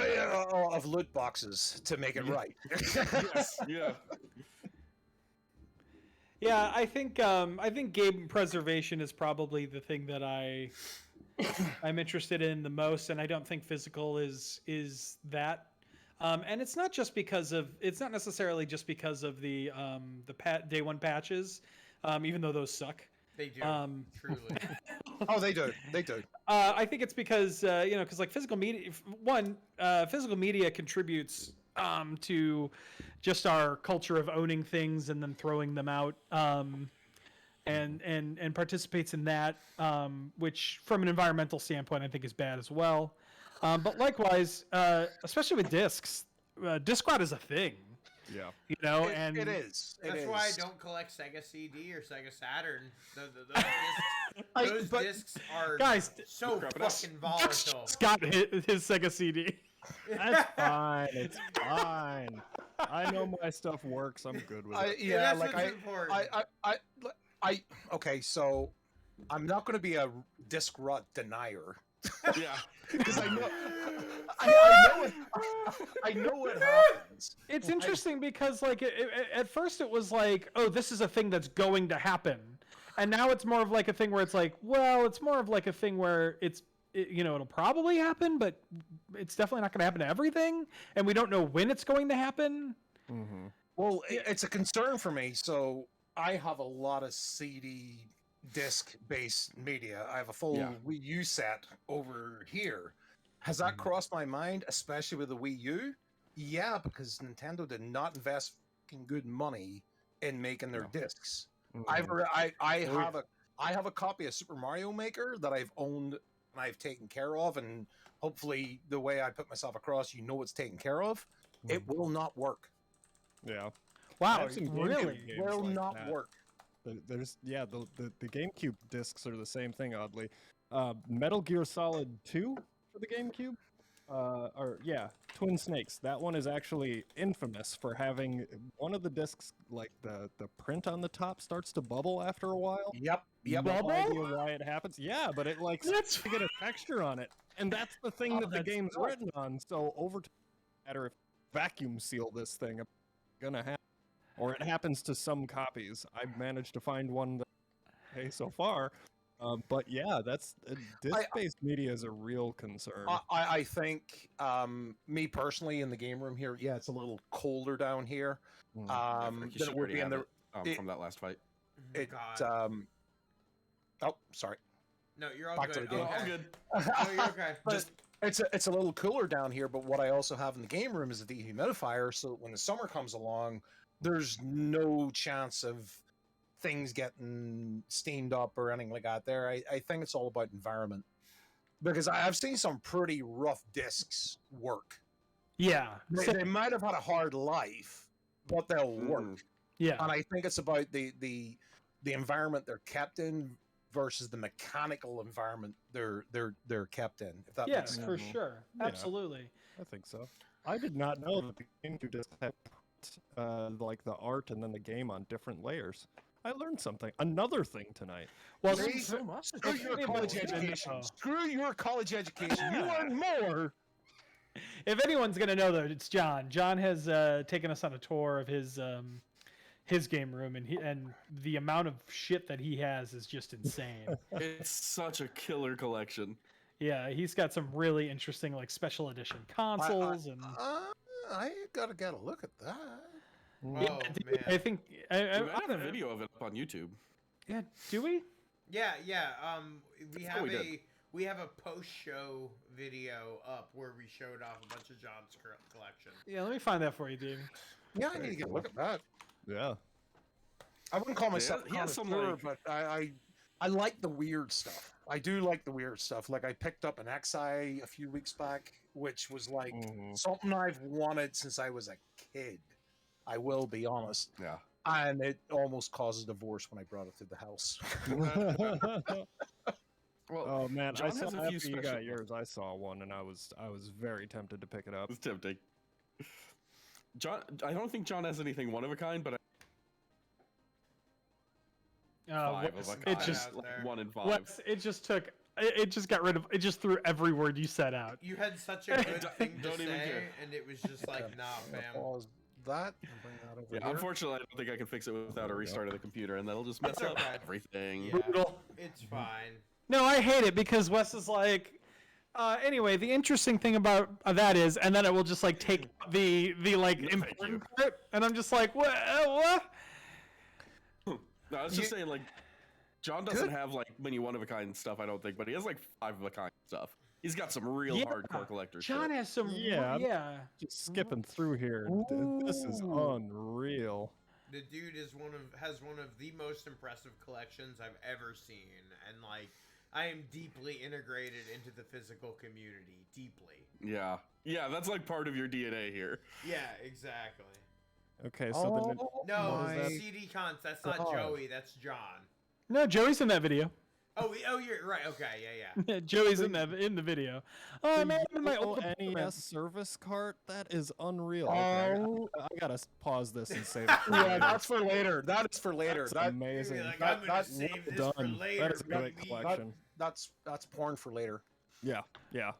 Of loot boxes to make it right. Yes, yeah. Yeah, I think game preservation is probably the thing that I'm interested in the most, and I don't think physical is that. And it's not necessarily just because of the day one patches, even though those suck. They do, truly. Oh, they do. They do. I think it's because because like physical media contributes to just our culture of owning things and then throwing them out, and participates in that, which from an environmental standpoint I think is bad as well. But likewise, especially with discs, Discworld is a thing. Yeah, and it is. That's why I don't collect Sega CD or Sega Saturn. Those discs are so fucking volatile. Scott hit his Sega CD. That's fine. It's fine. I know my stuff works. I'm good with it. Yeah, like okay, so I'm not going to be a disc rot denier. Yeah, because I know what happens. It's interesting because like at first it was like, oh, this is a thing that's going to happen, and now it's more of like a thing where it's like, well, it's more of like a thing where it'll probably happen, but it's definitely not going to happen to everything, and we don't know when it's going to happen. Mm-hmm. Well, it's a concern for me. So I have a lot of CD disc-based media. I have a full Wii U set over here. Has that crossed my mind, especially with the Wii U? Yeah, because Nintendo did not invest fucking good money in making their discs. Mm-hmm. I have a copy of Super Mario Maker that I've owned and I've taken care of, and hopefully the way I put myself across, it's taken care of. Mm-hmm. It will not work. Yeah. Wow, it really will not work. There's the GameCube discs are the same thing, oddly. Metal Gear Solid 2 for the GameCube, Twin Snakes. That one is actually infamous for having one of the discs, like the print on the top starts to bubble after a while. Yep. No idea why it happens. Yeah, but it like starts to get a texture on it, and that's the thing that the game's written on. So over time, no matter if vacuum seal this thing, it's gonna happen. Or it happens to some copies. I've managed to find one that, so far. But yeah, that's disc-based media is a real concern. I think, me personally in the game room here, it's a little colder down here. Than it would be in the from that last fight. Sorry. No, you're all Back good. to the game. All good. No, you're okay. It's a little cooler down here, but what I also have in the game room is a dehumidifier, so when the summer comes along, there's no chance of things getting steamed up or anything like that there. I think it's all about environment. Because I've seen some pretty rough discs work. Yeah. They might have had a hard life, but they'll work. Yeah. And I think it's about the environment they're kept in versus the mechanical environment they're kept in. If that makes sense. For sure. Absolutely. I think so. I did not know that the GameCube disc had like the art and then the game on different layers. I learned something. Another thing tonight. Well, screw your college education. Screw your college education. You learn more. If anyone's gonna know, though, it's John. John has taken us on a tour of his game room, and the amount of shit that he has is just insane. It's such a killer collection. Yeah, he's got some really interesting like special edition consoles I gotta get a look at that. Oh, man. I think we might have a video of it up on YouTube. Yeah, do we? Yeah. We have a post-show video up where we showed off a bunch of John's collection. Yeah, let me find that for you, dude. Yeah, I need to get a look at that. Yeah. I wouldn't call myself he has some, but I like the weird stuff. I do like the weird stuff. Like I picked up an XI a few weeks back, which was like something I've wanted since I was a kid. I will be honest. Yeah. And it almost caused a divorce when I brought it to the house. Well, oh man, John I saw has a few after you special got yours. I saw one, and I was very tempted to pick it up. It's tempting. John, I don't think John has anything one of a kind, but five of a kind. It just like 1 in 5. it just took. It just got rid of. It just threw every word you said out. You had such a good thing to Don't even say, care. and it was just like, nah, fam. Pause that. And bring that over Yeah, here. unfortunately, I don't think I can fix it without a restart of the computer, and that'll just mess That's up okay. everything. Yeah, Brutal. it's fine. No, I hate it because Wes is like. Anyway, the interesting thing about that is, and then it will just like take the like important part, and I'm just like, what? No, I was just saying, like, John doesn't have like many one of a kind stuff, I don't think, but he has like 5 of a kind stuff. He's got some real hardcore collector John shit. has some. Yeah, Yeah. Just skipping through here. This is unreal. The dude has one of the most impressive collections I've ever seen, and like I am deeply integrated into the physical community. Deeply. Yeah, that's like part of your DNA here. Yeah, exactly. Okay, so No, what is that? CD cons. That's not God. Joey. That's John. No, Joey's in that video. Oh, you're right. Okay, yeah. Joey's in the video. Oh man, my old NES service cart. That is unreal. Okay, I gotta pause this and save it. Yeah, that's for later. That is for later. That's That, amazing. Like, I'm gonna save this for done. later. That is a great baby. collection. that's porn for later. Yeah. Yeah.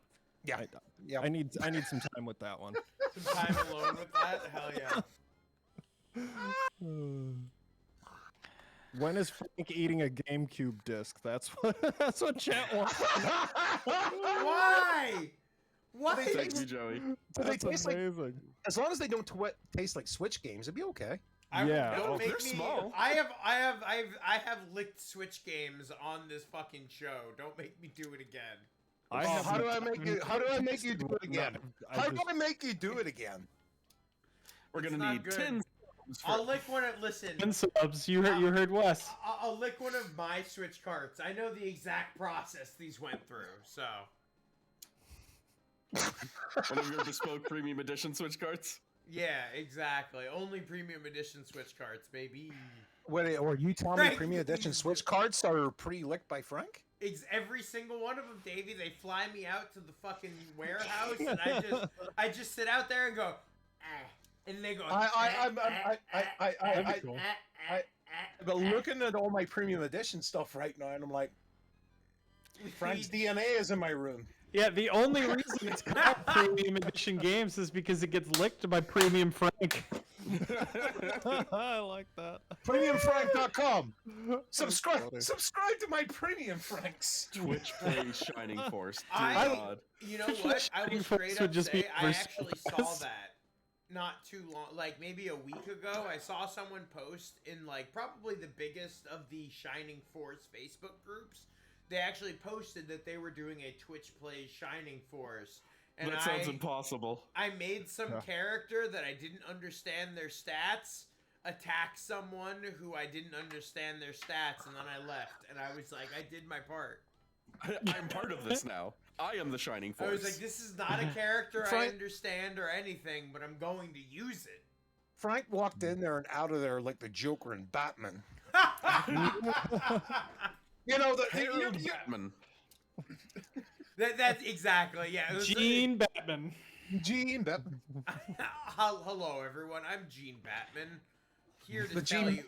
I need some time with that one. Some time alone with that. Hell yeah. When is Frank eating a GameCube disc? That's what chat wants. Why? Why? Thank you, Joey. Do they That's taste like, amazing. as long as they don't taste like Switch games, it'd be okay. Don't make they're me. small. I have licked Switch games on this fucking show. Don't make me do it again. How do I make you? How do I make you do it again? How do I make you do it again? We're gonna not need good. 10. I'll lick one of. Listen. 10 subs. You heard Wes. I'll lick one of my Switch carts. I know the exact process these went through. So. One of your bespoke premium edition Switch carts. Yeah, exactly. Only premium edition Switch carts, baby. Wait, or you telling me premium edition Switch cards are pre-licked by Frank? Every single one of them, Davey. They fly me out to the fucking warehouse, and I just sit out there and go, and they go. I'm looking at all my premium edition stuff right now, and I'm like, Frank's DNA is in my room. Yeah, the only reason it's called Premium Edition Games is because it gets licked by Premium Frank. I like that. PremiumFrank.com. Subscribe to my Premium Franks. Twitch plays Shining Force. You know what? I will straight up say I actually saw that not too long, like maybe a week ago. I saw someone post in like probably the biggest of the Shining Force Facebook groups. They actually posted that they were doing a Twitch plays Shining Force. And that sounds impossible. I made some character that I didn't understand their stats attack someone who I didn't understand their stats, and then I left. And I was like, I did my part. I'm part of this now. I am the Shining Force. I was like, this is not a character I understand or anything, but I'm going to use it. Frank walked in there and out of there like the Joker and Batman. You know, Batman. That's exactly, yeah. Gene Batman. Gene Batman. Hello, everyone. I'm Gene Batman. Here to tell you.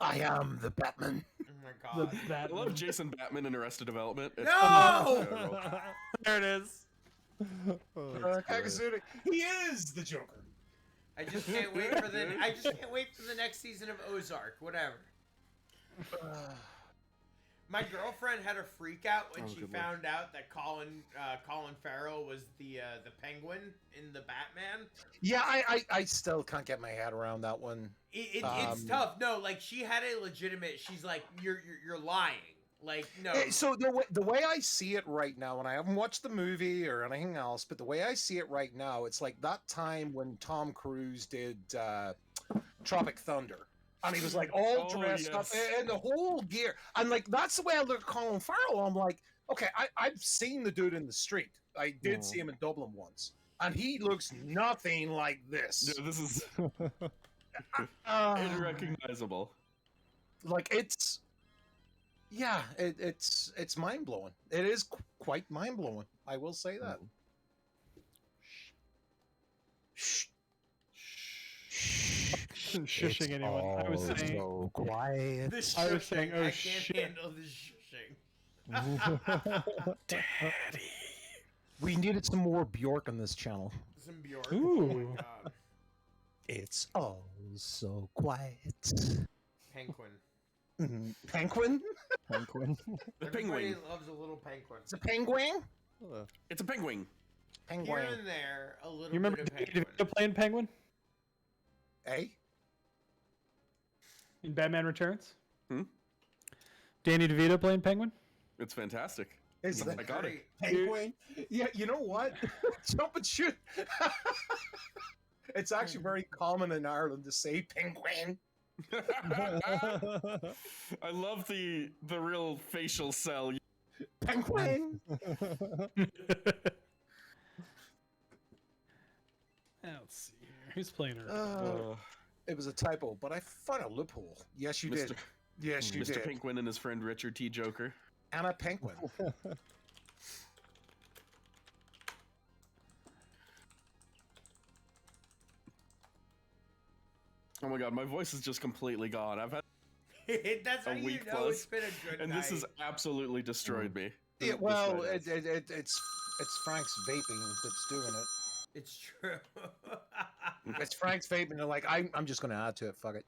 I am the Batman. Oh my god. I love Jason Batman in Arrested Development. It's No! There it is. Kakazuni. He is the Joker. I just can't wait for the next season of Ozark. Whatever. My girlfriend had a freak out when she found out that Colin Farrell was the Penguin in the Batman. Yeah, I still can't get my head around that one. It's tough. No, like she had a legitimate. She's like, you're lying. Like no. So the way I see it right now, and I haven't watched the movie or anything else, but the way I see it right now, it's like that time when Tom Cruise did Tropic Thunder. And he was like all dressed up in the whole gear. And like, that's the way I look at Colin Farrell. I'm like, okay, I've seen the dude in the street. I did see him in Dublin once. And he looks nothing like this. Yeah, this is unrecognizable. Like it's mind blowing. It is quite mind blowing. I will say that. wasn't shushing anyone. I was saying. So quiet. The shushing. I was saying, oh I can't shit. handle the shushing. Daddy. We needed some more Bjork on this channel. Some Bjork. Ooh. Oh my god. It's all so quiet. Penguin. Penguin? Penguin. The Everybody penguin. loves a little penguin. It's a penguin? It's a penguin. Here and there, a little You remember bit of Danny penguin. DeVito playing Penguin Eh? in Batman Returns? Hmm? Danny DeVito playing Penguin? It's fantastic. Is I that got it. penguin? Yeah, you know what? Jump and shoot. It's actually very common in Ireland to say penguin. I love the real facial cell. Penguin. Let's see here. Who's playing her? It was a typo, but I found a loophole. Yes, you did. Yes, you Mr. did. Penguin and his friend Richard T. Joker. Anna Penguin. Oh my god, my voice is just completely gone. I've had That's how a you week know plus, it's been a good and night. this has absolutely destroyed me. Yeah, This well, night has. it's Frank's vaping that's doing it. It's true. It's Frank's vaping. They're like, I'm just gonna add to it. Fuck it.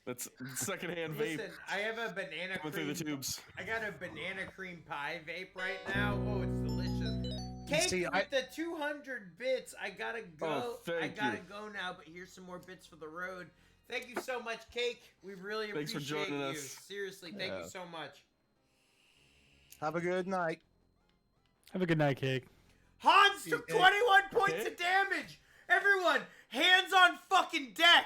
That's secondhand vape. Listen, I have a banana Coming cream. through the tubes. I got a banana cream pie vape right now. Oh, it's delicious. Cake See, with the 200 bits. I gotta go. Oh, thank I gotta you. go now. But here's some more bits for the road. Thank you so much, Cake. We really Thanks for appreciate joining you. us. Seriously, thank Yeah. you so much. Have a good night. Have a good night, Cake. Hans took 21 points of damage. Everyone, hands on fucking deck.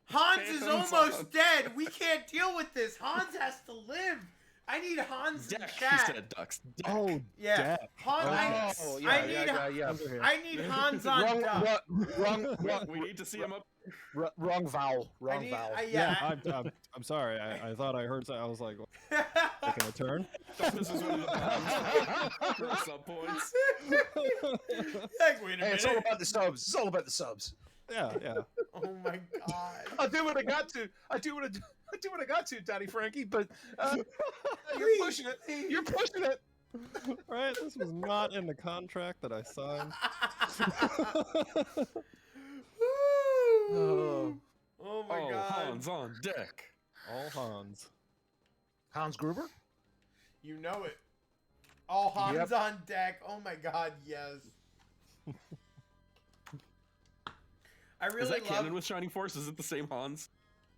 Hans is Hands almost on. dead. We can't deal with this. Hans has to live. I need Hans in Deck, chat. he said ducks. Deck. Oh, Yeah, Deck. Hans. Oh, I need. I need Hans on duck. Wrong, We need to see him up. wrong vowel. I Wrong need, vowel. yeah. I'm sorry. I thought I heard something. I was like, taking a turn. This is one of the sub points. Like, wait a Hey, it's all minute. about the subs. It's all about the subs. Yeah, yeah. Oh my god. I do what I got to. I do what I got to, Daddy Frankie. But you're pushing it. You're pushing it. Right? This was not in the contract that I signed. Oh my Oh, god. Hans on deck. All Hans. Hans Gruber. You know it. All Hans Yep. on deck. Oh my god, yes. I really Is that love. canon with Shining Force? Is it the same Hans?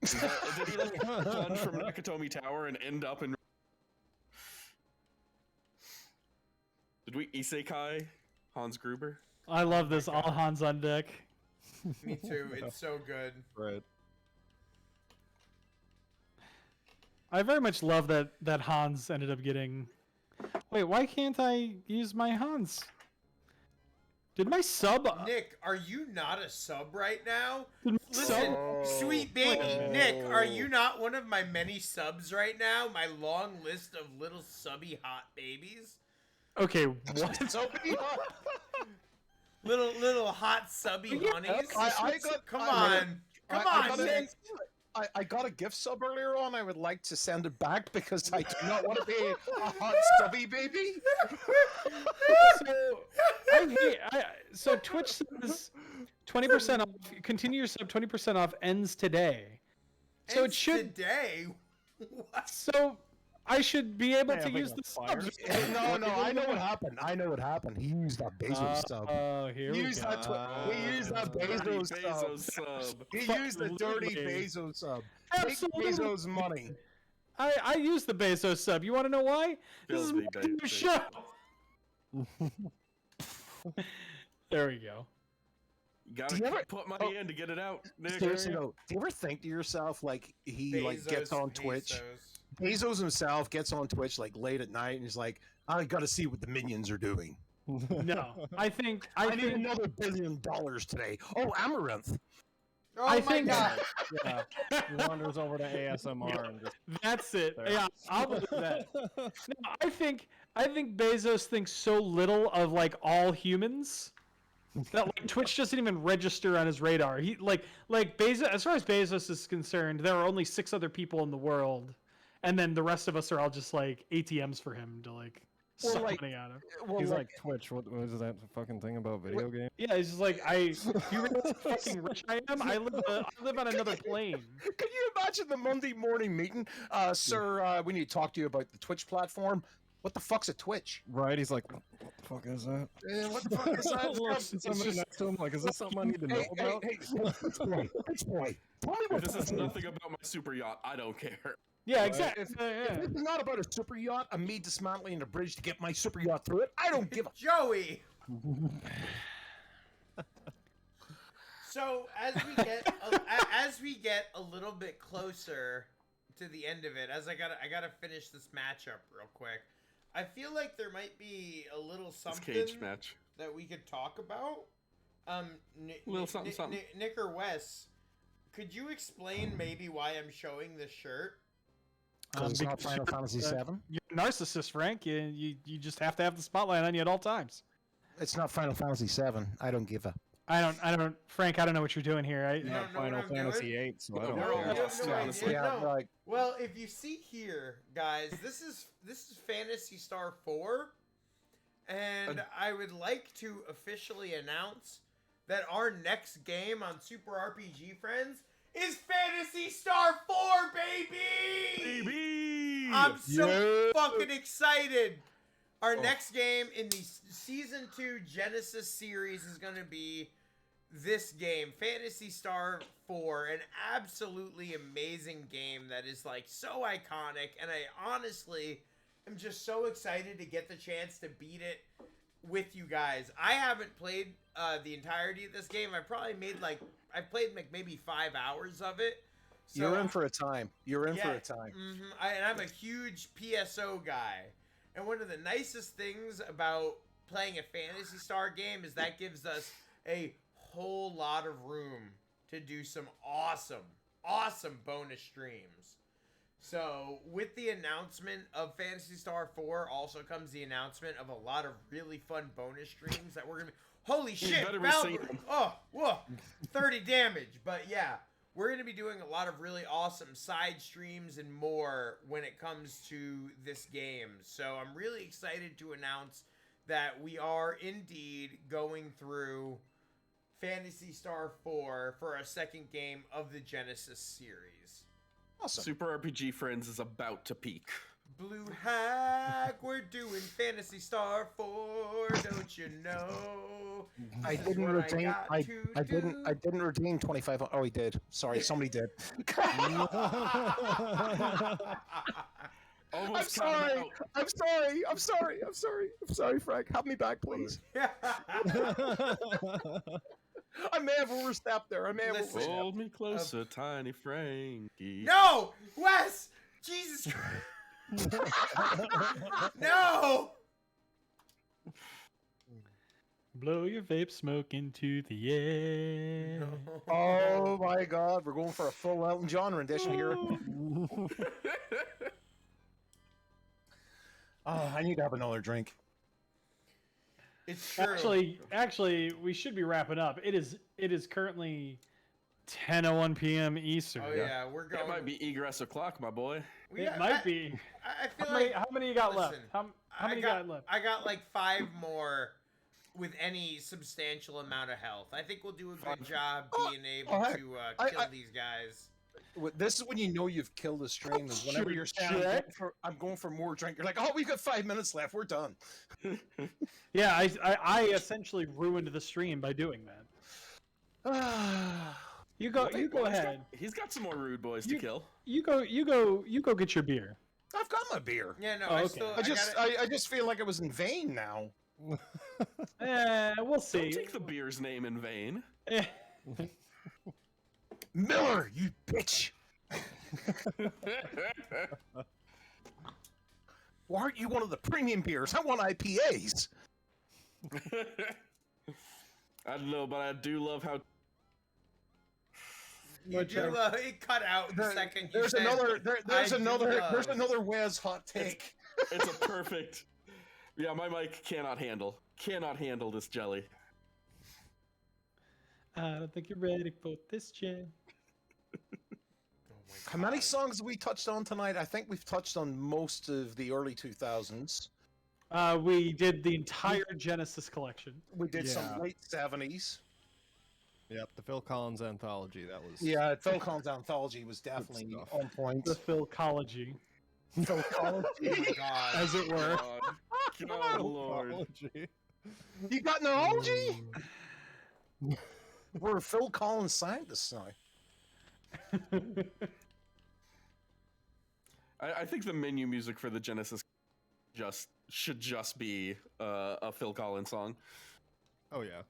Is that, did he like plunge from Nakatomi Tower and end up in? Did we isekai Hans Gruber? I love this. All Hans on deck. Me too. It's so good. Right. I very much love that Hans ended up getting. Wait, why can't I use my Hans? Did my sub? Nick, are you not a sub right now? Did my Listen, sub- sweet baby, Nick, are you not one of my many subs right now? My long list of little subby hot babies? Okay, what? Little hot subby honeys? Come on. Come on, Nick. I got a gift sub earlier on. I would like to send it back because I do not want to be a hot stubby baby. So Twitch says 20% off. Continue your sub 20% off ends today. So it should today. What? So I should be able to Having use a the fire subs. No, I know what happened. I know what happened. He used that Bezos sub. Oh, here we He used go. he used that Bezos, Bezos sub. sub. He used the dirty Absolutely. Bezos sub. Take Absolutely. Bezos' money. I use the Bezos sub. You want to know why? This is Filthy my new Bezos. show. There we go. You gotta Do you ever- put money in to get it out, Nick. Seriously though, do you ever think to yourself like he like gets Bezos, on Twitch? Bezos himself gets on Twitch like late at night and he's like, I gotta see what the minions are doing. No, I think I need another $1 billion today. Oh, Amaranth. Oh I my think- god. Yeah. He wanders over to ASMR and just. That's it. There. Yeah, I'll believe that. No, I think Bezos thinks so little of like all humans that like Twitch doesn't even register on his radar. He like Bezos. As far as Bezos is concerned, there are only 6 other people in the world, and then the rest of us are all just like ATMs for him to like suck money out of. He's like Twitch. What is that fucking thing about video games? Yeah, he's just like, you realize how fucking rich I am? I live on another plane. Can you imagine the Monday morning meeting? Sir, we need to talk to you about the Twitch platform. What the fuck's a Twitch? Right? He's like, what the fuck is that? What the fuck is that? Somebody next to him, like, is this something I need to know about? Hey, Twitch boy. Tell me what This is nothing about my super yacht. I don't care. Yeah, exactly. If it's not about a super yacht and me dismantling a bridge to get my super yacht through it, I don't give a... Joey! So, as we get a little bit closer to the end of it, as I gotta finish this matchup real quick, I feel like there might be a little something cage match that we could talk about. Something. Nick or Wes, could you explain maybe why I'm showing this shirt? It's not Final Fantasy VII. You're a narcissist, Frank. You just have to have the spotlight on you at all times. It's not Final Fantasy VII. I don't give a... I don't, Frank. I don't know what you're doing here. Not Final Fantasy VIII, so I don't care. Well, if you see here, guys, this is Phantasy Star 4, and I would like to officially announce that our next game on Super RPG Friends is Phantasy Star 4, baby! I'm so fucking excited. Our next game in the Season 2 Genesis series is going to be this game, Phantasy Star 4, an absolutely amazing game that is like so iconic, and I honestly am just so excited to get the chance to beat it with you guys. I haven't played the entirety of this game. I've played maybe 5 hours of it. So, you're in for a time. You're in for a time. And I'm a huge PSO guy. And one of the nicest things about playing a Phantasy Star game is that gives us a whole lot of room to do some awesome bonus streams. So with the announcement of Phantasy Star 4 also comes the announcement of a lot of really fun bonus streams that we're going to be... Holy shit! Oh, whoa! 30 damage. But yeah, we're going to be doing a lot of really awesome side streams and more when it comes to this game. So I'm really excited to announce that we are indeed going through Phantasy Star 4 for our second game of the Genesis series. Awesome. Super RPG Friends is about to peak. Blue Hack, we're doing Phantasy Star 4, don't you know? I didn't redeem. I didn't redeem 25. Oh, he did. Sorry, somebody did. I'm sorry, Frank. Have me back, please. I may have overstepped there. Hold me closer, tiny Frankie. No! Wes! Jesus Christ! No! Blow your vape smoke into the air. Oh my God, we're going for a full Elton John rendition here. I need to have another drink. It's true. Actually, we should be wrapping up. It is currently 10:01 p.m. Eastern. Oh yeah, we're going. It might be egress o'clock, my boy. It might be. I feel how many you got left? How many you got left? I got like 5 more with any substantial amount of health. I think we'll do a good job being able to kill these guys. This is when you know you've killed the stream. Is whenever you're saying, I'm going for more drink. You're like, oh, we've got 5 minutes left. We're done. Yeah, I essentially ruined the stream by doing that. You go ahead. He's got some more rude boys to kill. You go get your beer. I've got my beer. Yeah, no, I just feel like it was in vain now. We'll see. Don't take the beer's name in vain. Miller, you bitch! Why aren't you one of the premium beers? I want IPAs. I don't know, but I do love how. You do it cut out the second. There's another Wes hot take. It's a perfect. Yeah, my mic cannot handle this jelly. I don't think you're ready for this jam. How many songs have we touched on tonight? I think we've touched on most of the early 2000s. We did the entire Genesis collection. We did some late 70s. Yep, the Phil Collins anthology. That was Yeah, Phil Collins anthology was definitely on point. The Philcology. Philcology, Oh my god. As it were. God, Lord. You got neurology? We're Phil Collins scientists now. I think the menu music for the Genesis should just be a Phil Collins song. Oh yeah.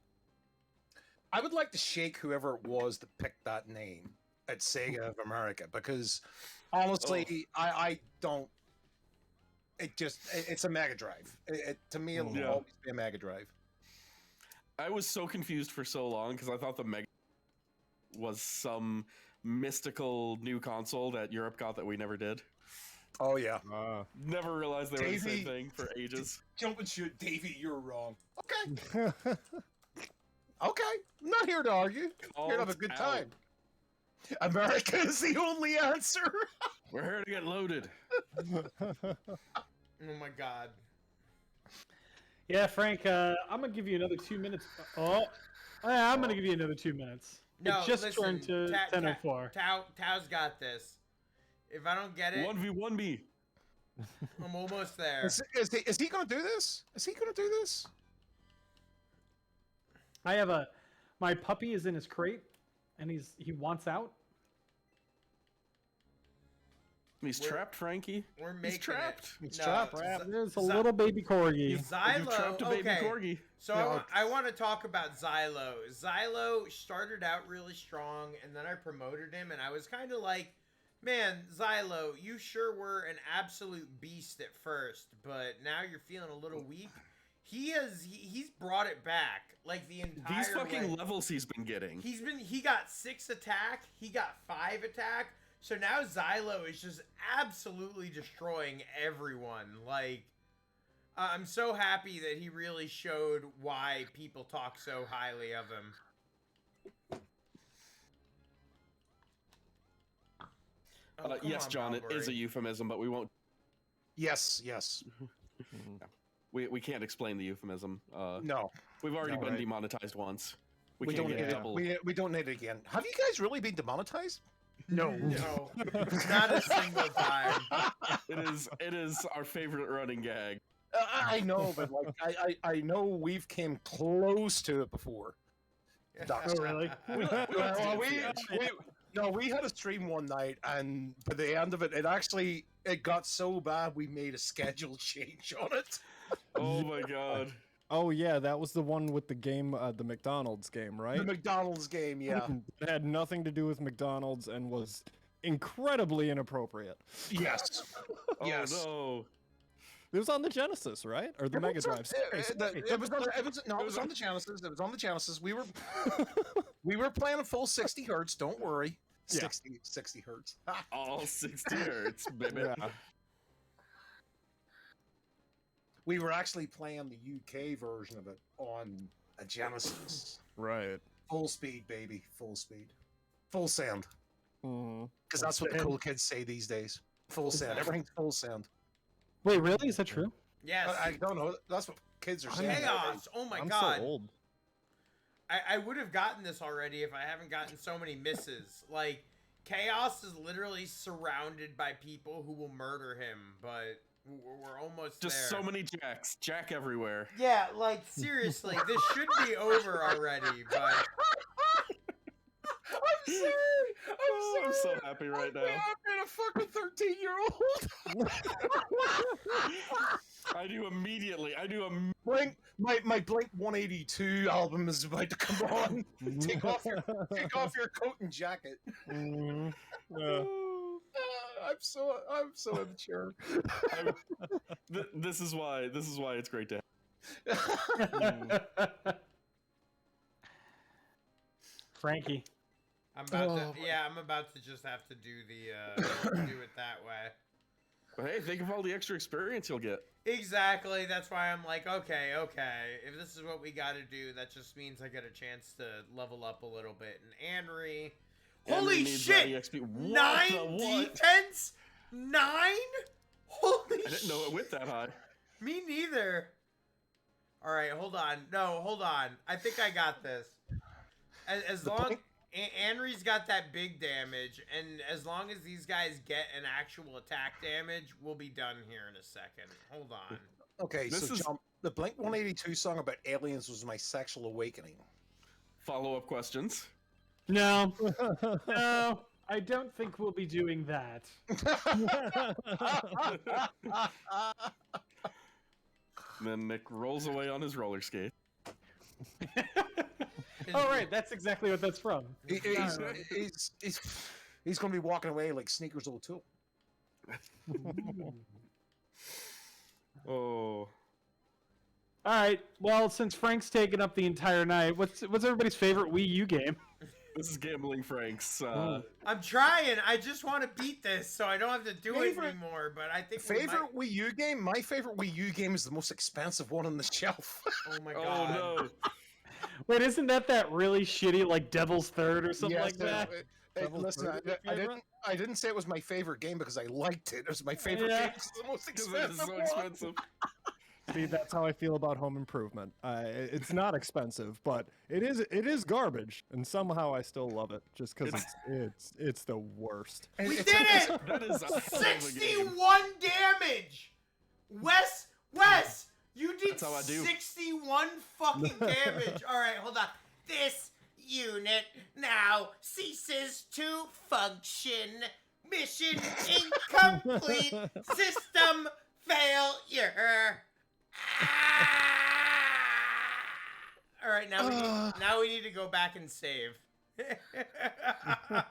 I would like to shake whoever it was that picked that name at Sega of America, because honestly, I don't. It's a Mega Drive. To me, it'll always be a Mega Drive. I was so confused for so long because I thought the Mega was some mystical new console that Europe got that we never did. Oh yeah. Never realized they were the Davey, same thing for ages. Jump and shoot, Davey. You're wrong. Okay. Okay. I'm not here to argue. I'm here to have a good time. America is the only answer. We're here to get loaded. Oh my god. Yeah, Frank, I'm gonna give you another 2 minutes. Oh, yeah, I'm gonna give you another 2 minutes. No, it just listen, turned to 10:04. Tao's got this. If I don't get it, 1v1 I'm almost there. Is he gonna do this? Is he gonna do this? I have my puppy is in his crate, and he wants out. He's trapped, Frankie. We're making trapped. It. He's trapped. There's a little baby corgi. Xylo. You've trapped a baby corgi. So I want to talk about Xylo. Xylo started out really strong, and then I promoted him, and I was kind of like, man, Xylo, you sure were an absolute beast at first, but now you're feeling a little weak. He's brought it back like the entire These fucking way. levels he's been getting. He got 6 attack, he got 5 attack. So now Xylo is just absolutely destroying everyone. Like, I'm so happy that he really showed why people talk so highly of him. Yes, John, it is a euphemism, but we won't. Yes. We can't explain the euphemism. No. We've already been demonetized once. We don't can't need get double. We don't need it again. Have you guys really been demonetized? No, not a single time. It is our favorite running gag. I know, but like I know we've came close to it before. Oh, really? We had a stream one night, and by the end of it, it got so bad we made a schedule change on it. Oh my god. Oh yeah, that was the one with the game, the McDonald's game, right? The McDonald's game, yeah. It had nothing to do with McDonald's and was incredibly inappropriate. Yes. Oh yes. no. It was on the Genesis, right? Or the Mega Drive? It was on the Genesis. It was on the Genesis. We were playing a full 60 hertz. Don't worry. 60 hertz. All 60 hertz, baby. Yeah. We were actually playing the UK version of it on a Genesis. Right. Full speed, baby. Full speed. Full sound. Mm-hmm. Because that's what the cool kids say these days. Full sound. Everything's full sound. Wait, really? Is that true? Yes. I don't know. That's what kids are saying. Chaos. Oh my I'm god. so old. I would have gotten this already if I haven't gotten so many misses. Like, Chaos is literally surrounded by people who will murder him, but we're almost Just there. so many jacks. Jack everywhere. Yeah, like, seriously, this should be over already, but... I'm sorry. I'm so happy right now. I'm a fucking 13-year-old. I do immediately. Blink. My Blink 182 album is about to come on. Take off your coat and jacket. Mm-hmm. I'm so immature. This is why it's great to have. Frankie. I'm about to just have to do the do it that way. But hey, think of all the extra experience you'll get. Exactly. That's why I'm like, okay. If this is what we got to do, that just means I get a chance to level up a little bit. And Anri, holy shit! EXP. 9 defense? 9? Holy shit! I didn't know it went that high. Me neither. All right, hold on. No, hold on. I think I got this. As long Anri's got that big damage, and as long as these guys get an actual attack damage, we'll be done here in a second. Hold on. Okay, John, the Blink 182 song about aliens was my sexual awakening. Follow-up questions? No. No. I don't think we'll be doing that. And then Nick rolls away on his roller skate. Oh, right. That's exactly what that's from. He's going to be walking away like Sneakers O'Toole. Oh. All right. Well, since Frank's taken up the entire night, what's everybody's favorite Wii U game? This is Gambling Frank's. I'm trying. I just want to beat this, so I don't have to do it anymore. But I think Favorite Wii U game? My favorite Wii U game is the most expensive one on the shelf. Oh my god! Oh no! Wait, isn't that really shitty, like Devil's Third or something like that? Listen, I didn't say it was my favorite game because I liked it. It was my favorite game because it's the most expensive. So expensive. See, that's how I feel about Home Improvement. It's not expensive, but it is garbage, and somehow I still love it just because it's the worst. We did it! That is a 61 damage. Wes, you did That's how I do. 61 fucking damage. All right, hold on. This unit now ceases to function. Mission incomplete. System failure. All right, now we need to go back and save. All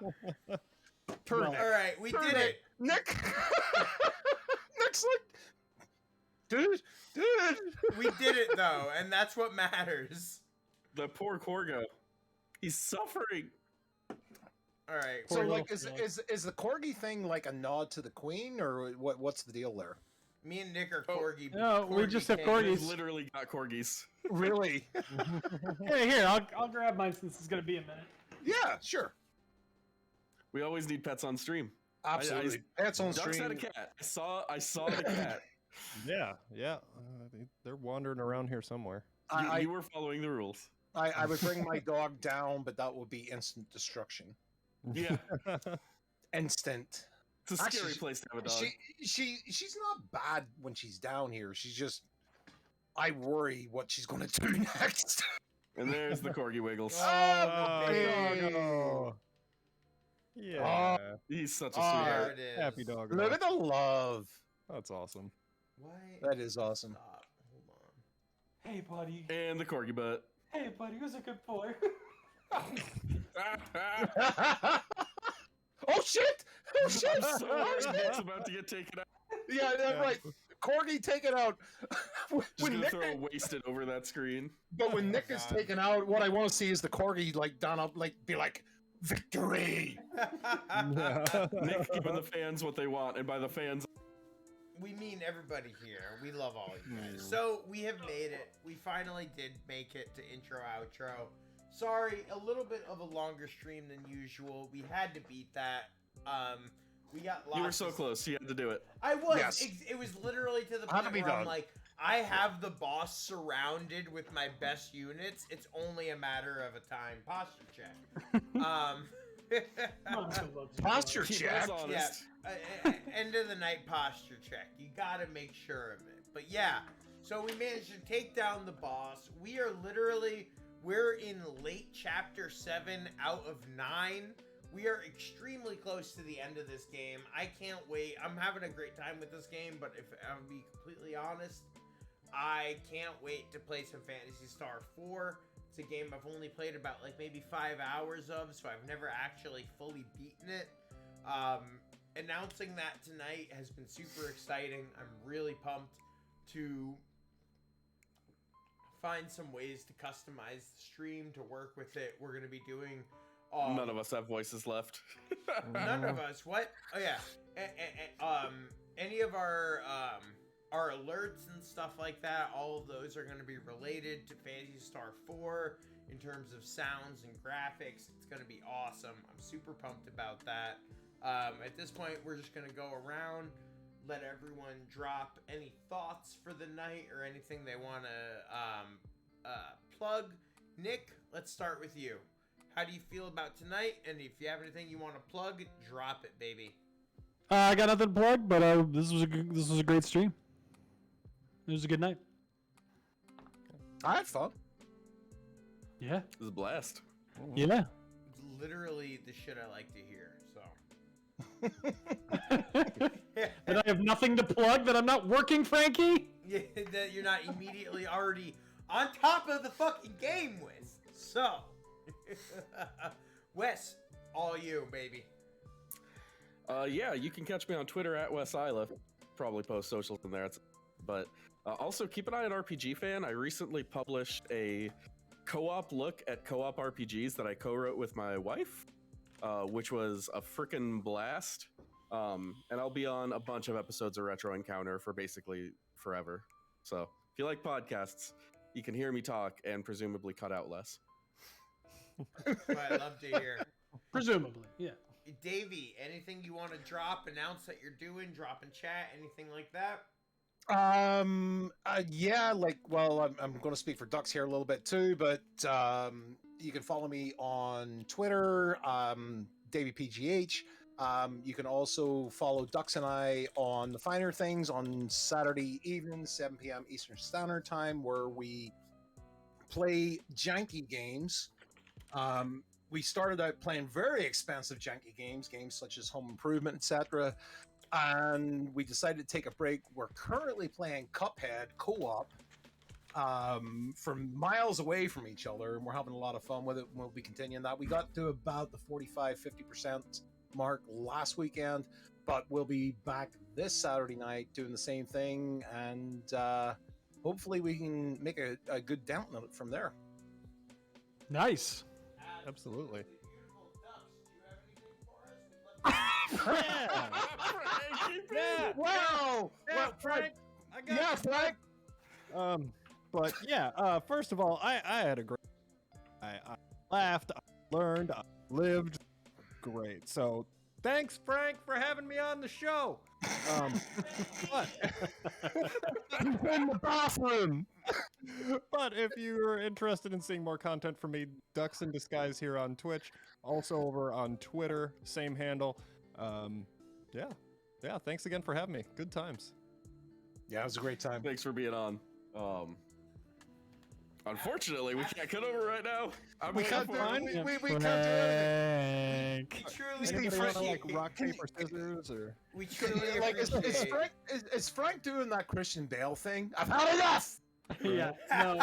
right, we did it. Nick. Nick's like, dude. We did it though, and that's what matters. The poor Corgo. He's suffering. All right. So like, is the corgi thing like a nod to the queen, or what's the deal there? Me and Nick are corgi. No, we just have We've corgis. literally got corgis. Really? Here, I'll grab mine since it's gonna be a minute. Yeah, sure. We always need pets on stream. Absolutely. Pets on Ducks stream. had a cat. I saw the cat. Yeah. They're wandering around here somewhere. You were following the rules. I would bring my dog down, but that would be instant destruction. Yeah. Instant. It's a scary place to have a dog. She's not bad when she's down here. She's just, I worry what she's going to do next. And there's the corgi wiggles. No. Yeah. He's such a sweetheart. Happy dog. Look at the love. That's awesome. Why? That is awesome. Stop. Hold on. Hey, buddy. And the corgi butt. Hey, buddy. Who's a good boy? Oh shit! Oh shit! Nick's about to get taken out. Yeah, that's right. Corgi taken out. Just When gonna Nick, throw a wasted over that screen. but when Nick is taken out, what I want to see is the corgi like down up, like be like victory. Nick giving the fans what they want, and by the fans, We mean everybody here. We love all you guys. So we have made it. We finally did make it to intro outro. Sorry, a little bit of a longer stream than usual. We had to beat that. We got lots. you were so close. You had to do it. I was. Yes. It was literally to the Had to point be where I'm done. like, I have the boss surrounded with my best units. It's only a matter of a time. Posture check. Posture Keep check. us honest. Yeah, end of the night posture check. You gotta make sure of it. But yeah, so we managed to take down the boss. We're in late chapter 7 out of 9. We are extremely close to the end of this game. I can't wait. I'm having a great time with this game, but if I'll be completely honest, I can't wait to play some Phantasy Star 4. It's a game I've only played about like maybe 5 hours of, so I've never actually fully beaten it. Announcing that tonight has been super exciting. I'm really pumped to find some ways to customize the stream, to work with it. We're going to be doing... None of us have voices left. None of us. What? Oh, yeah. Any of our our alerts and stuff like that, all of those are going to be related to Phantasy Star 4 in terms of sounds and graphics. It's going to be awesome. I'm super pumped about that. At this point, we're just going to go around, let everyone drop any thoughts for the night or anything they want to plug. Nick, let's start with you. How do you feel about tonight? And if you have anything you want to plug, drop it, baby. I got nothing to plug, but this was a great stream. It was a good night. I had fun. Yeah. It was a blast. Yeah. Literally the shit I like to hear. So. And I have nothing to plug that I'm not working, Frankie? Yeah, that you're not immediately already on top of the fucking game with. So. Wes, all you, baby. Yeah, you can catch me on Twitter at Wes Isla. Probably post socials in there. But also keep an eye on RPG Fan. I recently published a co-op look at co-op RPGs that I co-wrote with my wife, which was a freaking blast. And I'll be on a bunch of episodes of Retro Encounter for basically forever. So if you like podcasts, you can hear me talk and presumably cut out less. That's what I love to hear. Presumably, yeah. Davey, anything you want to drop, announce that you're doing, drop in chat, anything like that? Yeah, like, well, I'm going to speak for Dux here a little bit too, but you can follow me on Twitter, DavyPGH. You can also follow Dux and I on The Finer Things on Saturday evening, 7 p.m. Eastern Standard Time, where we play janky games. We started out playing very expensive janky games such as Home Improvement, etc. And we decided to take a break. We're currently playing Cuphead co-op from miles away from each other, and we're having a lot of fun with it. We'll be continuing that. We got to about the 45-50% mark last weekend, but we'll be back this Saturday night doing the same thing, and hopefully we can make a good dent on it from there. Nice. Absolutely. Yeah. Yeah. Wow. Yeah, Well, Frank. I got Frank. But yeah, first of all, I had a great. I laughed, I learned, I lived. Great. So thanks, Frank, for having me on the show. But in the bathroom. But if you're interested in seeing more content from me, Ducks in Disguise here on Twitch, also over on Twitter, same handle. Yeah. Thanks again for having me. Good times. Yeah, it was a great time. Thanks for being on. Unfortunately, we can't cut over right now. We can't do anything. We can't do anything. Anybody want to like rock paper scissors or? We truly like is Frank doing that Christian Bale thing? I've had enough. Yeah. No.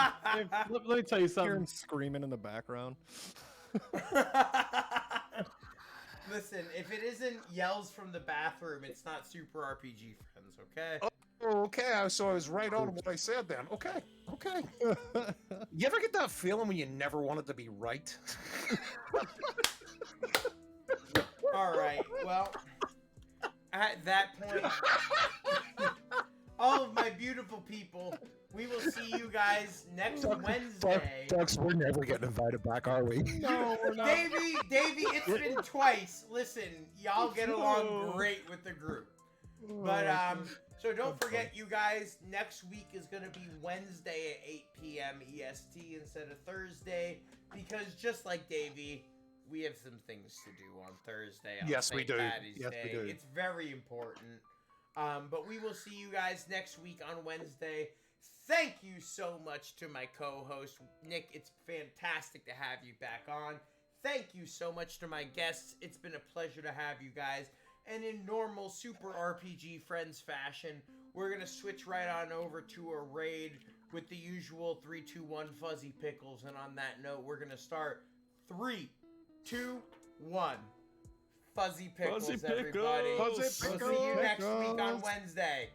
Let me tell you something. Hearing screaming in the background. Listen, if it isn't yells from the bathroom, it's not Super RPG Friends, okay? Oh, okay. So I was right on what I said then. Okay. You ever get that feeling when you never want it to be right? All right. Well, at that point, all of my beautiful people, we will see you guys next Wednesday. Ducks, we're never getting invited back, are we? No, we're not. Davey, it's been twice. Listen, y'all get along great with the group. But so don't forget, you guys, next week is going to be Wednesday at 8 p.m. EST instead of Thursday, because just like Davey, we have some things to do on Thursday. Yes, we do. Yes, we do. It's very important. But we will see you guys next week on Wednesday. Thank you so much to my co-host, Nick. It's fantastic to have you back on. Thank you so much to my guests. It's been a pleasure to have you guys. And in normal Super RPG Friends fashion, we're going to switch right on over to a raid with the usual 3, 2, 1 Fuzzy Pickles. And on that note, we're going to start 3, 2, 1. Fuzzy Pickles, everybody. Fuzzy Pickles. We'll see you next week on Wednesday.